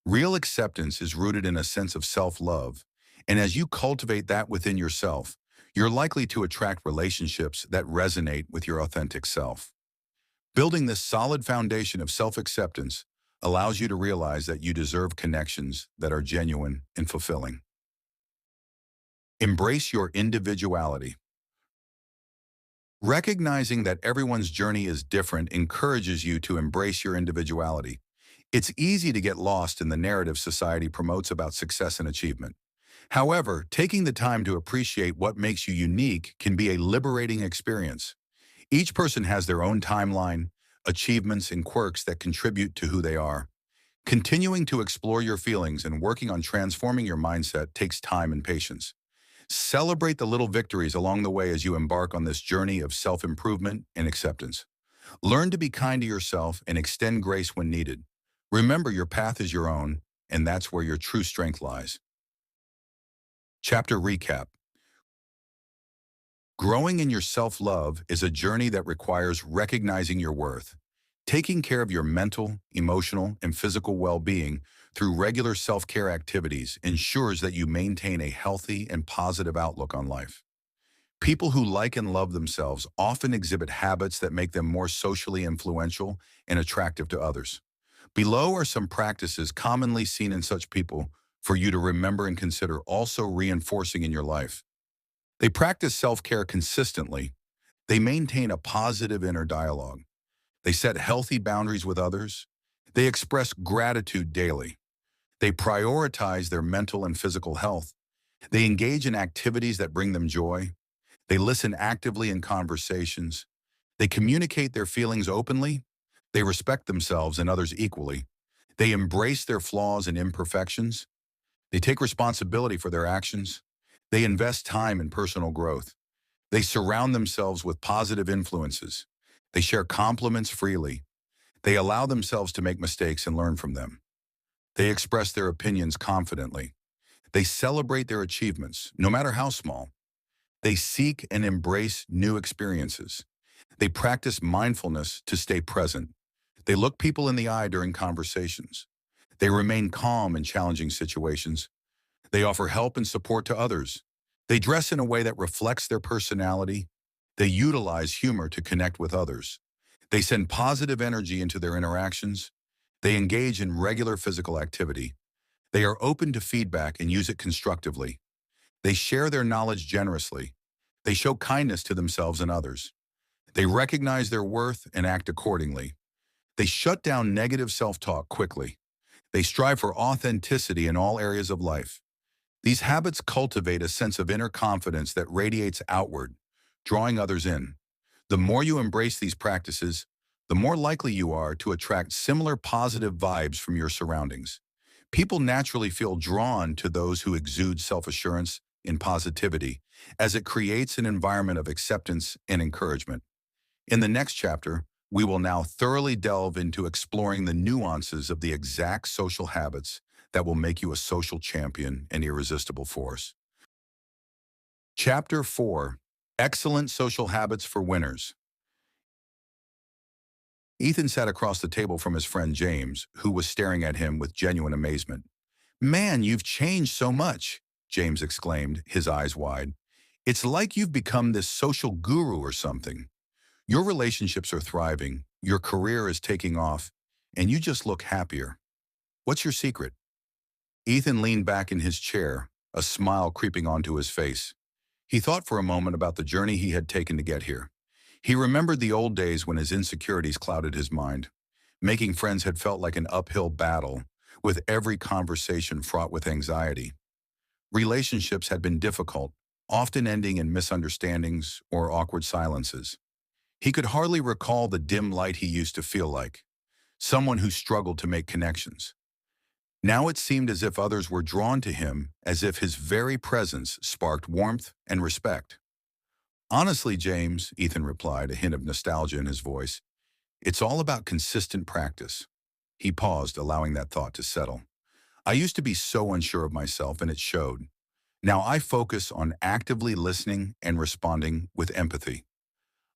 Speaker 1: Real acceptance is rooted in a sense of self-love, and as you cultivate that within yourself, you're likely to attract relationships that resonate with your authentic self. Building this solid foundation of self-acceptance allows you to realize that you deserve connections that are genuine and fulfilling. Embrace your individuality. Recognizing that everyone's journey is different encourages you to embrace your individuality. It's easy to get lost in the narrative society promotes about success and achievement. However, taking the time to appreciate what makes you unique can be a liberating experience. Each person has their own timeline, achievements, and quirks that contribute to who they are. Continuing to explore your feelings and working on transforming your mindset takes time and patience. Celebrate the little victories along the way as you embark on this journey of self-improvement and acceptance. Learn to be kind to yourself and extend grace when needed. Remember, your path is your own, and that's where your true strength lies. Chapter Recap. Growing in your self-love is a journey that requires recognizing your worth. Taking care of your mental, emotional, and physical well-being through regular self-care activities ensures that you maintain a healthy and positive outlook on life. People who like and love themselves often exhibit habits that make them more socially influential and attractive to others. Below are some practices commonly seen in such people for you to remember and consider also reinforcing in your life. They practice self-care consistently. They maintain a positive inner dialogue. They set healthy boundaries with others. They express gratitude daily. They prioritize their mental and physical health. They engage in activities that bring them joy. They listen actively in conversations. They communicate their feelings openly. They respect themselves and others equally. They embrace their flaws and imperfections. They take responsibility for their actions. They invest time in personal growth. They surround themselves with positive influences. They share compliments freely. They allow themselves to make mistakes and learn from them. They express their opinions confidently. They celebrate their achievements, no matter how small. They seek and embrace new experiences. They practice mindfulness to stay present. They look people in the eye during conversations. They remain calm in challenging situations. They offer help and support to others. They dress in a way that reflects their personality. They utilize humor to connect with others. They send positive energy into their interactions. They engage in regular physical activity. They are open to feedback and use it constructively. They share their knowledge generously. They show kindness to themselves and others. They recognize their worth and act accordingly. They shut down negative self-talk quickly. They strive for authenticity in all areas of life. These habits cultivate a sense of inner confidence that radiates outward, drawing others in. The more you embrace these practices, the more likely you are to attract similar positive vibes from your surroundings. People naturally feel drawn to those who exude self-assurance and positivity, as it creates an environment of acceptance and encouragement. In the next chapter, we will now thoroughly delve into exploring the nuances of the exact social habits that will make you a social champion and irresistible force. Chapter 4: Excellent Social Habits for Winners. Ethan sat across the table from his friend James, who was staring at him with genuine amazement. "Man, you've changed so much," James exclaimed, his eyes wide. "It's like you've become this social guru or something. Your relationships are thriving, your career is taking off, and you just look happier. What's your secret?" Ethan leaned back in his chair, a smile creeping onto his face. He thought for a moment about the journey he had taken to get here. He remembered the old days when his insecurities clouded his mind. Making friends had felt like an uphill battle, with every conversation fraught with anxiety. Relationships had been difficult, often ending in misunderstandings or awkward silences. He could hardly recall the dim light he used to feel like, someone who struggled to make connections. Now it seemed as if others were drawn to him, as if his very presence sparked warmth and respect. "Honestly, James," Ethan replied, a hint of nostalgia in his voice, "it's all about consistent practice." He paused, allowing that thought to settle. "I used to be so unsure of myself, and it showed. Now I focus on actively listening and responding with empathy.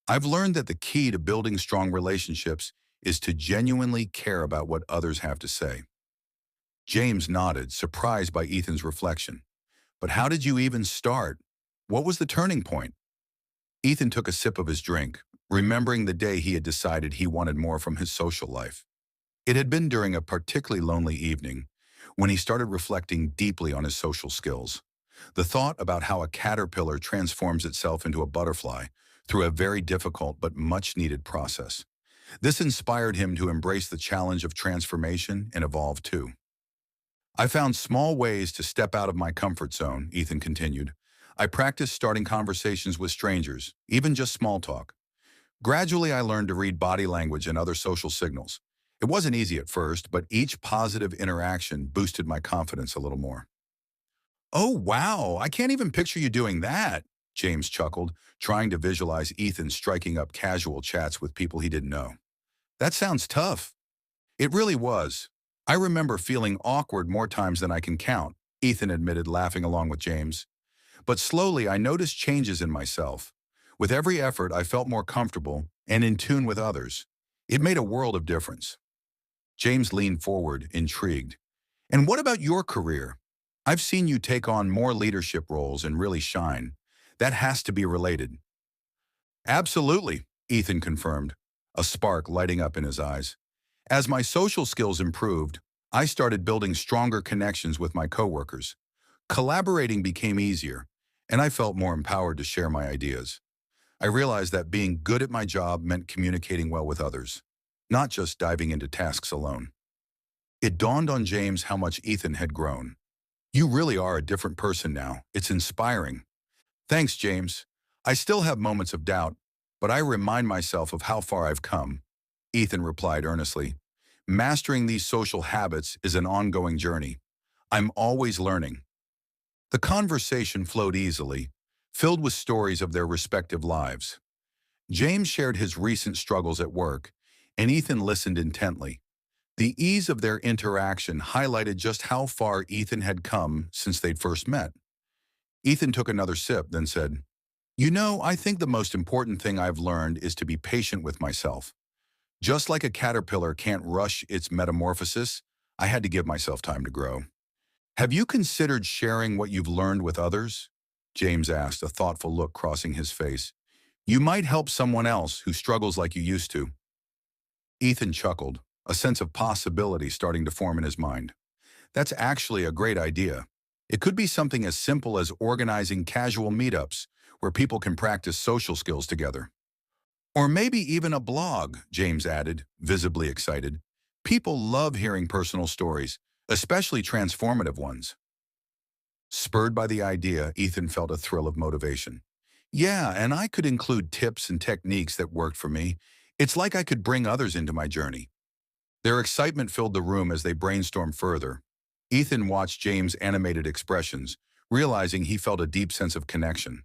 Speaker 1: I've learned that the key to building strong relationships is to genuinely care about what others have to say." James nodded, surprised by Ethan's reflection. "But how did you even start? What was the turning point?" Ethan took a sip of his drink, remembering the day he had decided he wanted more from his social life. It had been during a particularly lonely evening when he started reflecting deeply on his social skills. The thought about how a caterpillar transforms itself into a butterfly through a very difficult but much-needed process. This inspired him to embrace the challenge of transformation and evolve too. "I found small ways to step out of my comfort zone," Ethan continued. "I practiced starting conversations with strangers, even just small talk. Gradually, I learned to read body language and other social signals. It wasn't easy at first, but each positive interaction boosted my confidence a little more." "Oh, wow, I can't even picture you doing that," James chuckled, trying to visualize Ethan striking up casual chats with people he didn't know. "That sounds tough." "It really was. I remember feeling awkward more times than I can count," Ethan admitted, laughing along with James. "But slowly I noticed changes in myself. With every effort, I felt more comfortable and in tune with others. It made a world of difference." James leaned forward, intrigued. "And what about your career? I've seen you take on more leadership roles and really shine. That has to be related." "Absolutely," Ethan confirmed, a spark lighting up in his eyes. "As my social skills improved, I started building stronger connections with my coworkers. Collaborating became easier, and I felt more empowered to share my ideas. I realized that being good at my job meant communicating well with others, not just diving into tasks alone. It dawned on James how much Ethan had grown. You really are a different person now. It's inspiring. Thanks, James. I still have moments of doubt, but I remind myself of how far I've come. Ethan replied earnestly. Mastering these social habits is an ongoing journey. I'm always learning. The conversation flowed easily, filled with stories of their respective lives. James shared his recent struggles at work, and Ethan listened intently. The ease of their interaction highlighted just how far Ethan had come since they'd first met. Ethan took another sip, then said, I think the most important thing I've learned is to be patient with myself. Just like a caterpillar can't rush its metamorphosis, I had to give myself time to grow. Have you considered sharing what you've learned with others? James asked, a thoughtful look crossing his face. You might help someone else who struggles like you used to. Ethan chuckled, a sense of possibility starting to form in his mind. That's actually a great idea. It could be something as simple as organizing casual meetups where people can practice social skills together. Or maybe even a blog, James added, visibly excited. People love hearing personal stories, especially transformative ones. Spurred by the idea, Ethan felt a thrill of motivation. Yeah, and I could include tips and techniques that worked for me. It's like I could bring others into my journey. Their excitement filled the room as they brainstormed further. Ethan watched James' animated expressions, realizing he felt a deep sense of connection.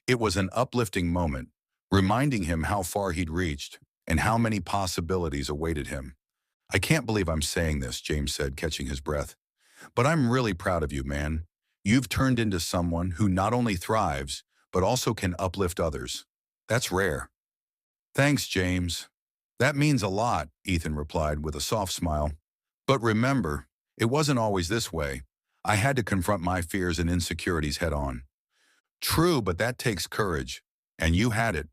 Speaker 1: It was an uplifting moment, reminding him how far he'd reached and how many possibilities awaited him. I can't believe I'm saying this, James said, catching his breath. But I'm really proud of you, man. You've turned into someone who not only thrives, but also can uplift others. That's rare. Thanks, James. That means a lot, Ethan replied with a soft smile. But remember, it wasn't always this way. I had to confront my fears and insecurities head on. True, but that takes courage. And you had it.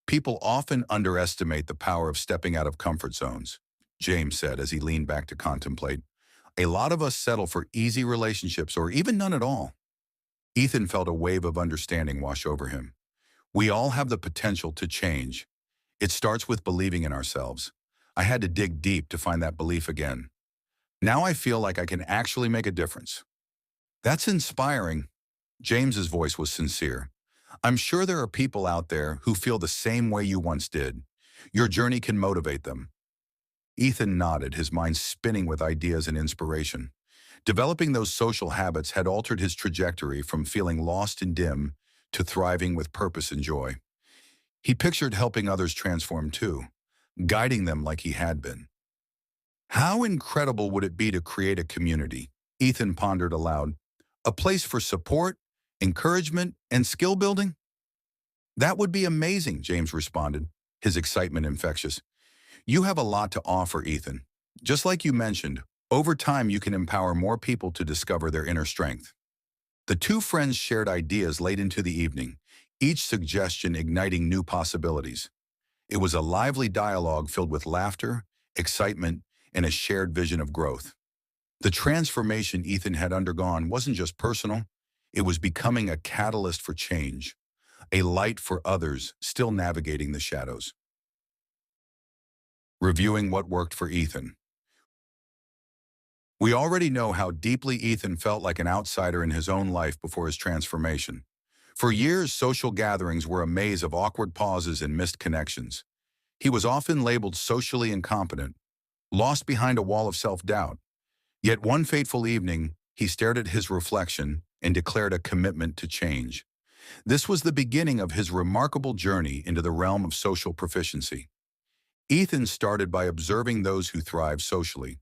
Speaker 1: People often underestimate the power of stepping out of comfort zones, James said as he leaned back to contemplate. A lot of us settle for easy relationships or even none at all. Ethan felt a wave of understanding wash over him. We all have the potential to change. It starts with believing in ourselves. I had to dig deep to find that belief again. Now I feel like I can actually make a difference. That's inspiring. James's voice was sincere. I'm sure there are people out there who feel the same way you once did. Your journey can motivate them. Ethan nodded, his mind spinning with ideas and inspiration. Developing those social habits had altered his trajectory from feeling lost and dim to thriving with purpose and joy. He pictured helping others transform too, guiding them like he had been. How incredible would it be to create a community? Ethan pondered aloud. A place for support, encouragement, and skill building? That would be amazing, James responded, his excitement infectious. You have a lot to offer, Ethan. Just like you mentioned, over time you can empower more people to discover their inner strength. The two friends shared ideas late into the evening, each suggestion igniting new possibilities. It was a lively dialogue filled with laughter, excitement, and a shared vision of growth. The transformation Ethan had undergone wasn't just personal, it was becoming a catalyst for change, a light for others still navigating the shadows. Reviewing what worked for Ethan. We already know how deeply Ethan felt like an outsider in his own life before his transformation. For years, social gatherings were a maze of awkward pauses and missed connections. He was often labeled socially incompetent, lost behind a wall of self-doubt. Yet one fateful evening, he stared at his reflection and declared a commitment to change. This was the beginning of his remarkable journey into the realm of social proficiency. Ethan started by observing those who thrive socially.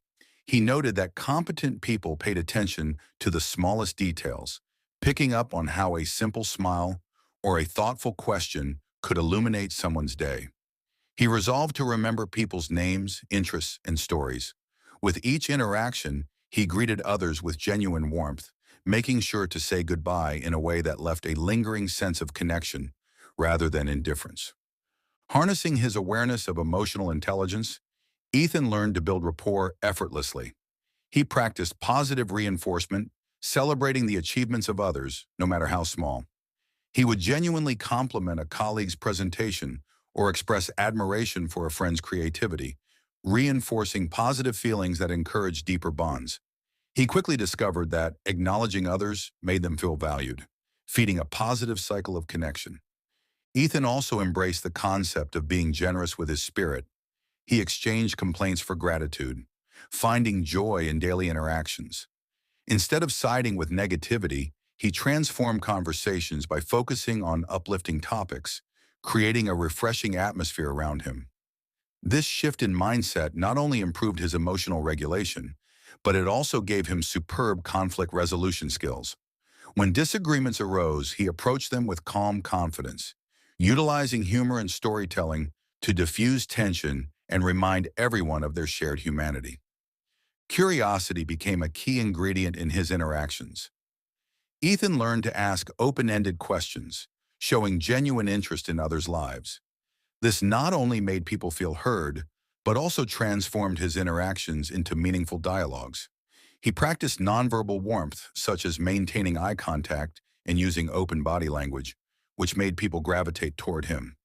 Speaker 1: He noted that competent people paid attention to the smallest details, picking up on how a simple smile or a thoughtful question could illuminate someone's day. He resolved to remember people's names, interests, and stories. With each interaction, he greeted others with genuine warmth, making sure to say goodbye in a way that left a lingering sense of connection rather than indifference. Harnessing his awareness of emotional intelligence, Ethan learned to build rapport effortlessly. He practiced positive reinforcement, celebrating the achievements of others, no matter how small. He would genuinely compliment a colleague's presentation or express admiration for a friend's creativity, reinforcing positive feelings that encourage deeper bonds. He quickly discovered that acknowledging others made them feel valued, feeding a positive cycle of connection. Ethan also embraced the concept of being generous with his spirit. He exchanged complaints for gratitude, finding joy in daily interactions. Instead of siding with negativity, he transformed conversations by focusing on uplifting topics, creating a refreshing atmosphere around him. This shift in mindset not only improved his emotional regulation, but it also gave him superb conflict resolution skills. When disagreements arose, he approached them with calm confidence, utilizing humor and storytelling to diffuse tension and remind everyone of their shared humanity. Curiosity became a key ingredient in his interactions. Ethan learned to ask open-ended questions, showing genuine interest in others' lives. This not only made people feel heard, but also transformed his interactions into meaningful dialogues. He practiced nonverbal warmth, such as maintaining eye contact and using open body language, which made people gravitate toward him.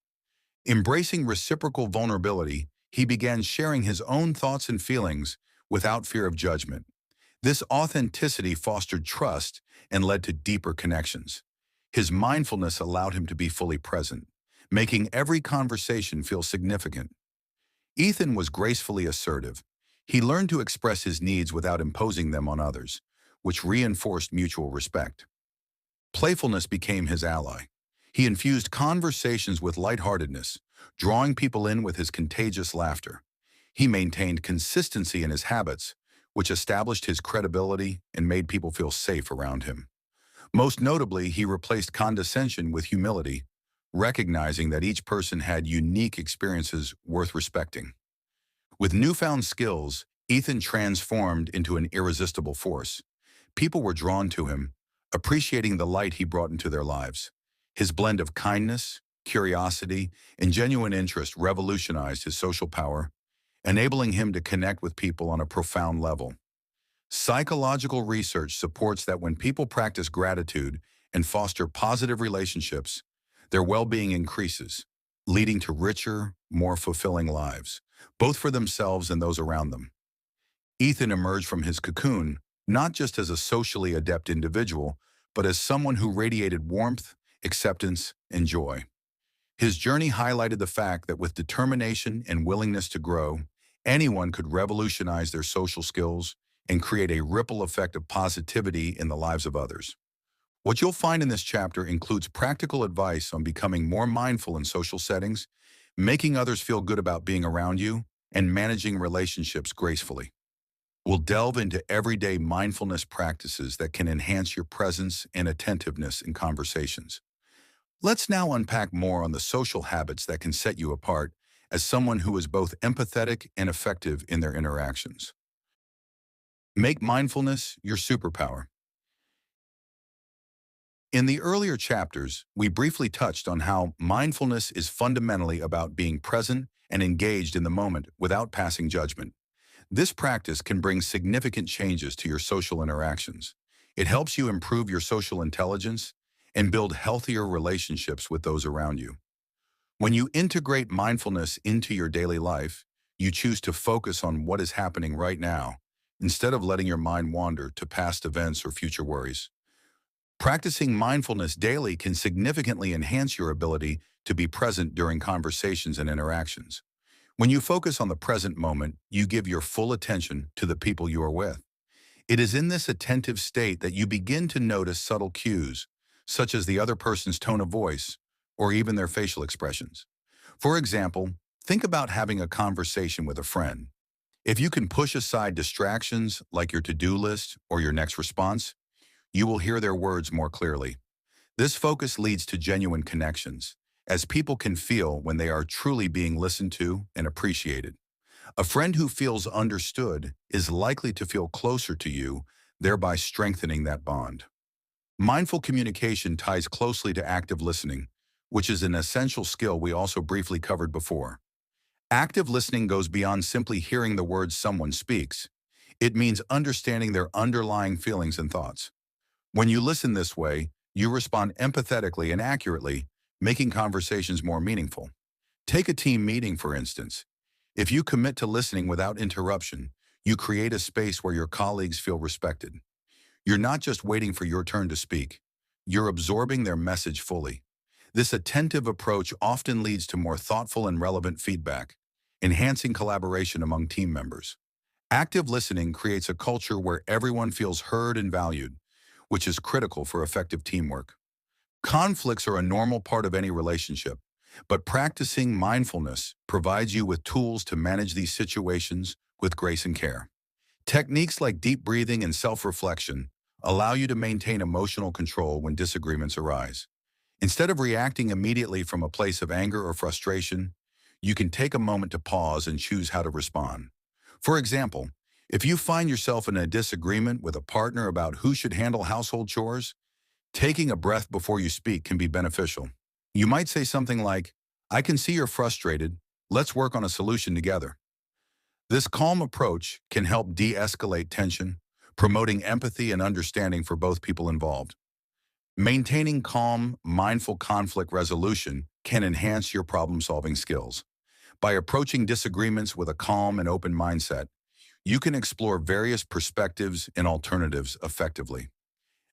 Speaker 1: Embracing reciprocal vulnerability, he began sharing his own thoughts and feelings without fear of judgment. This authenticity fostered trust and led to deeper connections. His mindfulness allowed him to be fully present, making every conversation feel significant. Ethan was gracefully assertive. He learned to express his needs without imposing them on others, which reinforced mutual respect. Playfulness became his ally. He infused conversations with lightheartedness, drawing people in with his contagious laughter. He maintained consistency in his habits, which established his credibility and made people feel safe around him. Most notably, he replaced condescension with humility, recognizing that each person had unique experiences worth respecting. With newfound skills, Ethan transformed into an irresistible force. People were drawn to him, appreciating the light he brought into their lives. His blend of kindness, curiosity, and genuine interest revolutionized his social power, enabling him to connect with people on a profound level. Psychological research supports that when people practice gratitude and foster positive relationships, their well-being increases, leading to richer, more fulfilling lives, both for themselves and those around them. Ethan emerged from his cocoon not just as a socially adept individual, but as someone who radiated warmth, acceptance, and joy. His journey highlighted the fact that with determination and willingness to grow, anyone could revolutionize their social skills and create a ripple effect of positivity in the lives of others. What you'll find in this chapter includes practical advice on becoming more mindful in social settings, making others feel good about being around you, and managing relationships gracefully. We'll delve into everyday mindfulness practices that can enhance your presence and attentiveness in conversations. Let's now unpack more on the social habits that can set you apart as someone who is both empathetic and effective in their interactions. Make mindfulness your superpower. In the earlier chapters, we briefly touched on how mindfulness is fundamentally about being present and engaged in the moment without passing judgment. This practice can bring significant changes to your social interactions. It helps you improve your social intelligence and build healthier relationships with those around you. When you integrate mindfulness into your daily life, you choose to focus on what is happening right now, instead of letting your mind wander to past events or future worries. Practicing mindfulness daily can significantly enhance your ability to be present during conversations and interactions. When you focus on the present moment, you give your full attention to the people you are with. It is in this attentive state that you begin to notice subtle cues, such as the other person's tone of voice or even their facial expressions. For example, think about having a conversation with a friend. If you can push aside distractions like your to-do list or your next response, you will hear their words more clearly. This focus leads to genuine connections, as people can feel when they are truly being listened to and appreciated. A friend who feels understood is likely to feel closer to you, thereby strengthening that bond. Mindful communication ties closely to active listening, which is an essential skill we also briefly covered before. Active listening goes beyond simply hearing the words someone speaks. It means understanding their underlying feelings and thoughts. When you listen this way, You respond empathetically and accurately, making conversations more meaningful. Take a team meeting, for instance. If you commit to listening without interruption, you create a space where your colleagues feel respected. You're not just waiting for your turn to speak. You're absorbing their message fully. This attentive approach often leads to more thoughtful and relevant feedback, enhancing collaboration among team members. Active listening creates a culture where everyone feels heard and valued, which is critical for effective teamwork. Conflicts are a normal part of any relationship, but practicing mindfulness provides you with tools to manage these situations with grace and care. Techniques like deep breathing and self-reflection allow you to maintain emotional control when disagreements arise. Instead of reacting immediately from a place of anger or frustration, you can take a moment to pause and choose how to respond. For example, if you find yourself in a disagreement with a partner about who should handle household chores, taking a breath before you speak can be beneficial. You might say something like, "I can see you're frustrated. Let's work on a solution together." This calm approach can help de-escalate tension, promoting empathy and understanding for both people involved. Maintaining calm, mindful conflict resolution can enhance your problem-solving skills. By approaching disagreements with a calm and open mindset, you can explore various perspectives and alternatives effectively.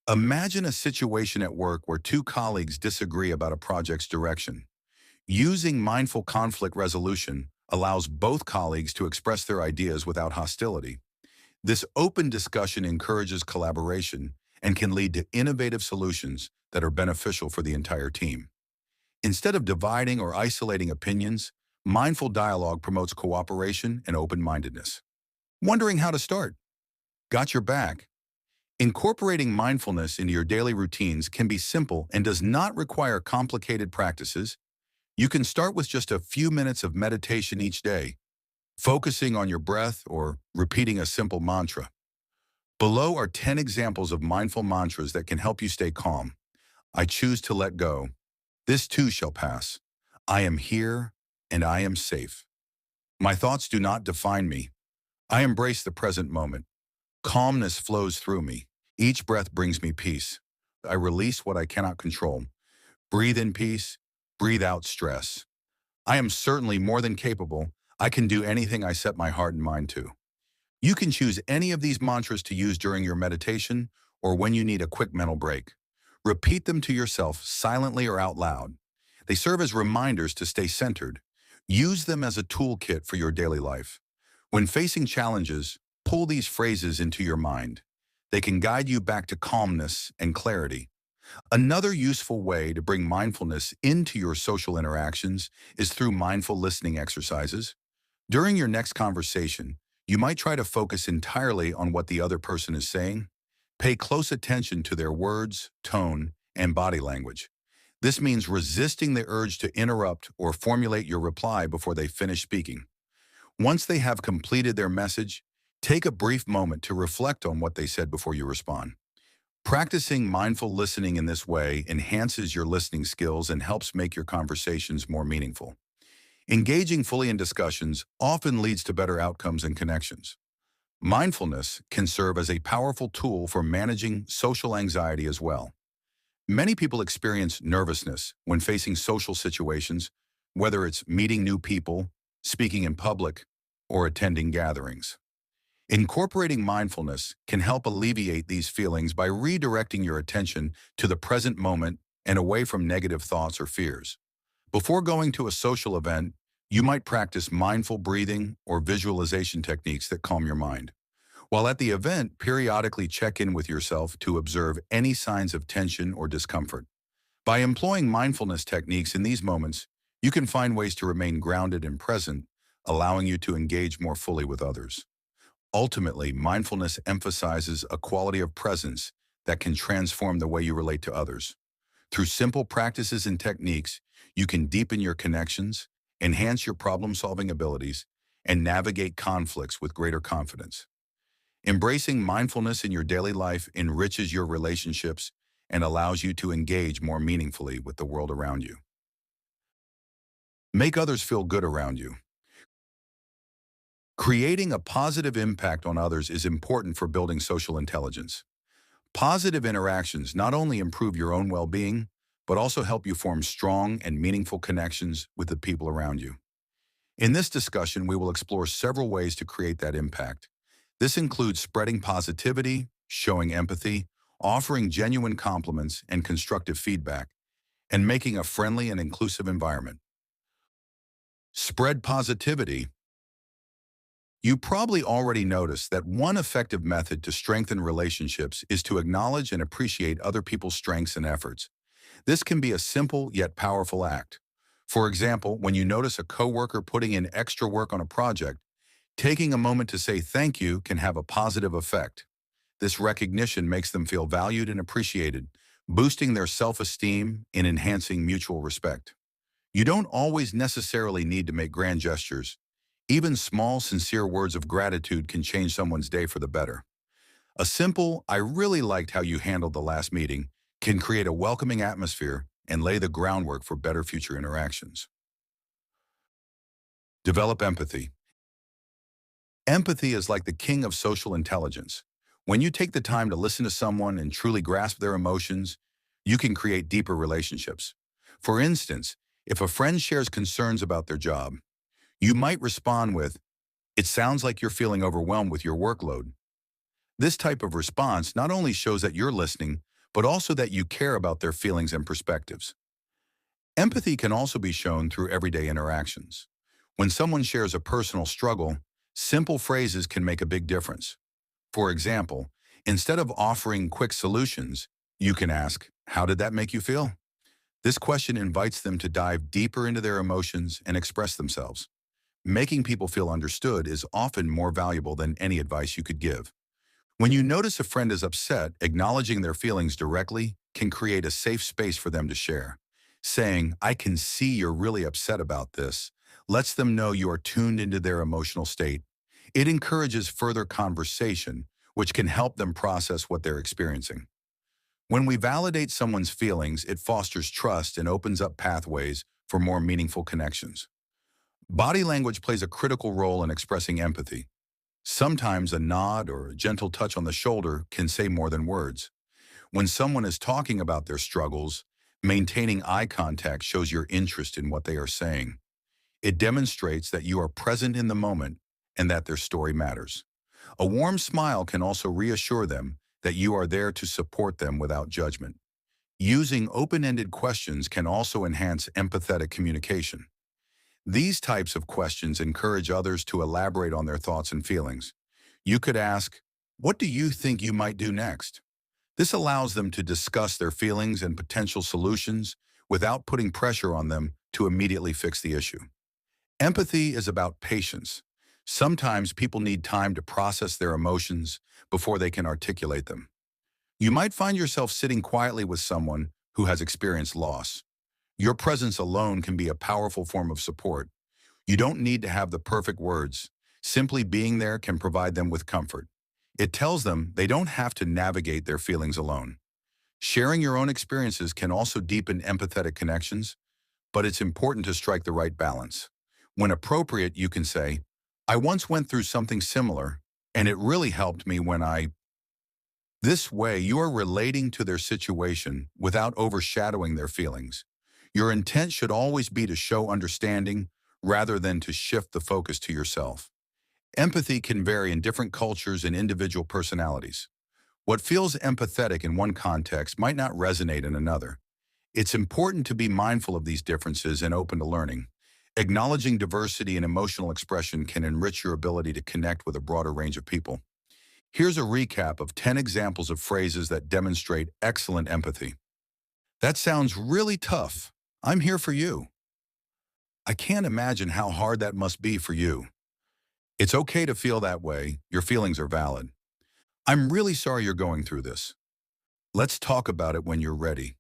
Speaker 1: Imagine a situation at work where two colleagues disagree about a project's direction. Using mindful conflict resolution allows both colleagues to express their ideas without hostility. This open discussion encourages collaboration and can lead to innovative solutions that are beneficial for the entire team. Instead of dividing or isolating opinions, mindful dialogue promotes cooperation and open-mindedness. Wondering how to start? Got your back. Incorporating mindfulness into your daily routines can be simple and does not require complicated practices. You can start with just a few minutes of meditation each day, focusing on your breath or repeating a simple mantra. Below are 10 examples of mindful mantras that can help you stay calm. I choose to let go. This too shall pass. I am here and I am safe. My thoughts do not define me. I embrace the present moment. Calmness flows through me. Each breath brings me peace. I release what I cannot control. Breathe in peace. Breathe out stress. I am certainly more than capable. I can do anything I set my heart and mind to. You can choose any of these mantras to use during your meditation or when you need a quick mental break. Repeat them to yourself silently or out loud. They serve as reminders to stay centered. Use them as a toolkit for your daily life. When facing challenges, pull these phrases into your mind. They can guide you back to calmness and clarity. Another useful way to bring mindfulness into your social interactions is through mindful listening exercises. During your next conversation, you might try to focus entirely on what the other person is saying. Pay close attention to their words, tone, and body language. This means resisting the urge to interrupt or formulate your reply before they finish speaking. Once they have completed their message, take a brief moment to reflect on what they said before you respond. Practicing mindful listening in this way enhances your listening skills and helps make your conversations more meaningful. Engaging fully in discussions often leads to better outcomes and connections. Mindfulness can serve as a powerful tool for managing social anxiety as well. Many people experience nervousness when facing social situations, whether it's meeting new people, speaking in public, or attending gatherings. Incorporating mindfulness can help alleviate these feelings by redirecting your attention to the present moment and away from negative thoughts or fears. Before going to a social event, you might practice mindful breathing or visualization techniques that calm your mind. While at the event, periodically check in with yourself to observe any signs of tension or discomfort. By employing mindfulness techniques in these moments, you can find ways to remain grounded and present, allowing you to engage more fully with others. Ultimately, mindfulness emphasizes a quality of presence that can transform the way you relate to others. Through simple practices and techniques, you can deepen your connections, enhance your problem-solving abilities, and navigate conflicts with greater confidence. Embracing mindfulness in your daily life enriches your relationships and allows you to engage more meaningfully with the world around you. Make others feel good around you. Creating a positive impact on others is important for building social intelligence. Positive interactions not only improve your own well-being, but also help you form strong and meaningful connections with the people around you. In this discussion, we will explore several ways to create that impact. This includes spreading positivity, showing empathy, offering genuine compliments and constructive feedback, and making a friendly and inclusive environment. Spread positivity. You probably already noticed that one effective method to strengthen relationships is to acknowledge and appreciate other people's strengths and efforts. This can be a simple yet powerful act. For example, when you notice a coworker putting in extra work on a project, taking a moment to say thank you can have a positive effect. This recognition makes them feel valued and appreciated, boosting their self-esteem and enhancing mutual respect. You don't always necessarily need to make grand gestures. Even small, sincere words of gratitude can change someone's day for the better. A simple, "I really liked how you handled the last meeting," can create a welcoming atmosphere and lay the groundwork for better future interactions. Develop empathy. Empathy is like the king of social intelligence. When you take the time to listen to someone and truly grasp their emotions, you can create deeper relationships. For instance, if a friend shares concerns about their job, you might respond with, "It sounds like you're feeling overwhelmed with your workload." This type of response not only shows that you're listening, but also that you care about their feelings and perspectives. Empathy can also be shown through everyday interactions. When someone shares a personal struggle, simple phrases can make a big difference. For example, instead of offering quick solutions, you can ask, "How did that make you feel?" This question invites them to dive deeper into their emotions and express themselves. Making people feel understood is often more valuable than any advice you could give. When you notice a friend is upset, acknowledging their feelings directly can create a safe space for them to share. Saying, "I can see you're really upset about this," lets them know you are tuned into their emotional state. It encourages further conversation, which can help them process what they're experiencing. When we validate someone's feelings, it fosters trust and opens up pathways for more meaningful connections. Body language plays a critical role in expressing empathy. Sometimes a nod or a gentle touch on the shoulder can say more than words. When someone is talking about their struggles, maintaining eye contact shows your interest in what they are saying. It demonstrates that you are present in the moment and that their story matters. A warm smile can also reassure them that you are there to support them without judgment. Using open-ended questions can also enhance empathetic communication. These types of questions encourage others to elaborate on their thoughts and feelings. You could ask, "What do you think you might do next?" This allows them to discuss their feelings and potential solutions without putting pressure on them to immediately fix the issue. Empathy is about patience. Sometimes people need time to process their emotions before they can articulate them. You might find yourself sitting quietly with someone who has experienced loss. Your presence alone can be a powerful form of support. You don't need to have the perfect words. Simply being there can provide them with comfort. It tells them they don't have to navigate their feelings alone. Sharing your own experiences can also deepen empathetic connections, but it's important to strike the right balance. When appropriate, you can say, "I once went through something similar, and it really helped me when I..." This way, you are relating to their situation without overshadowing their feelings. Your intent should always be to show understanding rather than to shift the focus to yourself. Empathy can vary in different cultures and individual personalities. What feels empathetic in one context might not resonate in another. It's important to be mindful of these differences and open to learning. Acknowledging diversity in emotional expression can enrich your ability to connect with a broader range of people. Here's a recap of 10 examples of phrases that demonstrate excellent empathy. "That sounds really tough. I'm here for you." "I can't imagine how hard that must be for you." "It's okay to feel that way. Your feelings are valid." "I'm really sorry you're going through this. Let's talk about it when you're ready."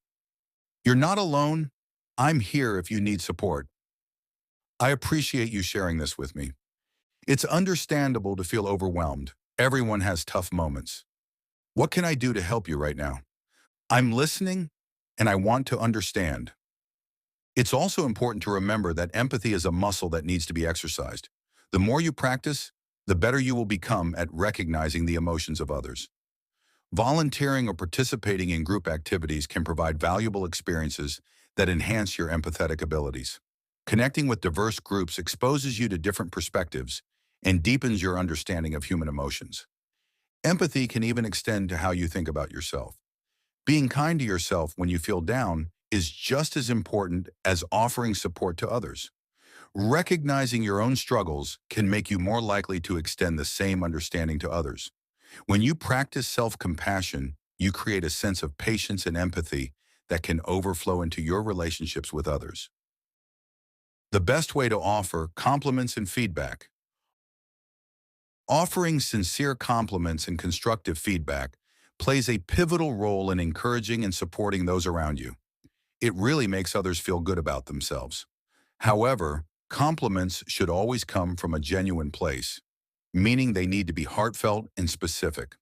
Speaker 1: "You're not alone. I'm here if you need support. I appreciate you sharing this with me." "It's understandable to feel overwhelmed. Everyone has tough moments. What can I do to help you right now?" "I'm listening, and I want to understand." It's also important to remember that empathy is a muscle that needs to be exercised. The more you practice, the better you will become at recognizing the emotions of others. Volunteering or participating in group activities can provide valuable experiences that enhance your empathetic abilities. Connecting with diverse groups exposes you to different perspectives and deepens your understanding of human emotions. Empathy can even extend to how you think about yourself. Being kind to yourself when you feel down is just as important as offering support to others. Recognizing your own struggles can make you more likely to extend the same understanding to others. When you practice self-compassion, you create a sense of patience and empathy that can overflow into your relationships with others. The best way to offer compliments and feedback. Offering sincere compliments and constructive feedback plays a pivotal role in encouraging and supporting those around you. It really makes others feel good about themselves. However, compliments should always come from a genuine place, meaning they need to be heartfelt and specific.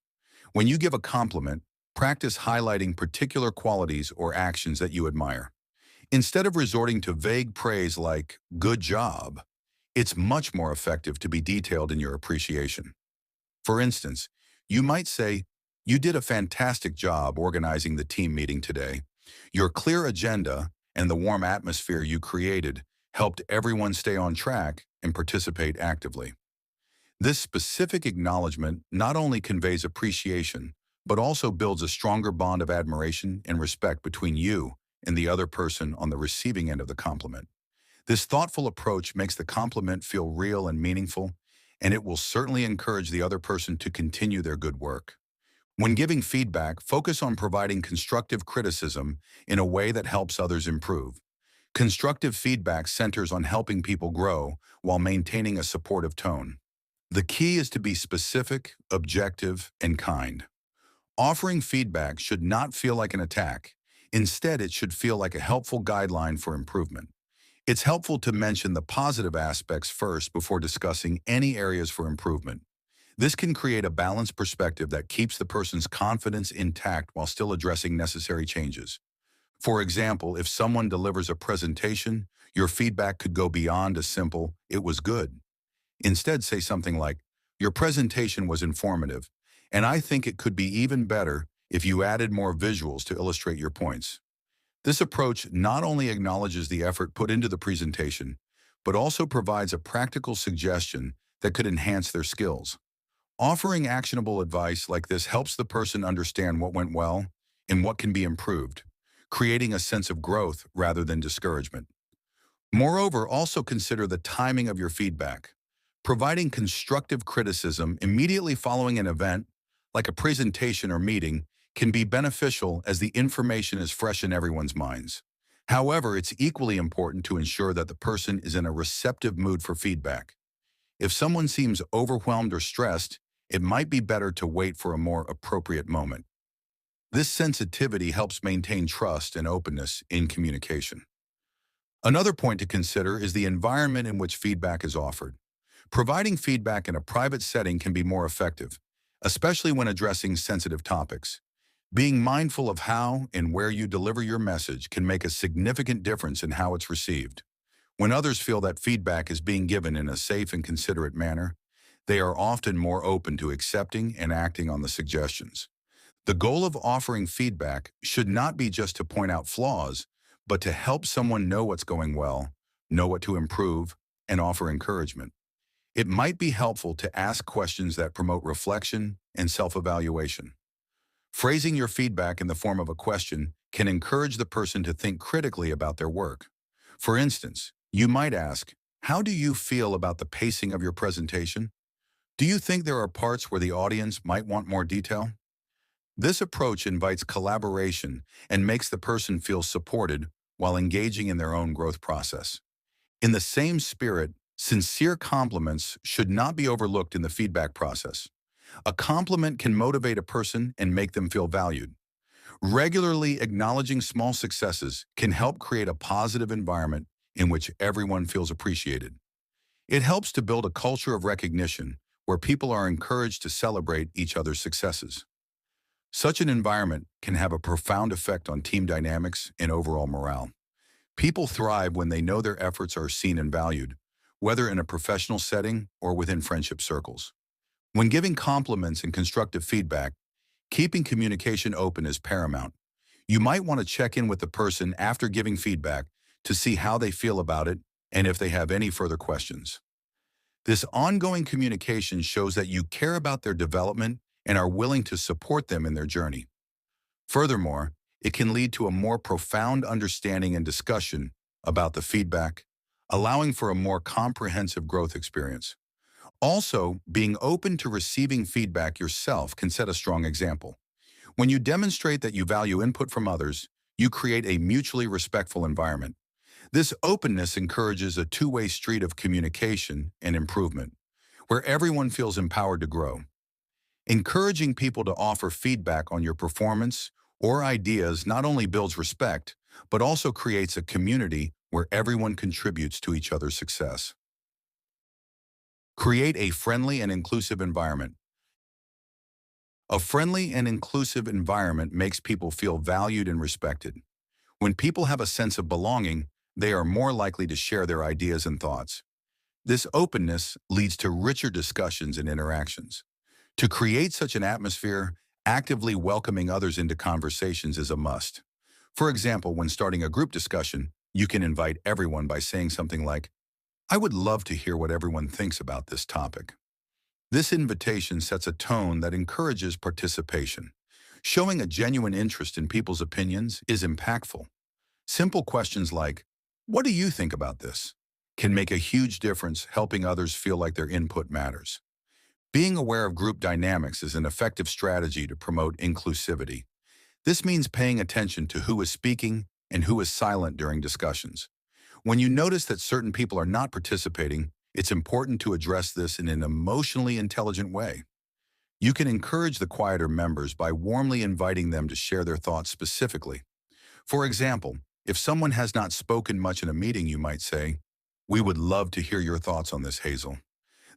Speaker 1: When you give a compliment, practice highlighting particular qualities or actions that you admire. Instead of resorting to vague praise like, good job, it's much more effective to be detailed in your appreciation. For instance, you might say, you did a fantastic job organizing the team meeting today. Your clear agenda and the warm atmosphere you created helped everyone stay on track and participate actively. This specific acknowledgement not only conveys appreciation, but also builds a stronger bond of admiration and respect between you and the other person on the receiving end of the compliment. This thoughtful approach makes the compliment feel real and meaningful, and it will certainly encourage the other person to continue their good work. When giving feedback, focus on providing constructive criticism in a way that helps others improve. Constructive feedback centers on helping people grow while maintaining a supportive tone. The key is to be specific, objective, and kind. Offering feedback should not feel like an attack. Instead, it should feel like a helpful guideline for improvement. It's helpful to mention the positive aspects first before discussing any areas for improvement. This can create a balanced perspective that keeps the person's confidence intact while still addressing necessary changes. For example, if someone delivers a presentation, your feedback could go beyond a simple, "it was good." Instead, say something like, "Your presentation was informative, and I think it could be even better if you added more visuals to illustrate your points." This approach not only acknowledges the effort put into the presentation, but also provides a practical suggestion that could enhance their skills. Offering actionable advice like this helps the person understand what went well and what can be improved, creating a sense of growth rather than discouragement. Moreover, also consider the timing of your feedback. Providing constructive criticism immediately following an event, like a presentation or meeting, can be beneficial as the information is fresh in everyone's minds. However, it's equally important to ensure that the person is in a receptive mood for feedback. If someone seems overwhelmed or stressed, it might be better to wait for a more appropriate moment. This sensitivity helps maintain trust and openness in communication. Another point to consider is the environment in which feedback is offered. Providing feedback in a private setting can be more effective, especially when addressing sensitive topics. Being mindful of how and where you deliver your message can make a significant difference in how it's received. When others feel that feedback is being given in a safe and considerate manner, they are often more open to accepting and acting on the suggestions. The goal of offering feedback should not be just to point out flaws, but to help someone know what's going well, know what to improve, and offer encouragement. It might be helpful to ask questions that promote reflection and self-evaluation. Phrasing your feedback in the form of a question can encourage the person to think critically about their work. For instance, you might ask, "How do you feel about the pacing of your presentation? Do you think there are parts where the audience might want more detail?" This approach invites collaboration and makes the person feel supported while engaging in their own growth process. In the same spirit, sincere compliments should not be overlooked in the feedback process. A compliment can motivate a person and make them feel valued. Regularly acknowledging small successes can help create a positive environment in which everyone feels appreciated. It helps to build a culture of recognition where people are encouraged to celebrate each other's successes. Such an environment can have a profound effect on team dynamics and overall morale. People thrive when they know their efforts are seen and valued, whether in a professional setting or within friendship circles. When giving compliments and constructive feedback, Keeping communication open is paramount. You might want to check in with the person after giving feedback to see how they feel about it and if they have any further questions. This ongoing communication shows that you care about their development and are willing to support them in their journey. Furthermore, it can lead to a more profound understanding and discussion about the feedback, allowing for a more comprehensive growth experience. Also, being open to receiving feedback yourself can set a strong example. When you demonstrate that you value input from others, you create a mutually respectful environment. This openness encourages a two-way street of communication and improvement, where everyone feels empowered to grow. Encouraging people to offer feedback on your performance or ideas not only builds respect, but also creates a community where everyone contributes to each other's success. Create a friendly and inclusive environment. A friendly and inclusive environment makes people feel valued and respected. When people have a sense of belonging, they are more likely to share their ideas and thoughts. This openness leads to richer discussions and interactions. To create such an atmosphere, actively welcoming others into conversations is a must. For example, when starting a group discussion, you can invite everyone by saying something like, "I would love to hear what everyone thinks about this topic." This invitation sets a tone that encourages participation. Showing a genuine interest in people's opinions is impactful. Simple questions like, "What do you think about this?" can make a huge difference, helping others feel like their input matters. Being aware of group dynamics is an effective strategy to promote inclusivity. This means paying attention to who is speaking and who is silent during discussions. When you notice that certain people are not participating, it's important to address this in an emotionally intelligent way. You can encourage the quieter members by warmly inviting them to share their thoughts specifically. For example, if someone has not spoken much in a meeting, you might say, "We would love to hear your thoughts on this, Hazel."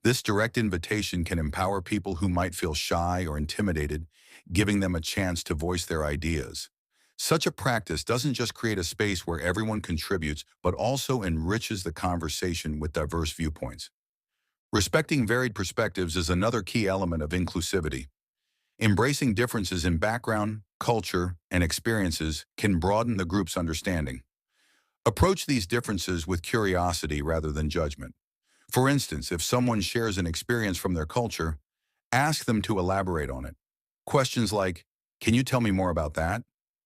Speaker 1: This direct invitation can empower people who might feel shy or intimidated, giving them a chance to voice their ideas. Such a practice doesn't just create a space where everyone contributes, but also enriches the conversation with diverse viewpoints. Respecting varied perspectives is another key element of inclusivity. Embracing differences in background, culture, and experiences can broaden the group's understanding. Approach these differences with curiosity rather than judgment. For instance, if someone shares an experience from their culture, ask them to elaborate on it. Questions like, "Can you tell me more about that?"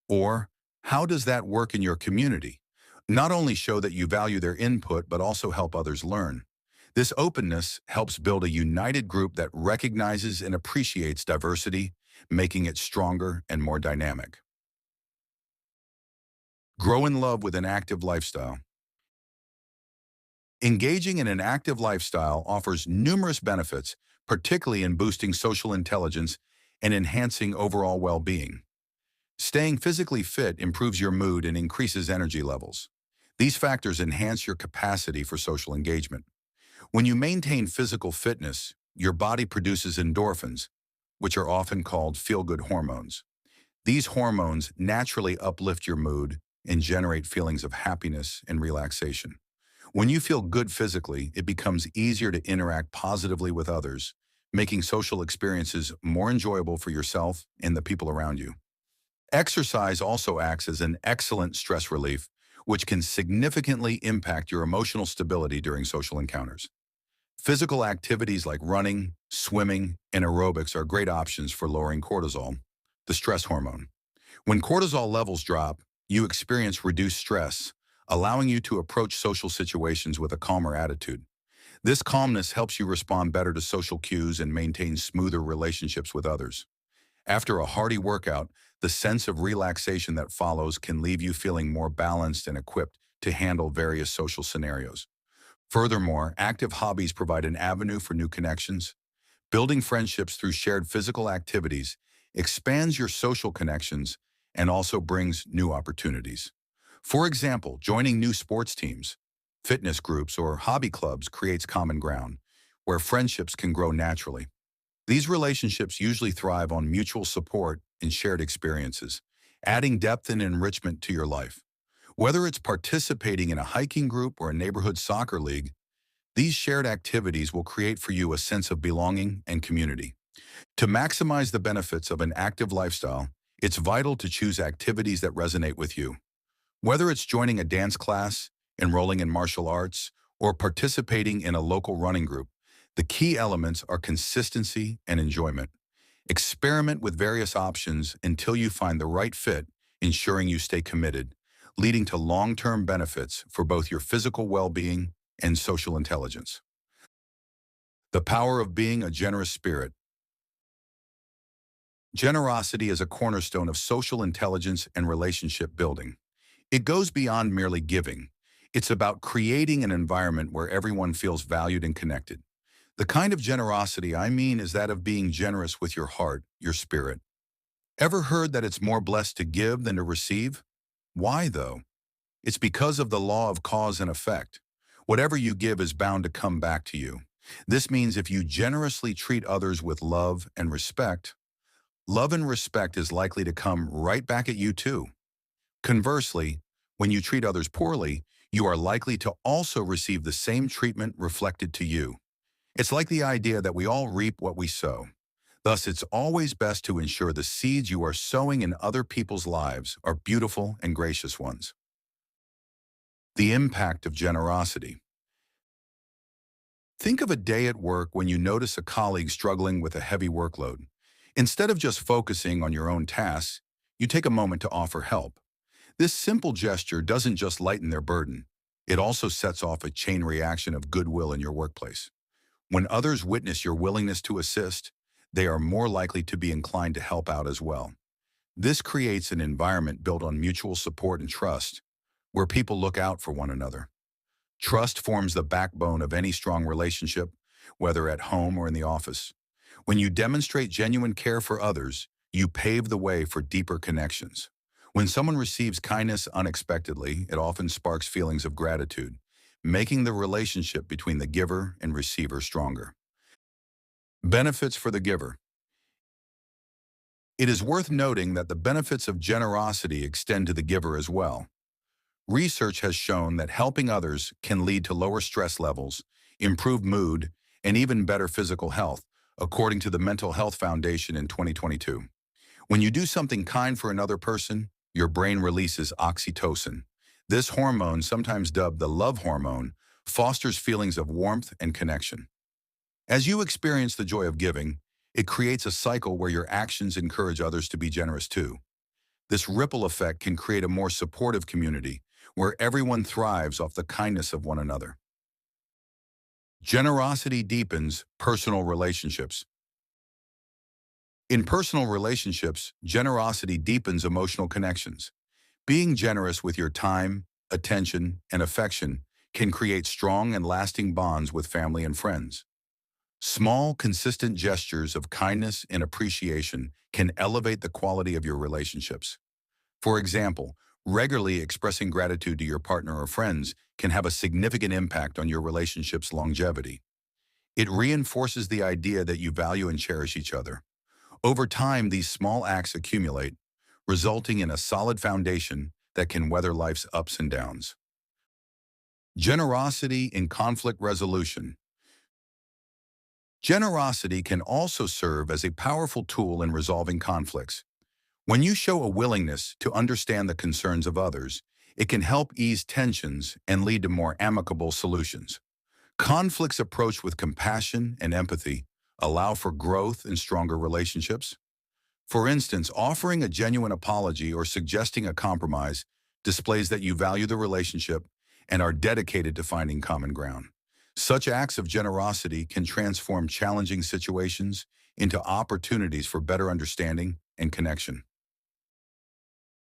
Speaker 1: Or, "How does that work in your community?" not only show that you value their input, but also help others learn. This openness helps build a united group that recognizes and appreciates diversity, making it stronger and more dynamic. Grow in love with an active lifestyle. Engaging in an active lifestyle offers numerous benefits, particularly in boosting social intelligence and enhancing overall well-being. Staying physically fit improves your mood and increases energy levels. These factors enhance your capacity for social engagement. When you maintain physical fitness, your body produces endorphins, which are often called feel-good hormones. These hormones naturally uplift your mood and generate feelings of happiness and relaxation. When you feel good physically, it becomes easier to interact positively with others, making social experiences more enjoyable for yourself and the people around you. Exercise also acts as an excellent stress relief, which can significantly impact your emotional stability during social encounters. Physical activities like running, swimming, and aerobics are great options for lowering cortisol, the stress hormone. When cortisol levels drop, you experience reduced stress, allowing you to approach social situations with a calmer attitude. This calmness helps you respond better to social cues and maintain smoother relationships with others. After a hearty workout, the sense of relaxation that follows can leave you feeling more balanced and equipped to handle various social scenarios. Furthermore, active hobbies provide an avenue for new connections. Building friendships through shared physical activities expands your social connections and also brings new opportunities. For example, joining new sports teams, fitness groups, or hobby clubs creates common ground, where friendships can grow naturally. These relationships usually thrive on mutual support and shared experiences, adding depth and enrichment to your life. Whether it's participating in a hiking group or a neighborhood soccer league, these shared activities will create for you a sense of belonging and community. To maximize the benefits of an active lifestyle, it's vital to choose activities that resonate with you. Whether it's joining a dance class, enrolling in martial arts, or participating in a local running group, the key elements are consistency and enjoyment. Experiment with various options until you find the right fit, ensuring you stay committed, leading to long-term benefits for both your physical well-being and social intelligence. The power of being a generous spirit. Generosity is a cornerstone of social intelligence and relationship building. It goes beyond merely giving. It's about creating an environment where everyone feels valued and connected. The kind of generosity I mean is that of being generous with your heart, your spirit. Ever heard that it's more blessed to give than to receive? Why, though? It's because of the law of cause and effect. Whatever you give is bound to come back to you. This means if you generously treat others with love and respect is likely to come right back at you too. Conversely, when you treat others poorly, you are likely to also receive the same treatment reflected to you. It's like the idea that we all reap what we sow. Thus, it's always best to ensure the seeds you are sowing in other people's lives are beautiful and gracious ones. The impact of generosity. Think of a day at work when you notice a colleague struggling with a heavy workload. Instead of just focusing on your own tasks, you take a moment to offer help. This simple gesture doesn't just lighten their burden, it also sets off a chain reaction of goodwill in your workplace. When others witness your willingness to assist, they are more likely to be inclined to help out as well. This creates an environment built on mutual support and trust, where people look out for one another. Trust forms the backbone of any strong relationship, whether at home or in the office. When you demonstrate genuine care for others, you pave the way for deeper connections. When someone receives kindness unexpectedly, it often sparks feelings of gratitude, making the relationship between the giver and receiver stronger. Benefits for the giver. It is worth noting that the benefits of generosity extend to the giver as well. Research has shown that helping others can lead to lower stress levels, improved mood, and even better physical health, according to the Mental Health Foundation in 2022. When you do something kind for another person, your brain releases oxytocin. This hormone, sometimes dubbed the love hormone, fosters feelings of warmth and connection. As you experience the joy of giving, it creates a cycle where your actions encourage others to be generous too. This ripple effect can create a more supportive community where everyone thrives off the kindness of one another. Generosity deepens personal relationships. In personal relationships, generosity deepens emotional connections. Being generous with your time, attention, and affection can create strong and lasting bonds with family and friends. Small, consistent gestures of kindness and appreciation can elevate the quality of your relationships. For example, regularly expressing gratitude to your partner or friends can have a significant impact on your relationship's longevity. It reinforces the idea that you value and cherish each other. Over time, these small acts accumulate, resulting in a solid foundation that can weather life's ups and downs. Generosity in conflict resolution. Generosity can also serve as a powerful tool in resolving conflicts. When you show a willingness to understand the concerns of others, it can help ease tensions and lead to more amicable solutions. Conflicts approached with compassion and empathy allow for growth and stronger relationships. For instance, offering a genuine apology or suggesting a compromise displays that you value the relationship and are dedicated to finding common ground. Such acts of generosity can transform challenging situations into opportunities for better understanding and connection.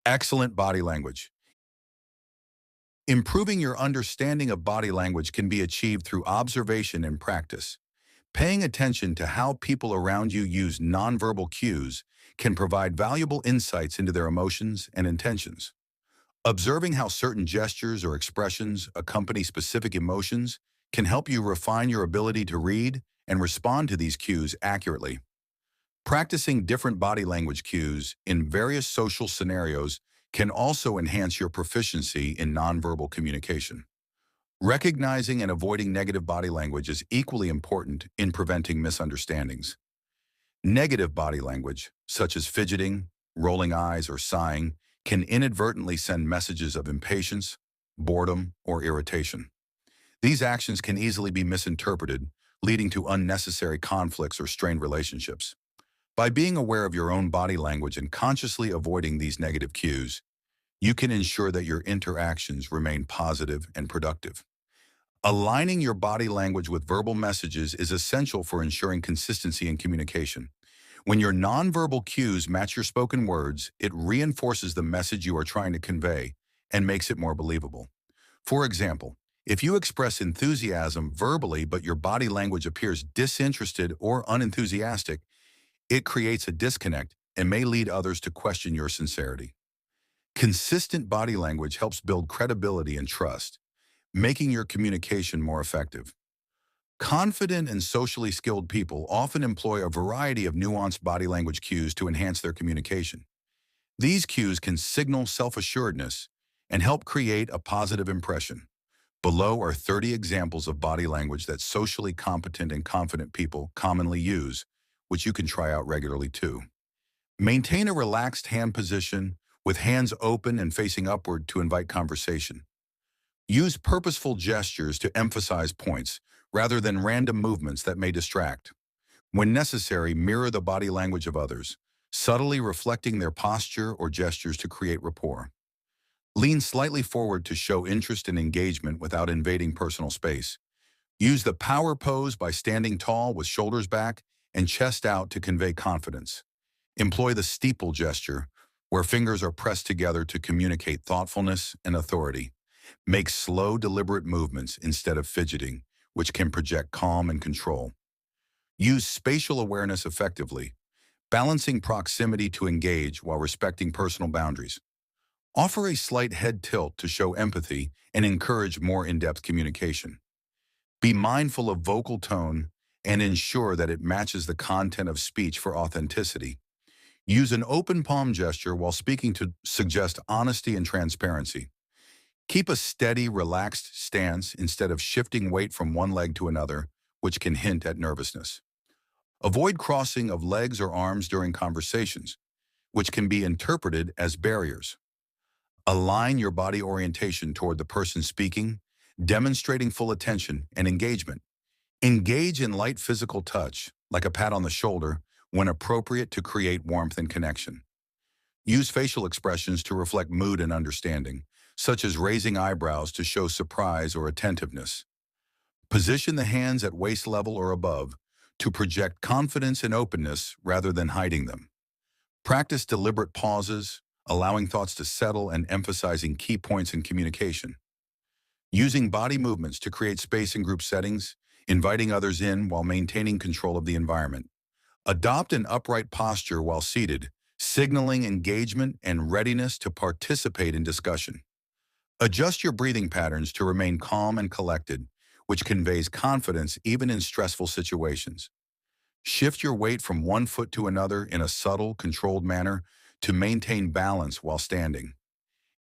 Speaker 1: Excellent body language. Improving your understanding of body language can be achieved through observation and practice. Paying attention to how people around you use nonverbal cues can provide valuable insights into their emotions and intentions. Observing how certain gestures or expressions accompany specific emotions can help you refine your ability to read and respond to these cues accurately. Practicing different body language cues in various social scenarios can also enhance your proficiency in nonverbal communication. Recognizing and avoiding negative body language is equally important in preventing misunderstandings. Negative body language, such as fidgeting, rolling eyes, or sighing, can inadvertently send messages of impatience, boredom, or irritation. These actions can easily be misinterpreted, leading to unnecessary conflicts or strained relationships. By being aware of your own body language and consciously avoiding these negative cues, you can ensure that your interactions remain positive and productive. Aligning your body language with verbal messages is essential for ensuring consistency in communication. When your nonverbal cues match your spoken words, it reinforces the message you are trying to convey and makes it more believable. For example, if you express enthusiasm verbally but your body language appears disinterested or unenthusiastic, it creates a disconnect and may lead others to question your sincerity. Consistent body language helps build credibility and trust, making your communication more effective. Confident and socially skilled people often employ a variety of nuanced body language cues to enhance their communication. These cues can signal self-assuredness and help create a positive impression. Below are 30 examples of body language that socially competent and confident people commonly use, which you can try out regularly too. Maintain a relaxed hand position with hands open and facing upward to invite conversation. Use purposeful gestures to emphasize points rather than random movements that may distract. When necessary, mirror the body language of others, subtly reflecting their posture or gestures to create rapport. Lean slightly forward to show interest and engagement without invading personal space. Use the power pose by standing tall with shoulders back and chest out to convey confidence. Employ the steeple gesture, where fingers are pressed together to communicate thoughtfulness and authority. Make slow, deliberate movements instead of fidgeting, which can project calm and control. Use spatial awareness effectively, balancing proximity to engage while respecting personal boundaries. Offer a slight head tilt to show empathy and encourage more in-depth communication. Be mindful of vocal tone and ensure that it matches the content of speech for authenticity. Use an open palm gesture while speaking to suggest honesty and transparency. Keep a steady, relaxed stance instead of shifting weight from one leg to another, which can hint at nervousness. Avoid crossing of legs or arms during conversations, which can be interpreted as barriers. Align your body orientation toward the person speaking, demonstrating full attention and engagement. Engage in light physical touch, like a pat on the shoulder, when appropriate to create warmth and connection. Use facial expressions to reflect mood and understanding, such as raising eyebrows to show surprise or attentiveness. Position the hands at waist level or above to project confidence and openness rather than hiding them. Practice deliberate pauses, allowing thoughts to settle and emphasizing key points in communication. Using body movements to create space in group settings, inviting others in while maintaining control of the environment. Adopt an upright posture while seated, signaling engagement and readiness to participate in discussion. Adjust your breathing patterns to remain calm and collected, which conveys confidence even in stressful situations. Shift your weight from one foot to another in a subtle, controlled manner to maintain balance while standing.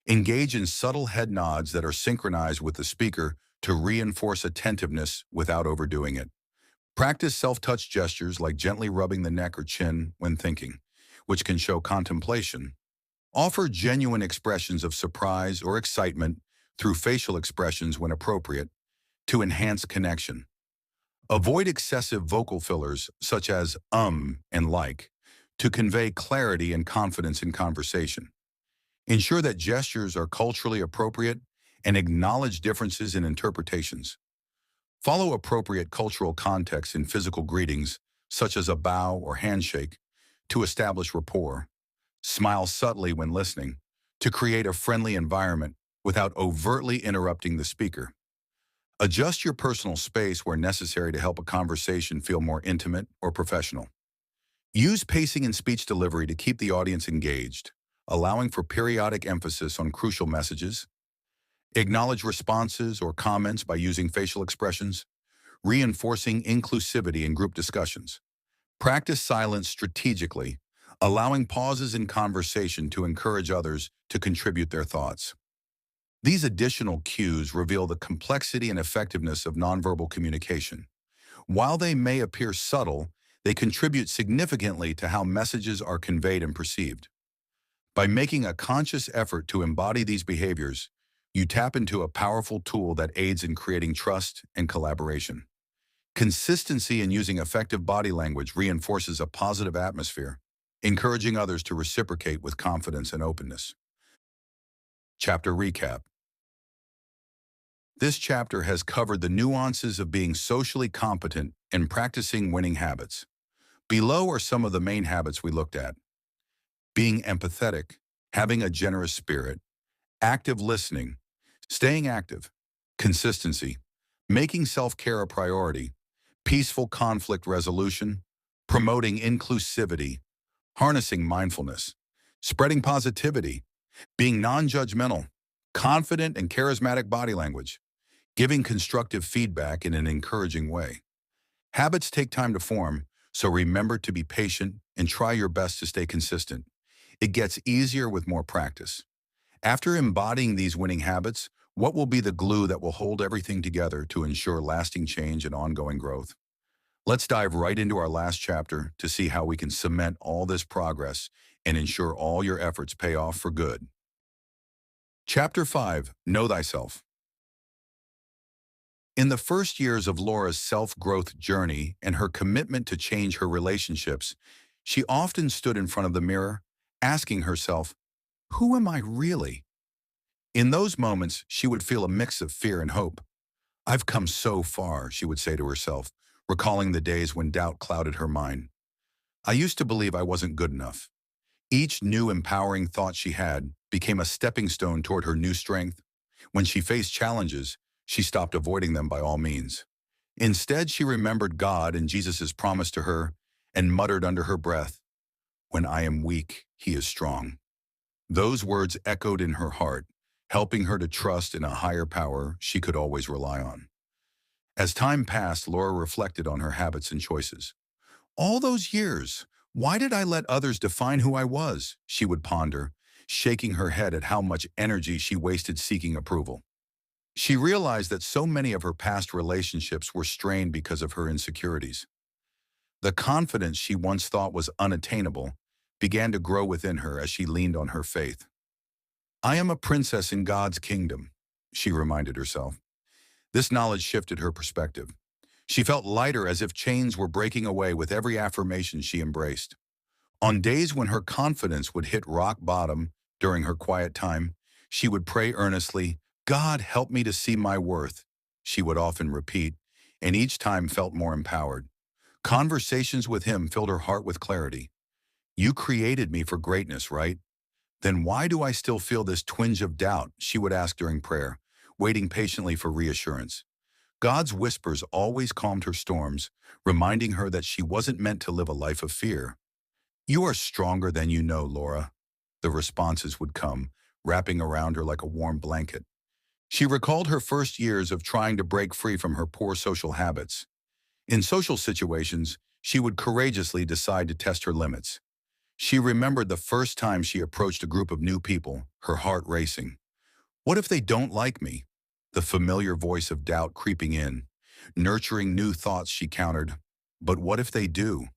Speaker 1: Engage in subtle head nods that are synchronized with the speaker to reinforce attentiveness without overdoing it. Practice self-touch gestures like gently rubbing the neck or chin when thinking, which can show contemplation. Offer genuine expressions of surprise or excitement through facial expressions when appropriate to enhance connection. Avoid excessive vocal fillers such as and like to convey clarity and confidence in conversation. Ensure that gestures are culturally appropriate and acknowledge differences in interpretations. Follow appropriate cultural context in physical greetings, such as a bow or handshake, to establish rapport. Smile subtly when listening, to create a friendly environment without overtly interrupting the speaker. Adjust your personal space where necessary to help a conversation feel more intimate or professional. Use pacing and speech delivery to keep the audience engaged, allowing for periodic emphasis on crucial messages. Acknowledge responses or comments by using facial expressions, reinforcing inclusivity in group discussions. Practice silence strategically, allowing pauses in conversation to encourage others to contribute their thoughts. These additional cues reveal the complexity and effectiveness of nonverbal communication. While they may appear subtle, they contribute significantly to how messages are conveyed and perceived. By making a conscious effort to embody these behaviors, you tap into a powerful tool that aids in creating trust and collaboration. Consistency in using effective body language reinforces a positive atmosphere, encouraging others to reciprocate with confidence and openness. Chapter Recap. This chapter has covered the nuances of being socially competent and practicing winning habits. Below are some of the main habits we looked at: being empathetic, having a generous spirit, active listening, staying active, consistency, making self-care a priority, peaceful conflict resolution, promoting inclusivity, harnessing mindfulness, spreading positivity, being non-judgmental, confident and charismatic body language, giving constructive feedback in an encouraging way. Habits take time to form, so remember to be patient and try your best to stay consistent. It gets easier with more practice. After embodying these winning habits, what will be the glue that will hold everything together to ensure lasting change and ongoing growth? Let's dive right into our last chapter to see how we can cement all this progress and ensure all your efforts pay off for good. Chapter 5. Know Thyself. In the first years of Laura's self-growth journey and her commitment to change her relationships, she often stood in front of the mirror, asking herself, "Who am I really?" In those moments, she would feel a mix of fear and hope. "I've come so far," she would say to herself, recalling the days when doubt clouded her mind. "I used to believe I wasn't good enough." Each new empowering thought she had became a stepping stone toward her new strength. When she faced challenges, she stopped avoiding them by all means. Instead, she remembered God and Jesus' promise to her and muttered under her breath, "When I am weak, He is strong." Those words echoed in her heart, helping her to trust in a higher power she could always rely on. As time passed, Laura reflected on her habits and choices. "All those years, why did I let others define who I was?" she would ponder, shaking her head at how much energy she wasted seeking approval. She realized that so many of her past relationships were strained because of her insecurities. The confidence she once thought was unattainable began to grow within her as she leaned on her faith. "I am a princess in God's kingdom," she reminded herself. This knowledge shifted her perspective. She felt lighter, as if chains were breaking away with every affirmation she embraced. On days when her confidence would hit rock bottom during her quiet time, she would pray earnestly, "God, help me to see my worth," she would often repeat, and each time felt more empowered. Conversations with Him filled her heart with clarity. "You created me for greatness, right? Then why do I still feel this twinge of doubt?" she would ask during prayer, waiting patiently for reassurance. God's whispers always calmed her storms, reminding her that she wasn't meant to live a life of fear. "You are stronger than you know, Laura," the responses would come, wrapping around her like a warm blanket. She recalled her first years of trying to break free from her poor social habits. In social situations, she would courageously decide to test her limits. She remembered the first time she approached a group of new people, her heart racing. "What if they don't like me?" The familiar voice of doubt creeping in. Nurturing new thoughts, she countered, "But what if they do?"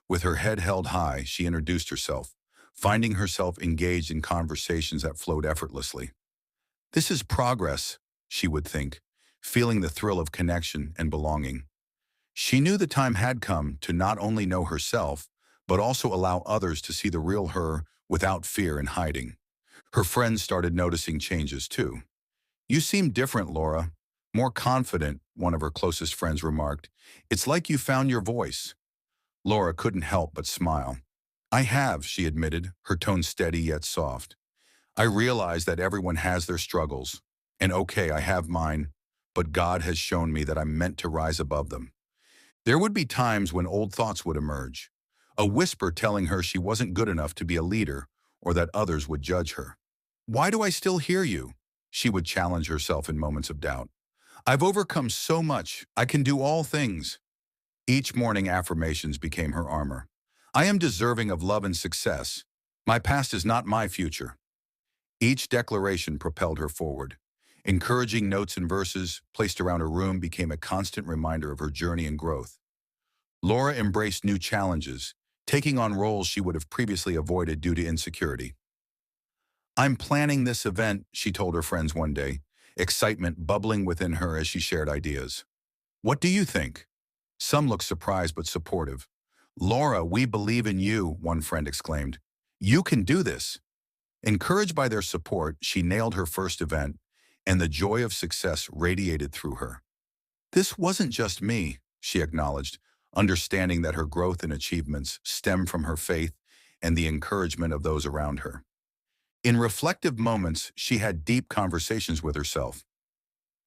Speaker 1: With her head held high, she introduced herself, finding herself engaged in conversations that flowed effortlessly. "This is progress," she would think, feeling the thrill of connection and belonging. She knew the time had come to not only know herself, but also allow others to see the real her without fear and hiding. Her friends started noticing changes too. "You seem different, Laura. More confident," one of her closest friends remarked. "It's like you found your voice." Laura couldn't help but smile. "I have," she admitted, her tone steady yet soft. "I realize that everyone has their struggles. And okay, I have mine, but God has shown me that I'm meant to rise above them." There would be times when old thoughts would emerge, a whisper telling her she wasn't good enough to be a leader or that others would judge her. "Why do I still hear you?" she would challenge herself in moments of doubt. "I've overcome so much. I can do all things." Each morning, affirmations became her armor. "I am deserving of love and success. My past is not my future." Each declaration propelled her forward. Encouraging notes and verses placed around her room became a constant reminder of her journey and growth. Laura embraced new challenges, taking on roles she would have previously avoided due to insecurity. "I'm planning this event," she told her friends one day, excitement bubbling within her as she shared ideas. "What do you think?" Some looked surprised but supportive. "Laura, we believe in you," one friend exclaimed. "You can do this." Encouraged by their support, she nailed her first event, and the joy of success radiated through her. "This wasn't just me," she acknowledged, understanding that her growth and achievements stem from her faith and the encouragement of those around her. In reflective moments, she had deep conversations with herself.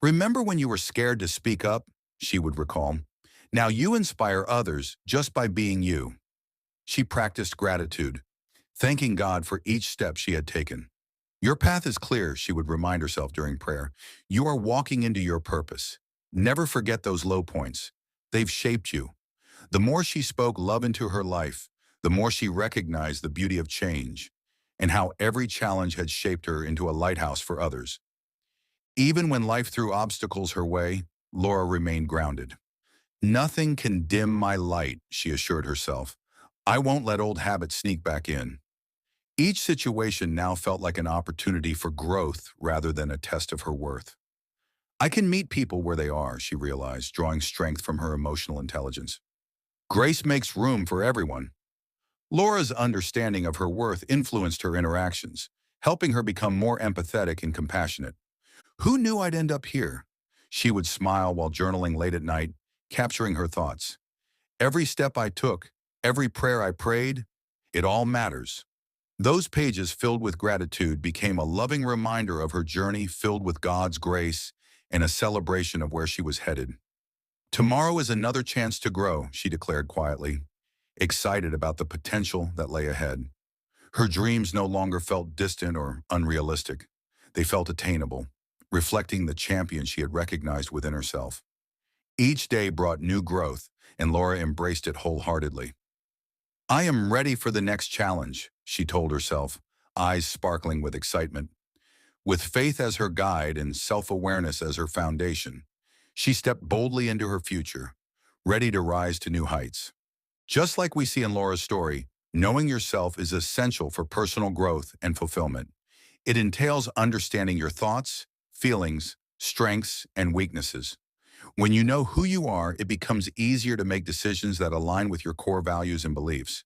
Speaker 1: "Remember when you were scared to speak up?" she would recall. "Now you inspire others just by being you." She practiced gratitude, thanking God for each step she had taken. "Your path is clear," she would remind herself during prayer. "You are walking into your purpose. Never forget those low points. They've shaped you." The more she spoke love into her life, the more she recognized the beauty of change and how every challenge had shaped her into a lighthouse for others. Even when life threw obstacles her way, Laura remained grounded. "Nothing can dim my light," she assured herself. "I won't let old habits sneak back in." Each situation now felt like an opportunity for growth rather than a test of her worth. "I can meet people where they are," she realized, drawing strength from her emotional intelligence. "Grace makes room for everyone." Laura's understanding of her worth influenced her interactions, helping her become more empathetic and compassionate. "Who knew I'd end up here?" She would smile while journaling late at night, capturing her thoughts. "Every step I took, every prayer I prayed, it all matters." Those pages filled with gratitude became a loving reminder of her journey filled with God's grace and a celebration of where she was headed. "Tomorrow is another chance to grow," she declared quietly, excited about the potential that lay ahead. Her dreams no longer felt distant or unrealistic. They felt attainable, reflecting the champion she had recognized within herself. Each day brought new growth, and Laura embraced it wholeheartedly. "I am ready for the next challenge," she told herself, eyes sparkling with excitement. With faith as her guide and self-awareness as her foundation, she stepped boldly into her future, ready to rise to new heights. Just like we see in Laura's story, knowing yourself is essential for personal growth and fulfillment. It entails understanding your thoughts, feelings, strengths, and weaknesses. When you know who you are, it becomes easier to make decisions that align with your core values and beliefs.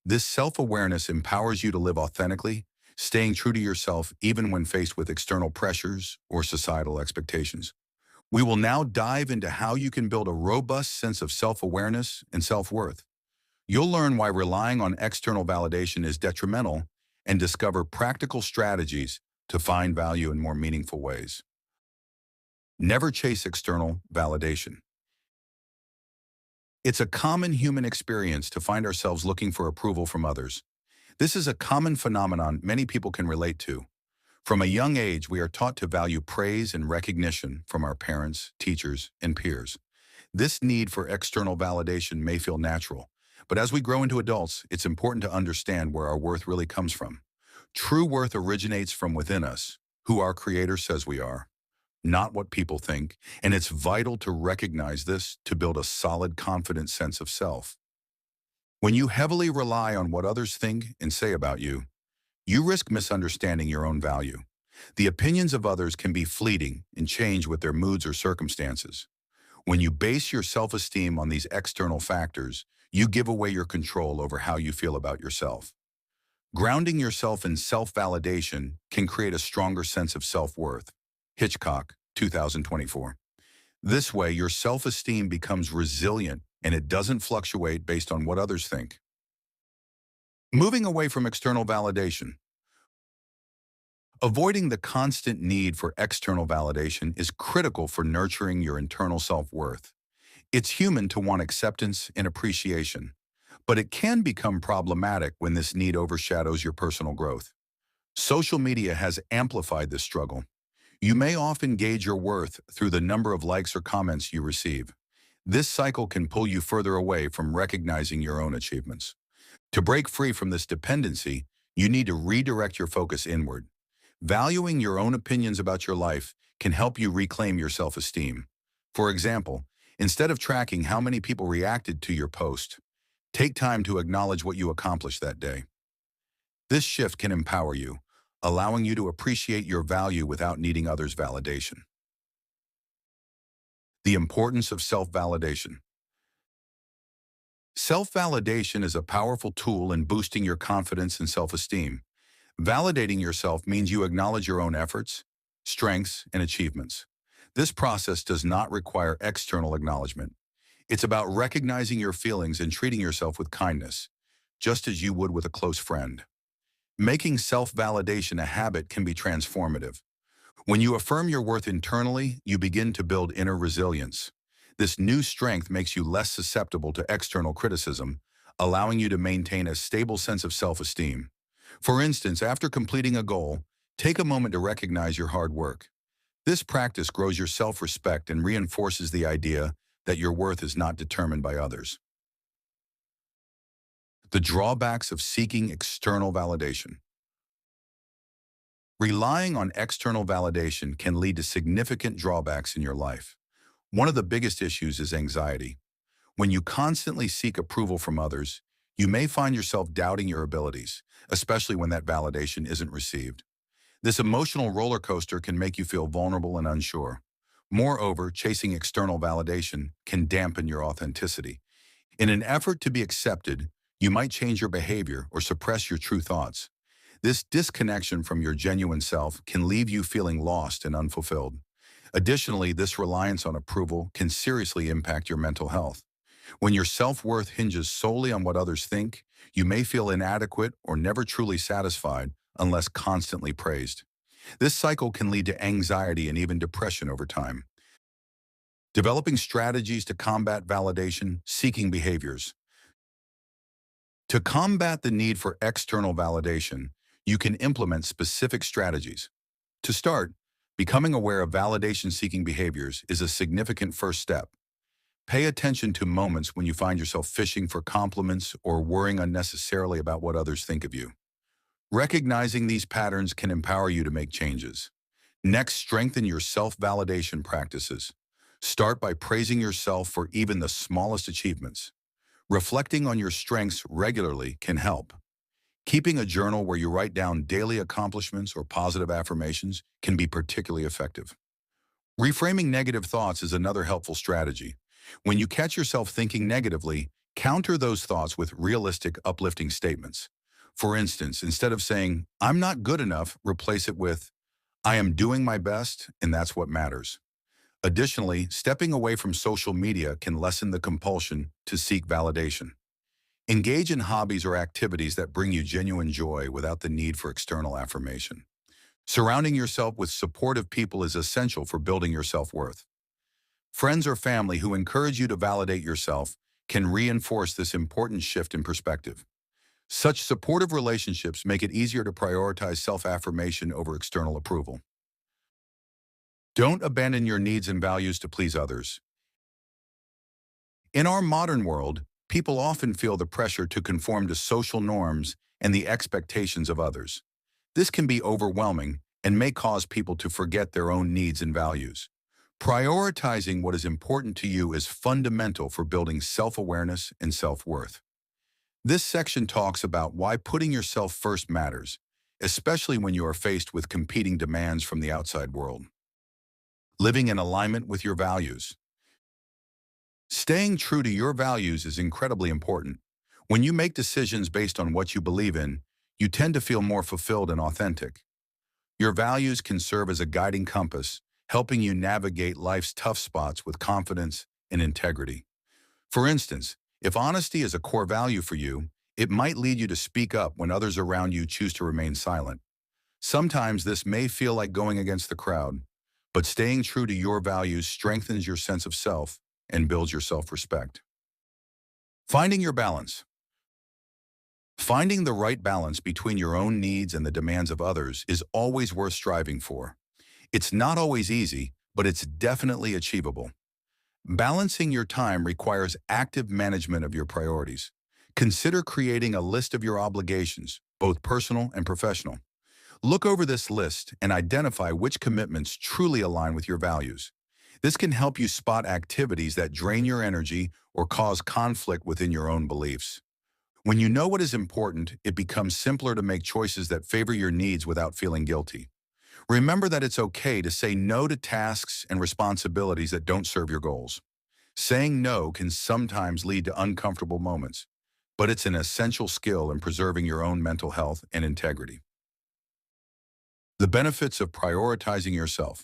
Speaker 1: This self-awareness empowers you to live authentically, staying true to yourself even when faced with external pressures or societal expectations. We will now dive into how you can build a robust sense of self-awareness and self-worth. You'll learn why relying on external validation is detrimental and discover practical strategies to find value in more meaningful ways. Never chase external validation. It's a common human experience to find ourselves looking for approval from others. This is a common phenomenon many people can relate to. From a young age, we are taught to value praise and recognition from our parents, teachers, and peers. This need for external validation may feel natural, but as we grow into adults, it's important to understand where our worth really comes from. True worth originates from within us, who our Creator says we are, not what people think, and it's vital to recognize this to build a solid, confident sense of self. When you heavily rely on what others think and say about you, you risk misunderstanding your own value. The opinions of others can be fleeting and change with their moods or circumstances. When you base your self-esteem on these external factors, you give away your control over how you feel about yourself. Grounding yourself in self-validation can create a stronger sense of self-worth. Hitchcock, 2024. This way, your self-esteem becomes resilient and it doesn't fluctuate based on what others think. Moving away from external validation. Avoiding the constant need for external validation is critical for nurturing your internal self-worth. It's human to want acceptance and appreciation, but it can become problematic when this need overshadows your personal growth. Social media has amplified this struggle. You may often gauge your worth through the number of likes or comments you receive. This cycle can pull you further away from recognizing your own achievements. To break free from this dependency, you need to redirect your focus inward. Valuing your own opinions about your life can help you reclaim your self-esteem. For example, Instead of tracking how many people reacted to your post, take time to acknowledge what you accomplished that day. This shift can empower you, allowing you to appreciate your value without needing others' validation. The importance of self-validation. Self-validation is a powerful tool in boosting your confidence and self-esteem. Validating yourself means you acknowledge your own efforts, strengths, and achievements. This process does not require external acknowledgement. It's about recognizing your feelings and treating yourself with kindness, just as you would with a close friend. Making self-validation a habit can be transformative. When you affirm your worth internally, you begin to build inner resilience. This new strength makes you less susceptible to external criticism, allowing you to maintain a stable sense of self-esteem. For instance, after completing a goal, take a moment to recognize your hard work. This practice grows your self-respect and reinforces the idea that your worth is not determined by others. The drawbacks of seeking external validation. Relying on external validation can lead to significant drawbacks in your life. One of the biggest issues is anxiety. When you constantly seek approval from others, you may find yourself doubting your abilities, especially when that validation isn't received. This emotional roller coaster can make you feel vulnerable and unsure. Moreover, chasing external validation can dampen your authenticity. In an effort to be accepted, you might change your behavior or suppress your true thoughts. This disconnection from your genuine self can leave you feeling lost and unfulfilled. Additionally, this reliance on approval can seriously impact your mental health. When your self-worth hinges solely on what others think, you may feel inadequate or never truly satisfied unless constantly praised. This cycle can lead to anxiety and even depression over time. Developing strategies to combat validation, seeking behaviors. To combat the need for external validation, you can implement specific strategies. To start, becoming aware of validation-seeking behaviors is a significant first step. Pay attention to moments when you find yourself fishing for compliments or worrying unnecessarily about what others think of you. Recognizing these patterns can empower you to make changes. Next, strengthen your self-validation practices. Start by praising yourself for even the smallest achievements. Reflecting on your strengths regularly can help. Keeping a journal where you write down daily accomplishments or positive affirmations can be particularly effective. Reframing negative thoughts is another helpful strategy. When you catch yourself thinking negatively, counter those thoughts with realistic, uplifting statements. For instance, instead of saying, "I'm not good enough," replace it with, "I am doing my best, and that's what matters." Additionally, stepping away from social media can lessen the compulsion to seek validation. Engage in hobbies or activities that bring you genuine joy without the need for external affirmation. Surrounding yourself with supportive people is essential for building your self-worth. Friends or family who encourage you to validate yourself can reinforce this important shift in perspective. Such supportive relationships make it easier to prioritize self-affirmation over external approval. Don't abandon your needs and values to please others. In our modern world, people often feel the pressure to conform to social norms and the expectations of others. This can be overwhelming and may cause people to forget their own needs and values. Prioritizing what is important to you is fundamental for building self-awareness and self-worth. This section talks about why putting yourself first matters, especially when you are faced with competing demands from the outside world. Living in alignment with your values. Staying true to your values is incredibly important. When you make decisions based on what you believe in, you tend to feel more fulfilled and authentic. Your values can serve as a guiding compass, helping you navigate life's tough spots with confidence and integrity. For instance, if honesty is a core value for you, it might lead you to speak up when others around you choose to remain silent. Sometimes this may feel like going against the crowd, but staying true to your values strengthens your sense of self and builds your self-respect. Finding your balance. Finding the right balance between your own needs and the demands of others is always worth striving for. It's not always easy, but it's definitely achievable. Balancing your time requires active management of your priorities. Consider creating a list of your obligations, both personal and professional. Look over this list and identify which commitments truly align with your values. This can help you spot activities that drain your energy or cause conflict within your own beliefs. When you know what is important, it becomes simpler to make choices that favor your needs without feeling guilty. Remember that it's okay to say no to tasks and responsibilities that don't serve your goals. Saying no can sometimes lead to uncomfortable moments, but it's an essential skill in preserving your own mental health and integrity. The benefits of prioritizing yourself.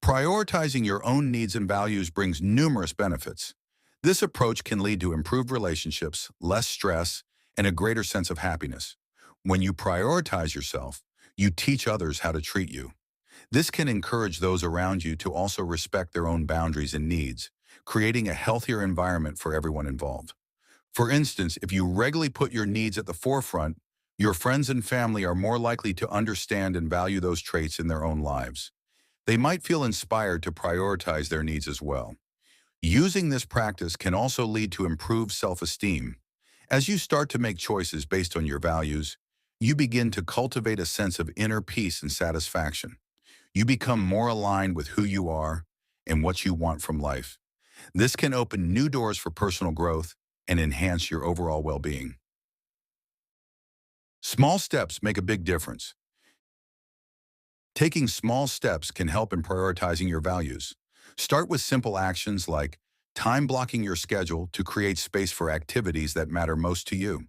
Speaker 1: Prioritizing your own needs and values brings numerous benefits. This approach can lead to improved relationships, less stress, and a greater sense of happiness. When you prioritize yourself, you teach others how to treat you. This can encourage those around you to also respect their own boundaries and needs, creating a healthier environment for everyone involved. For instance, if you regularly put your needs at the forefront, your friends and family are more likely to understand and value those traits in their own lives. They might feel inspired to prioritize their needs as well. Using this practice can also lead to improved self-esteem. As you start to make choices based on your values, you begin to cultivate a sense of inner peace and satisfaction. You become more aligned with who you are and what you want from life. This can open new doors for personal growth and enhance your overall well-being. Small steps make a big difference. Taking small steps can help in prioritizing your values. Start with simple actions like time blocking your schedule to create space for activities that matter most to you.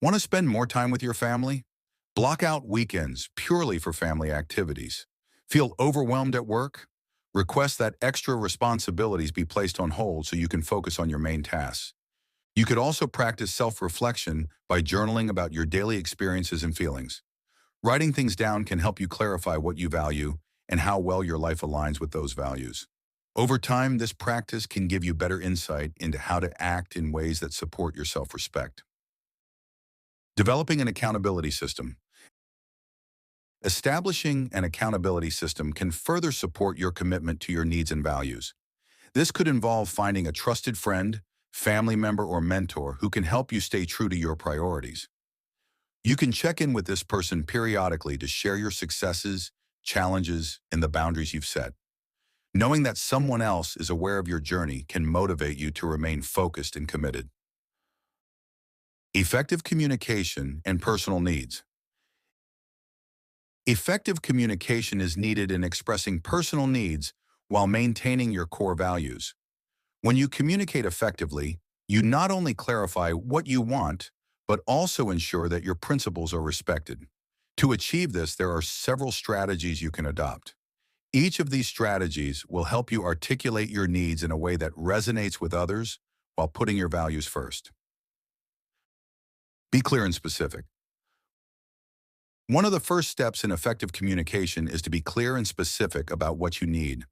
Speaker 1: Want to spend more time with your family? Block out weekends purely for family activities. Feel overwhelmed at work? Request that extra responsibilities be placed on hold so you can focus on your main tasks. You could also practice self-reflection by journaling about your daily experiences and feelings. Writing things down can help you clarify what you value and how well your life aligns with those values. Over time, this practice can give you better insight into how to act in ways that support your self-respect. Developing an accountability system. Establishing an accountability system can further support your commitment to your needs and values. This could involve finding a trusted friend, family member, or mentor who can help you stay true to your priorities. You can check in with this person periodically to share your successes, challenges, and the boundaries you've set. Knowing that someone else is aware of your journey can motivate you to remain focused and committed. Effective communication and personal needs. Effective communication is needed in expressing personal needs while maintaining your core values. When you communicate effectively, you not only clarify what you want, but also ensure that your principles are respected. To achieve this, there are several strategies you can adopt. Each of these strategies will help you articulate your needs in a way that resonates with others while putting your values first. Be clear and specific. One of the first steps in effective communication is to be clear and specific about what you need.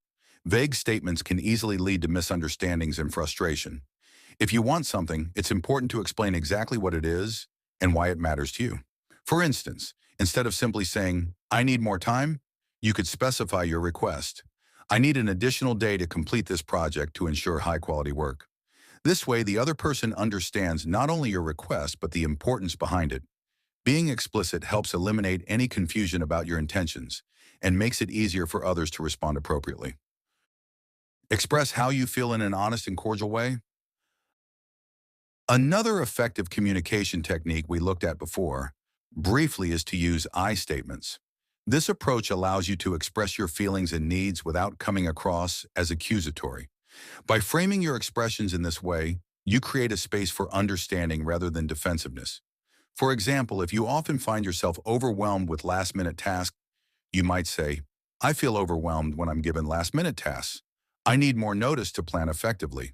Speaker 1: Vague statements can easily lead to misunderstandings and frustration. If you want something, it's important to explain exactly what it is and why it matters to you. For instance, instead of simply saying, "I need more time," you could specify your request. "I need an additional day to complete this project to ensure high-quality work." This way, the other person understands not only your request, but the importance behind it. Being explicit helps eliminate any confusion about your intentions and makes it easier for others to respond appropriately. Express how you feel in an honest and cordial way. Another effective communication technique we looked at before, briefly, is to use I statements. This approach allows you to express your feelings and needs without coming across as accusatory. By framing your expressions in this way, you create a space for understanding rather than defensiveness. For example, if you often find yourself overwhelmed with last-minute tasks, you might say, "I feel overwhelmed when I'm given last-minute tasks. I need more notice to plan effectively."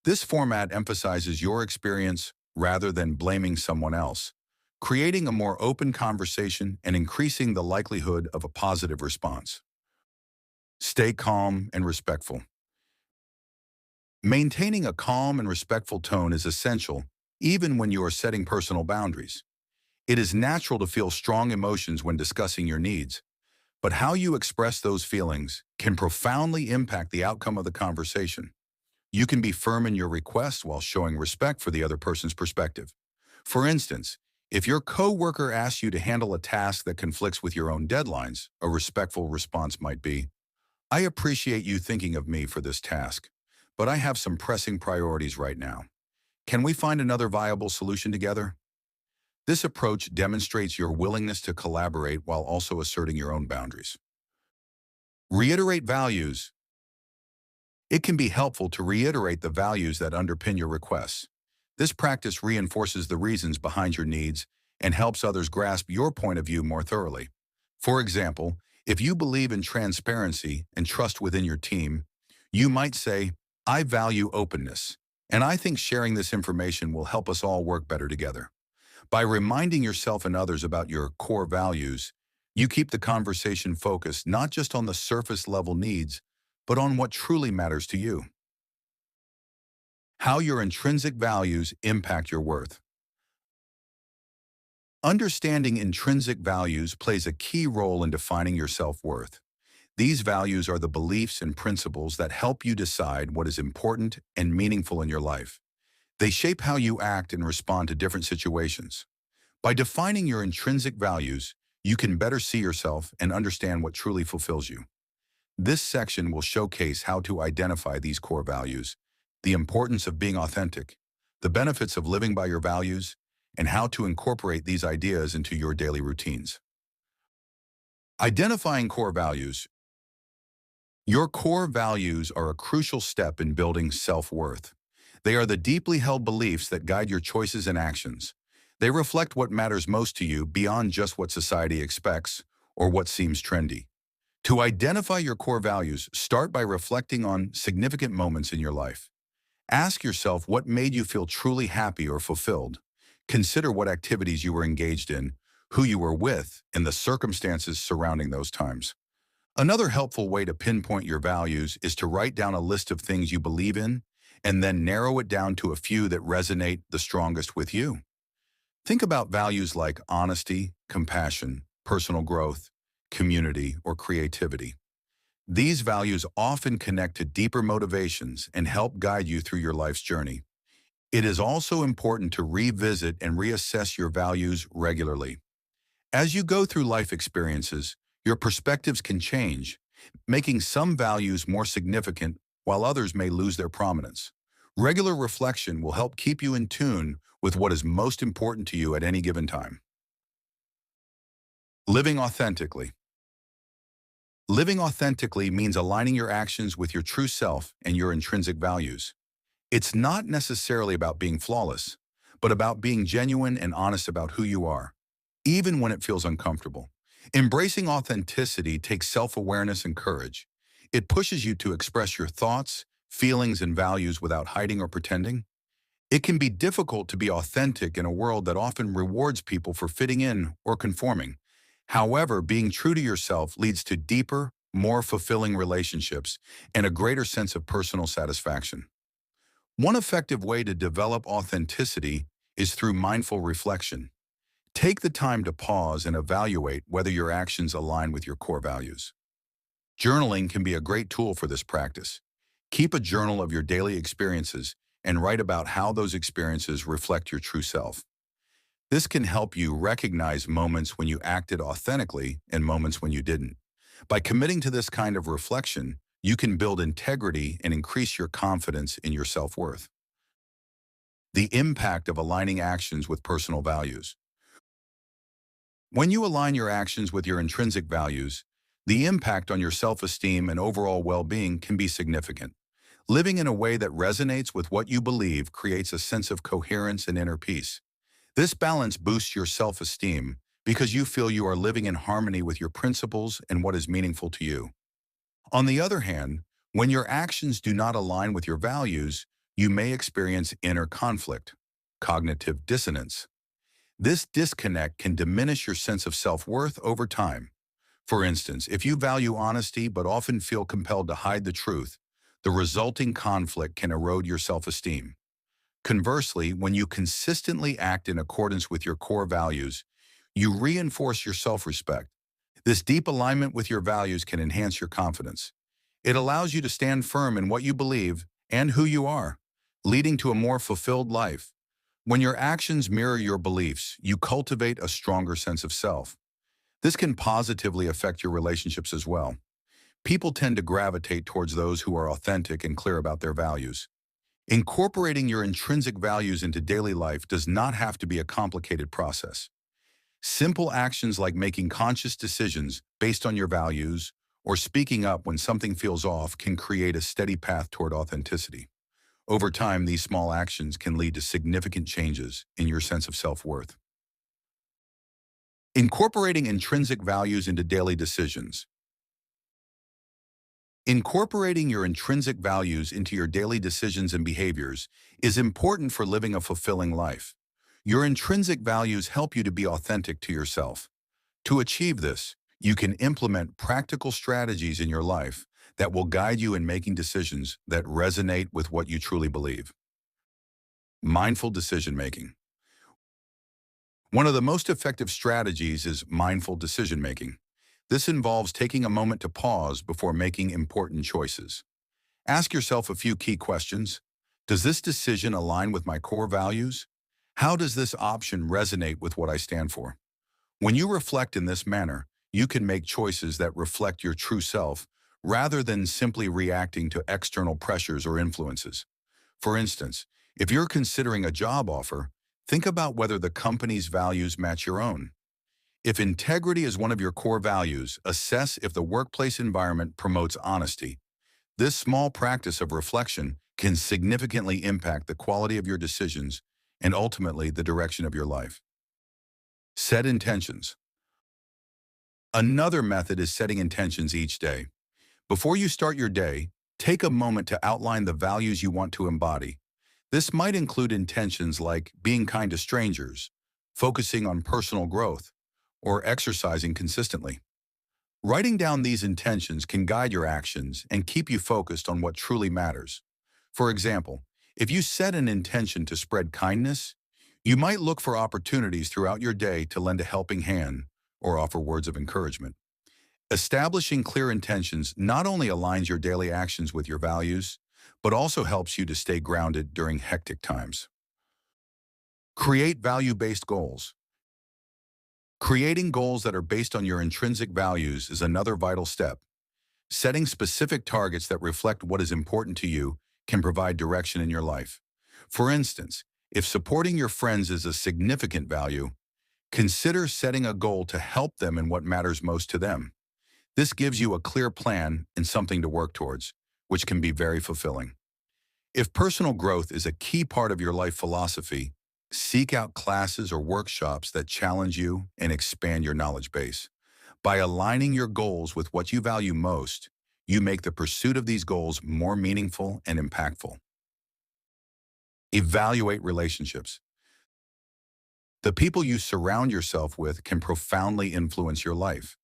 Speaker 1: This format emphasizes your experience rather than blaming someone else, creating a more open conversation and increasing the likelihood of a positive response. Stay calm and respectful. Maintaining a calm and respectful tone is essential, even when you are setting personal boundaries. It is natural to feel strong emotions when discussing your needs, but how you express those feelings can profoundly impact the outcome of the conversation. You can be firm in your requests while showing respect for the other person's perspective. For instance, if your coworker asks you to handle a task that conflicts with your own deadlines, a respectful response might be, I appreciate you thinking of me for this task, but I have some pressing priorities right now. Can we find another viable solution together? This approach demonstrates your willingness to collaborate while also asserting your own boundaries. Reiterate values. It can be helpful to reiterate the values that underpin your requests. This practice reinforces the reasons behind your needs and helps others grasp your point of view more thoroughly. For example, if you believe in transparency and trust within your team, you might say, "I value openness, and I think sharing this information will help us all work better together." By reminding yourself and others about your core values, you keep the conversation focused not just on the surface level needs, but on what truly matters to you. How your intrinsic values impact your worth. Understanding intrinsic values plays a key role in defining your self-worth. These values are the beliefs and principles that help you decide what is important and meaningful in your life. They shape how you act and respond to different situations. By defining your intrinsic values, you can better see yourself and understand what truly fulfills you. This section will showcase how to identify these core values, the importance of being authentic, the benefits of living by your values, and how to incorporate these ideas into your daily routines. Identifying core values. Your core values are a crucial step in building self-worth. They are the deeply held beliefs that guide your choices and actions. They reflect what matters most to you beyond just what society expects or what seems trendy. To identify your core values, start by reflecting on significant moments in your life. Ask yourself what made you feel truly happy or fulfilled. Consider what activities you were engaged in, who you were with, and the circumstances surrounding those times. Another helpful way to pinpoint your values is to write down a list of things you believe in and then narrow it down to a few that resonate the strongest with you. Think about values like honesty, compassion, personal growth, community, or creativity. These values often connect to deeper motivations and help guide you through your life's journey. It is also important to revisit and reassess your values regularly. As you go through life experiences, your perspectives can change, making some values more significant while others may lose their prominence. Regular reflection will help keep you in tune with what is most important to you at any given time. Living authentically. Living authentically means aligning your actions with your true self and your intrinsic values. It's not necessarily about being flawless, but about being genuine and honest about who you are, even when it feels uncomfortable. Embracing authenticity takes self-awareness and courage. It pushes you to express your thoughts, feelings, and values without hiding or pretending. It can be difficult to be authentic in a world that often rewards people for fitting in or conforming. However, being true to yourself leads to deeper, more fulfilling relationships and a greater sense of personal satisfaction. One effective way to develop authenticity is through mindful reflection. Take the time to pause and evaluate whether your actions align with your core values. Journaling can be a great tool for this practice. Keep a journal of your daily experiences and write about how those experiences reflect your true self. This can help you recognize moments when you acted authentically and moments when you didn't. By committing to this kind of reflection, you can build integrity and increase your confidence in your self-worth. The impact of aligning actions with personal values. When you align your actions with your intrinsic values, the impact on your self-esteem and overall well-being can be significant. Living in a way that resonates with what you believe creates a sense of coherence and inner peace. This balance boosts your self-esteem because you feel you are living in harmony with your principles and what is meaningful to you. On the other hand, when your actions do not align with your values, you may experience inner conflict, cognitive dissonance. This disconnect can diminish your sense of self-worth over time. For instance, if you value honesty but often feel compelled to hide the truth, the resulting conflict can erode your self-esteem. Conversely, when you consistently act in accordance with your core values, you reinforce your self-respect. This deep alignment with your values can enhance your confidence. It allows you to stand firm in what you believe and who you are, leading to a more fulfilled life. When your actions mirror your beliefs, you cultivate a stronger sense of self. This can positively affect your relationships as well. People tend to gravitate towards those who are authentic and clear about their values. Incorporating your intrinsic values into daily life does not have to be a complicated process. Simple actions like making conscious decisions based on your values or speaking up when something feels off can create a steady path toward authenticity. Over time, these small actions can lead to significant changes in your sense of self-worth. Incorporating intrinsic values into daily decisions. Incorporating your intrinsic values into your daily decisions and behaviors is important for living a fulfilling life. Your intrinsic values help you to be authentic to yourself. To achieve this, you can implement practical strategies in your life that will guide you in making decisions that resonate with what you truly believe. Mindful decision-making. One of the most effective strategies is mindful decision-making. This involves taking a moment to pause before making important choices. Ask yourself a few key questions. Does this decision align with my core values? How does this option resonate with what I stand for? When you reflect in this manner, you can make choices that reflect your true self rather than simply reacting to external pressures or influences. For instance, if you're considering a job offer, think about whether the company's values match your own. If integrity is one of your core values, assess if the workplace environment promotes honesty. This small practice of reflection can significantly impact the quality of your decisions and ultimately the direction of your life. Set intentions. Another method is setting intentions each day. Before you start your day, take a moment to outline the values you want to embody. This might include intentions like being kind to strangers, focusing on personal growth, or exercising consistently. Writing down these intentions can guide your actions and keep you focused on what truly matters. For example, if you set an intention to spread kindness, you might look for opportunities throughout your day to lend a helping hand or offer words of encouragement. Establishing clear intentions not only aligns your daily actions with your values, but also helps you to stay grounded during hectic times. Create value-based goals. Creating goals that are based on your intrinsic values is another vital step. Setting specific targets that reflect what is important to you can provide direction in your life. For instance, if supporting your friends is a significant value, consider setting a goal to help them in what matters most to them. This gives you a clear plan and something to work towards, which can be very fulfilling. If personal growth is a key part of your life philosophy, seek out classes or workshops that challenge you and expand your knowledge base. By aligning your goals with what you value most, you make the pursuit of these goals more meaningful and impactful. Evaluate relationships. The people you surround yourself with can profoundly influence your life.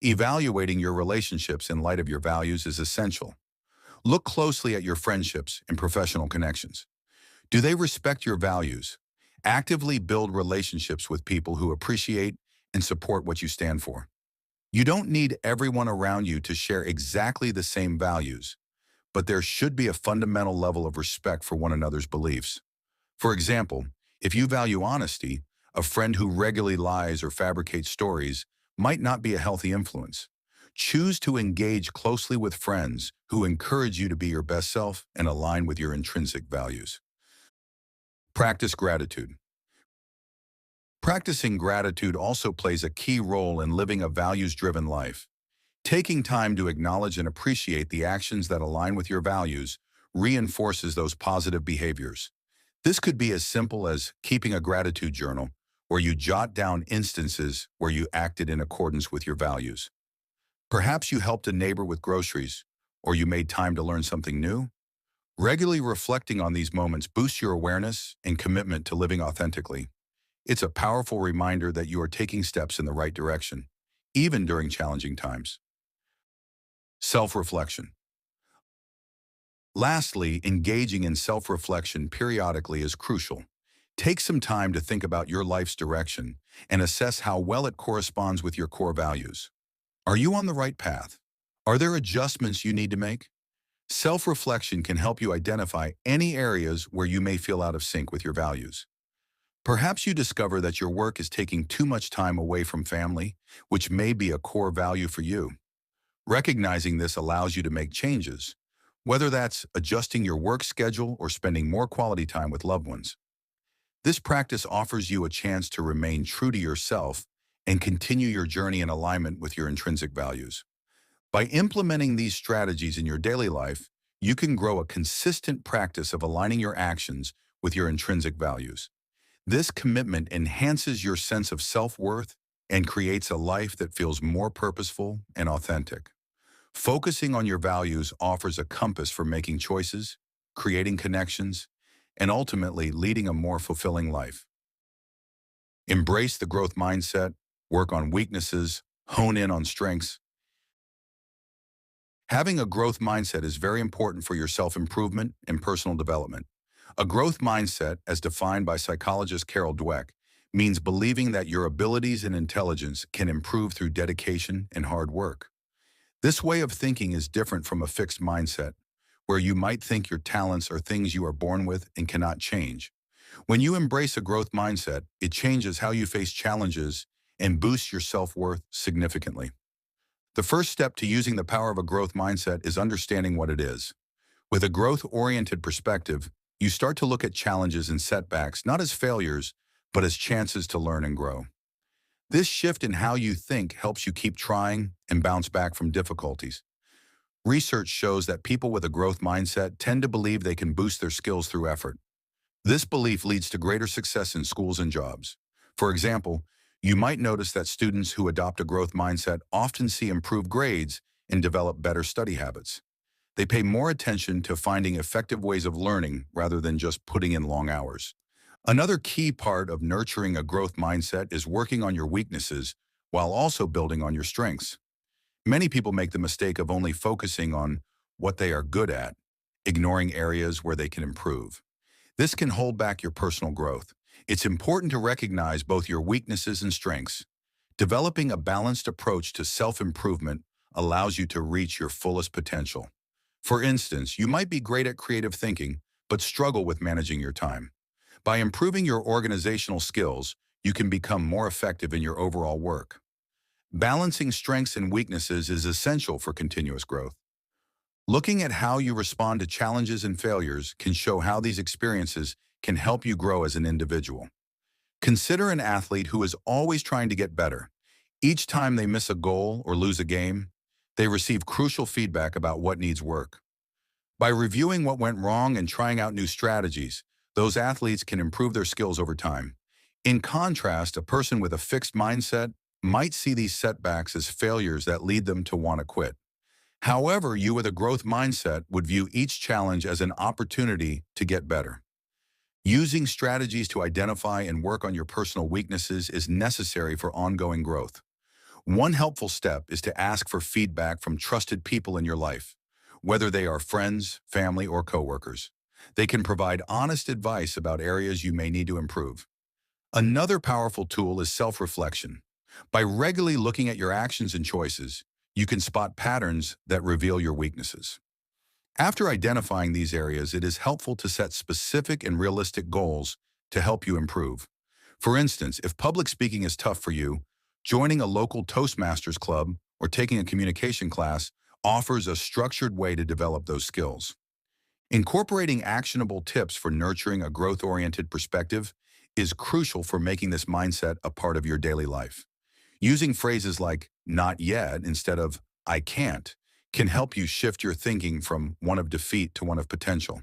Speaker 1: Evaluating your relationships in light of your values is essential. Look closely at your friendships and professional connections. Do they respect your values? Actively build relationships with people who appreciate and support what you stand for. You don't need everyone around you to share exactly the same values, but there should be a fundamental level of respect for one another's beliefs. For example, if you value honesty, a friend who regularly lies or fabricates stories might not be a healthy influence. Choose to engage closely with friends who encourage you to be your best self and align with your intrinsic values. Practice gratitude. Practicing gratitude also plays a key role in living a values-driven life. Taking time to acknowledge and appreciate the actions that align with your values reinforces those positive behaviors. This could be as simple as keeping a gratitude journal, where you jot down instances where you acted in accordance with your values. Perhaps you helped a neighbor with groceries, or you made time to learn something new. Regularly reflecting on these moments boosts your awareness and commitment to living authentically. It's a powerful reminder that you are taking steps in the right direction, even during challenging times. Self-reflection. Lastly, engaging in self-reflection periodically is crucial. Take some time to think about your life's direction and assess how well it corresponds with your core values. Are you on the right path? Are there adjustments you need to make? Self-reflection can help you identify any areas where you may feel out of sync with your values. Perhaps you discover that your work is taking too much time away from family, which may be a core value for you. Recognizing this allows you to make changes, whether that's adjusting your work schedule or spending more quality time with loved ones. This practice offers you a chance to remain true to yourself and continue your journey in alignment with your intrinsic values. By implementing these strategies in your daily life, you can grow a consistent practice of aligning your actions with your intrinsic values. This commitment enhances your sense of self-worth and creates a life that feels more purposeful and authentic. Focusing on your values offers a compass for making choices, creating connections, and ultimately leading a more fulfilling life. Embrace the growth mindset, work on weaknesses, hone in on strengths. Having a growth mindset is very important for your self-improvement and personal development. A growth mindset, as defined by psychologist Carol Dweck, means believing that your abilities and intelligence can improve through dedication and hard work. This way of thinking is different from a fixed mindset, where you might think your talents are things you are born with and cannot change. When you embrace a growth mindset, it changes how you face challenges and boosts your self-worth significantly. The first step to using the power of a growth mindset is understanding what it is. With a growth-oriented perspective, you start to look at challenges and setbacks not as failures, but as chances to learn and grow. This shift in how you think helps you keep trying and bounce back from difficulties. Research shows that people with a growth mindset tend to believe they can boost their skills through effort. This belief leads to greater success in schools and jobs. For example, you might notice that students who adopt a growth mindset often see improved grades and develop better study habits. They pay more attention to finding effective ways of learning rather than just putting in long hours. Another key part of nurturing a growth mindset is working on your weaknesses while also building on your strengths. Many people make the mistake of only focusing on what they are good at, ignoring areas where they can improve. This can hold back your personal growth. It's important to recognize both your weaknesses and strengths. Developing a balanced approach to self-improvement allows you to reach your fullest potential. For instance, you might be great at creative thinking, but struggle with managing your time. By improving your organizational skills, you can become more effective in your overall work. Balancing strengths and weaknesses is essential for continuous growth. Looking at how you respond to challenges and failures can show how these experiences can help you grow as an individual. Consider an athlete who is always trying to get better. Each time they miss a goal or lose a game, they receive crucial feedback about what needs work. By reviewing what went wrong and trying out new strategies, those athletes can improve their skills over time. In contrast, a person with a fixed mindset might see these setbacks as failures that lead them to want to quit. However, you with a growth mindset would view each challenge as an opportunity to get better. Using strategies to identify and work on your personal weaknesses is necessary for ongoing growth. One helpful step is to ask for feedback from trusted people in your life, whether they are friends, family, or coworkers. They can provide honest advice about areas you may need to improve. Another powerful tool is self-reflection. By regularly looking at your actions and choices, you can spot patterns that reveal your weaknesses. After identifying these areas, it is helpful to set specific and realistic goals to help you improve. For instance, if public speaking is tough for you, joining a local Toastmasters club or taking a communication class offers a structured way to develop those skills. Incorporating actionable tips for nurturing a growth-oriented perspective is crucial for making this mindset a part of your daily life. Using phrases like "not yet" instead of "I can't" can help you shift your thinking from one of defeat to one of potential.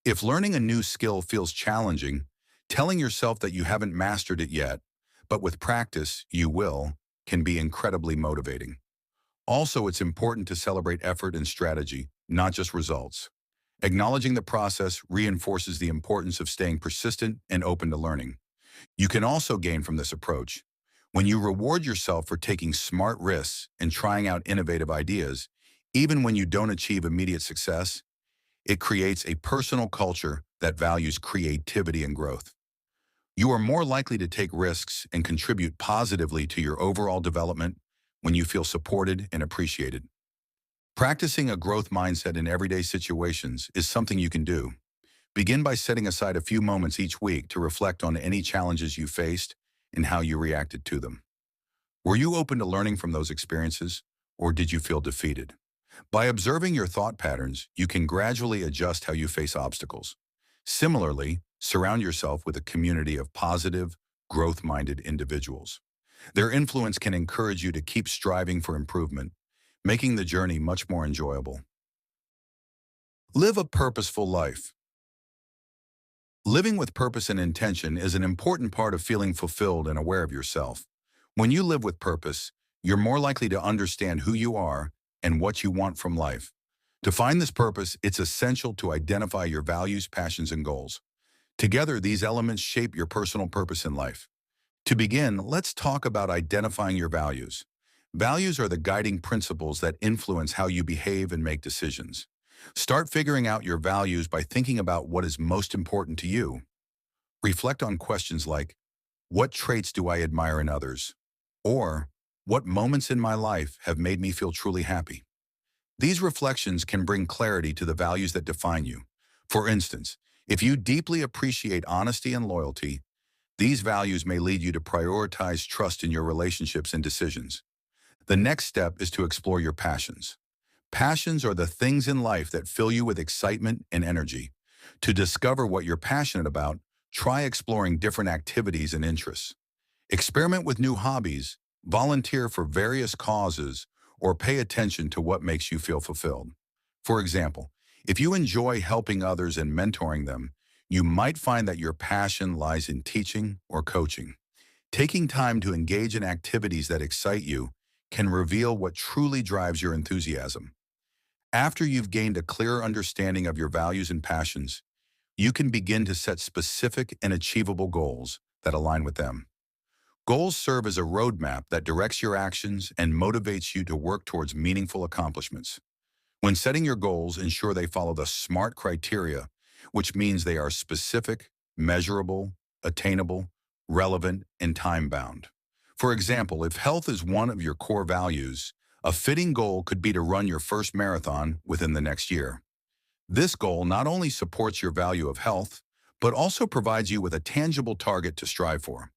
Speaker 1: If learning a new skill feels challenging, telling yourself that you haven't mastered it yet, but with practice you will, can be incredibly motivating. Also, it's important to celebrate effort and strategy, not just results. Acknowledging the process reinforces the importance of staying persistent and open to learning. You can also gain from this approach. When you reward yourself for taking smart risks and trying out innovative ideas, even when you don't achieve immediate success, it creates a personal culture that values creativity and growth. You are more likely to take risks and contribute positively to your overall development when you feel supported and appreciated. Practicing a growth mindset in everyday situations is something you can do. Begin by setting aside a few moments each week to reflect on any challenges you faced and how you reacted to them. Were you open to learning from those experiences, or did you feel defeated? By observing your thought patterns, you can gradually adjust how you face obstacles. Similarly, surround yourself with a community of positive, growth-minded individuals. Their influence can encourage you to keep striving for improvement, making the journey much more enjoyable. Live a purposeful life. Living with purpose and intention is an important part of feeling fulfilled and aware of yourself. When you live with purpose, you're more likely to understand who you are and what you want from life. To find this purpose, it's essential to identify your values, passions, and goals. Together, these elements shape your personal purpose in life. To begin, let's talk about identifying your values. Values are the guiding principles that influence how you behave and make decisions. Start figuring out your values by thinking about what is most important to you. Reflect on questions like, what traits do I admire in others? Or, what moments in my life have made me feel truly happy? These reflections can bring clarity to the values that define you. For instance, if you deeply appreciate honesty and loyalty, these values may lead you to prioritize trust in your relationships and decisions. The next step is to explore your passions. Passions are the things in life that fill you with excitement and energy. To discover what you're passionate about, try exploring different activities and interests. Experiment with new hobbies, volunteer for various causes, or pay attention to what makes you feel fulfilled. For example, if you enjoy helping others and mentoring them, you might find that your passion lies in teaching or coaching. Taking time to engage in activities that excite you can reveal what truly drives your enthusiasm. After you've gained a clearer understanding of your values and passions, you can begin to set specific and achievable goals that align with them. Goals serve as a roadmap that directs your actions and motivates you to work towards meaningful accomplishments. When setting your goals, ensure they follow the SMART criteria, which means they are specific, measurable, attainable, relevant, and time-bound. For example, if health is one of your core values, a fitting goal could be to run your first marathon within the next year. This goal not only supports your value of health, but also provides you with a tangible target to strive for.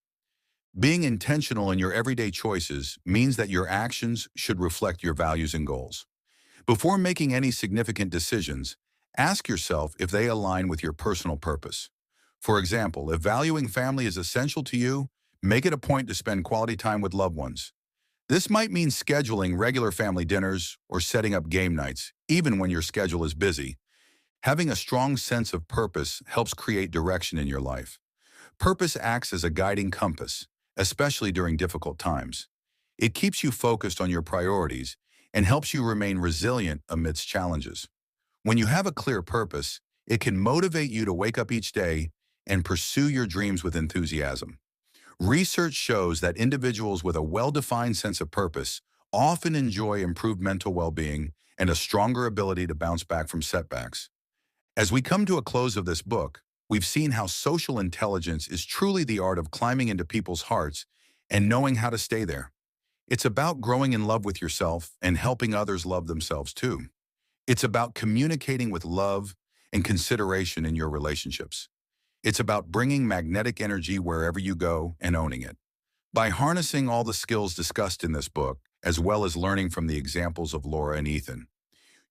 Speaker 1: Being intentional in your everyday choices means that your actions should reflect your values and goals. Before making any significant decisions, ask yourself if they align with your personal purpose. For example, if valuing family is essential to you, make it a point to spend quality time with loved ones. This might mean scheduling regular family dinners or setting up game nights, even when your schedule is busy. Having a strong sense of purpose helps create direction in your life. Purpose acts as a guiding compass, especially during difficult times. It keeps you focused on your priorities and helps you remain resilient amidst challenges. When you have a clear purpose, it can motivate you to wake up each day and pursue your dreams with enthusiasm. Research shows that individuals with a well-defined sense of purpose often enjoy improved mental well-being and a stronger ability to bounce back from setbacks. As we come to a close of this book, we've seen how social intelligence is truly the art of climbing into people's hearts and knowing how to stay there. It's about growing in love with yourself and helping others love themselves too. It's about communicating with love and consideration in your relationships. It's about bringing magnetic energy wherever you go and owning it. By harnessing all the skills discussed in this book, as well as learning from the examples of Laura and Ethan,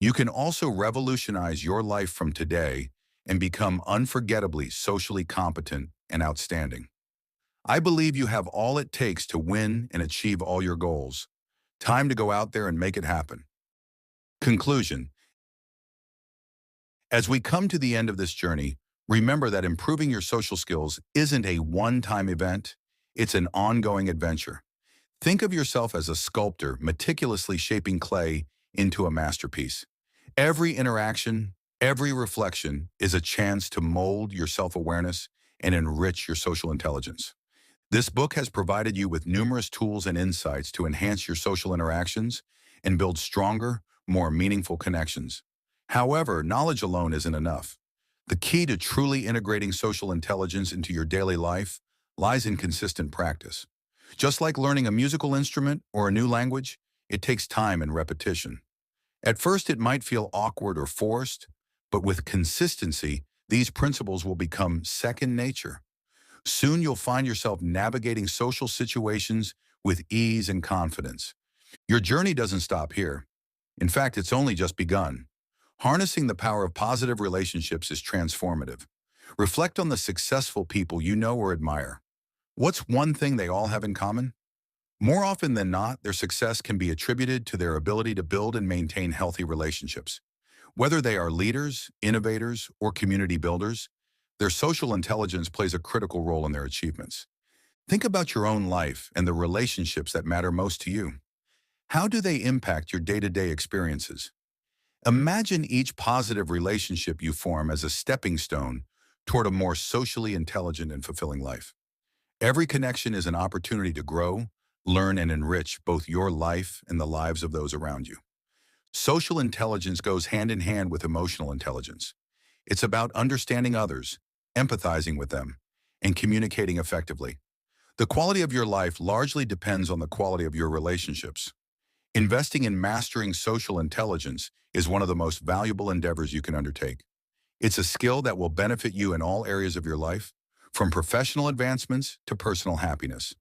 Speaker 1: you can also revolutionize your life from today and become unforgettably socially competent and outstanding. I believe you have all it takes to win and achieve all your goals. Time to go out there and make it happen. Conclusion. As we come to the end of this journey, remember that improving your social skills isn't a one-time event, it's an ongoing adventure. Think of yourself as a sculptor meticulously shaping clay into a masterpiece. Every interaction, every reflection is a chance to mold your self-awareness and enrich your social intelligence. This book has provided you with numerous tools and insights to enhance your social interactions and build stronger, more meaningful connections. However, knowledge alone isn't enough. The key to truly integrating social intelligence into your daily life lies in consistent practice. Just like learning a musical instrument or a new language, it takes time and repetition. At first, it might feel awkward or forced, but with consistency, these principles will become second nature. Soon you'll find yourself navigating social situations with ease and confidence. Your journey doesn't stop here. In fact, it's only just begun. Harnessing the power of positive relationships is transformative. Reflect on the successful people you know or admire. What's one thing they all have in common? More often than not, their success can be attributed to their ability to build and maintain healthy relationships. Whether they are leaders, innovators, or community builders, their social intelligence plays a critical role in their achievements. Think about your own life and the relationships that matter most to you. How do they impact your day-to-day experiences? Imagine each positive relationship you form as a stepping stone toward a more socially intelligent and fulfilling life. Every connection is an opportunity to grow, learn, and enrich both your life and the lives of those around you. Social intelligence goes hand in hand with emotional intelligence. It's about understanding others, empathizing with them, and communicating effectively. The quality of your life largely depends on the quality of your relationships. Investing in mastering social intelligence is one of the most valuable endeavors you can undertake. It's a skill that will benefit you in all areas of your life, from professional advancements to personal happiness.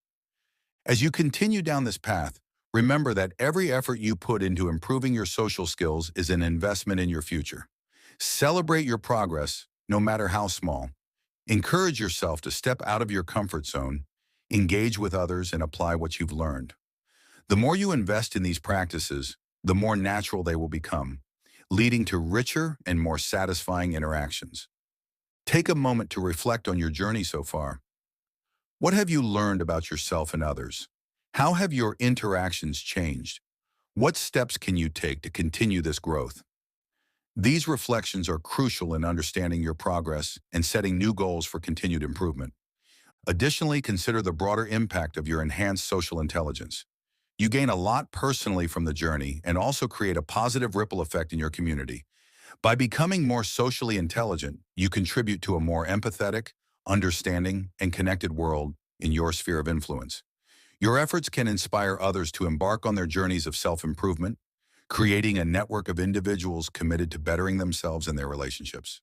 Speaker 1: As you continue down this path, remember that every effort you put into improving your social skills is an investment in your future. Celebrate your progress, no matter how small. Encourage yourself to step out of your comfort zone, engage with others, and apply what you've learned. The more you invest in these practices, the more natural they will become, leading to richer and more satisfying interactions. Take a moment to reflect on your journey so far. What have you learned about yourself and others? How have your interactions changed? What steps can you take to continue this growth? These reflections are crucial in understanding your progress and setting new goals for continued improvement. Additionally, consider the broader impact of your enhanced social intelligence. You gain a lot personally from the journey and also create a positive ripple effect in your community. By becoming more socially intelligent, you contribute to a more empathetic, understanding, and connected world in your sphere of influence. Your efforts can inspire others to embark on their journeys of self-improvement, creating a network of individuals committed to bettering themselves and their relationships.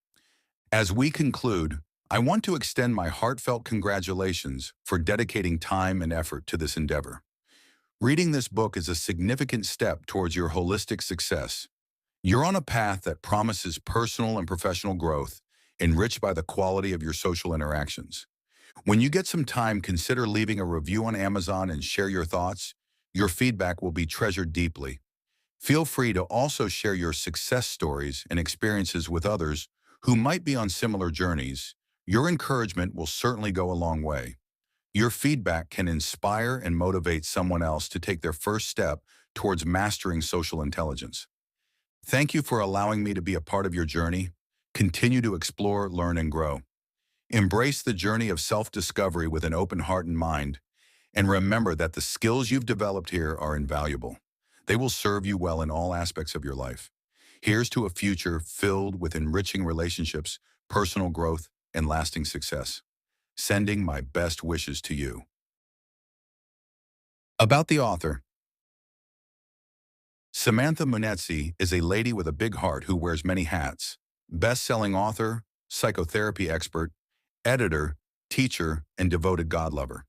Speaker 1: As we conclude, I want to extend my heartfelt congratulations for dedicating time and effort to this endeavor. Reading this book is a significant step towards your holistic success. You're on a path that promises personal and professional growth, enriched by the quality of your social interactions. When you get some time, consider leaving a review on Amazon and share your thoughts. Your feedback will be treasured deeply. Feel free to also share your success stories and experiences with others who might be on similar journeys. Your encouragement will certainly go a long way. Your feedback can inspire and motivate someone else to take their first step towards mastering social intelligence. Thank you for allowing me to be a part of your journey. Continue to explore, learn, and grow. Embrace the journey of self-discovery with an open heart and mind, and remember that the skills you've developed here are invaluable. They will serve you well in all aspects of your life. Here's to a future filled with enriching relationships, personal growth, and lasting success. Sending my best wishes to you. About the author. Samantha Munetsi is a lady with a big heart who wears many hats. Best-selling author, psychotherapy expert, editor, teacher, and devoted God lover.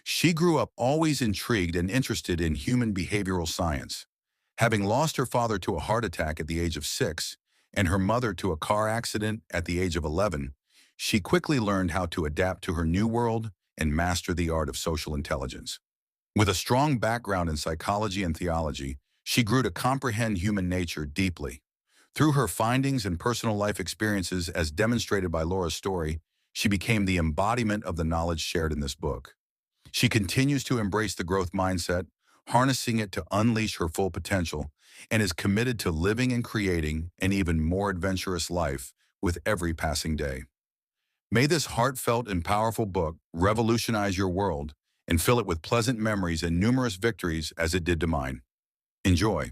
Speaker 1: She grew up always intrigued and interested in human behavioral science. Having lost her father to a heart attack at the age of 6 and her mother to a car accident at the age of 11, she quickly learned how to adapt to her new world and master the art of social intelligence. With a strong background in psychology and theology, she grew to comprehend human nature deeply. Through her findings and personal life experiences as demonstrated by Laura's story, she became the embodiment of the knowledge shared in this book. She continues to embrace the growth mindset, harnessing it to unleash her full potential, and is committed to living and creating an even more adventurous life with every passing day. May this heartfelt and powerful book revolutionize your world and fill it with pleasant memories and numerous victories as it did to mine. Enjoy.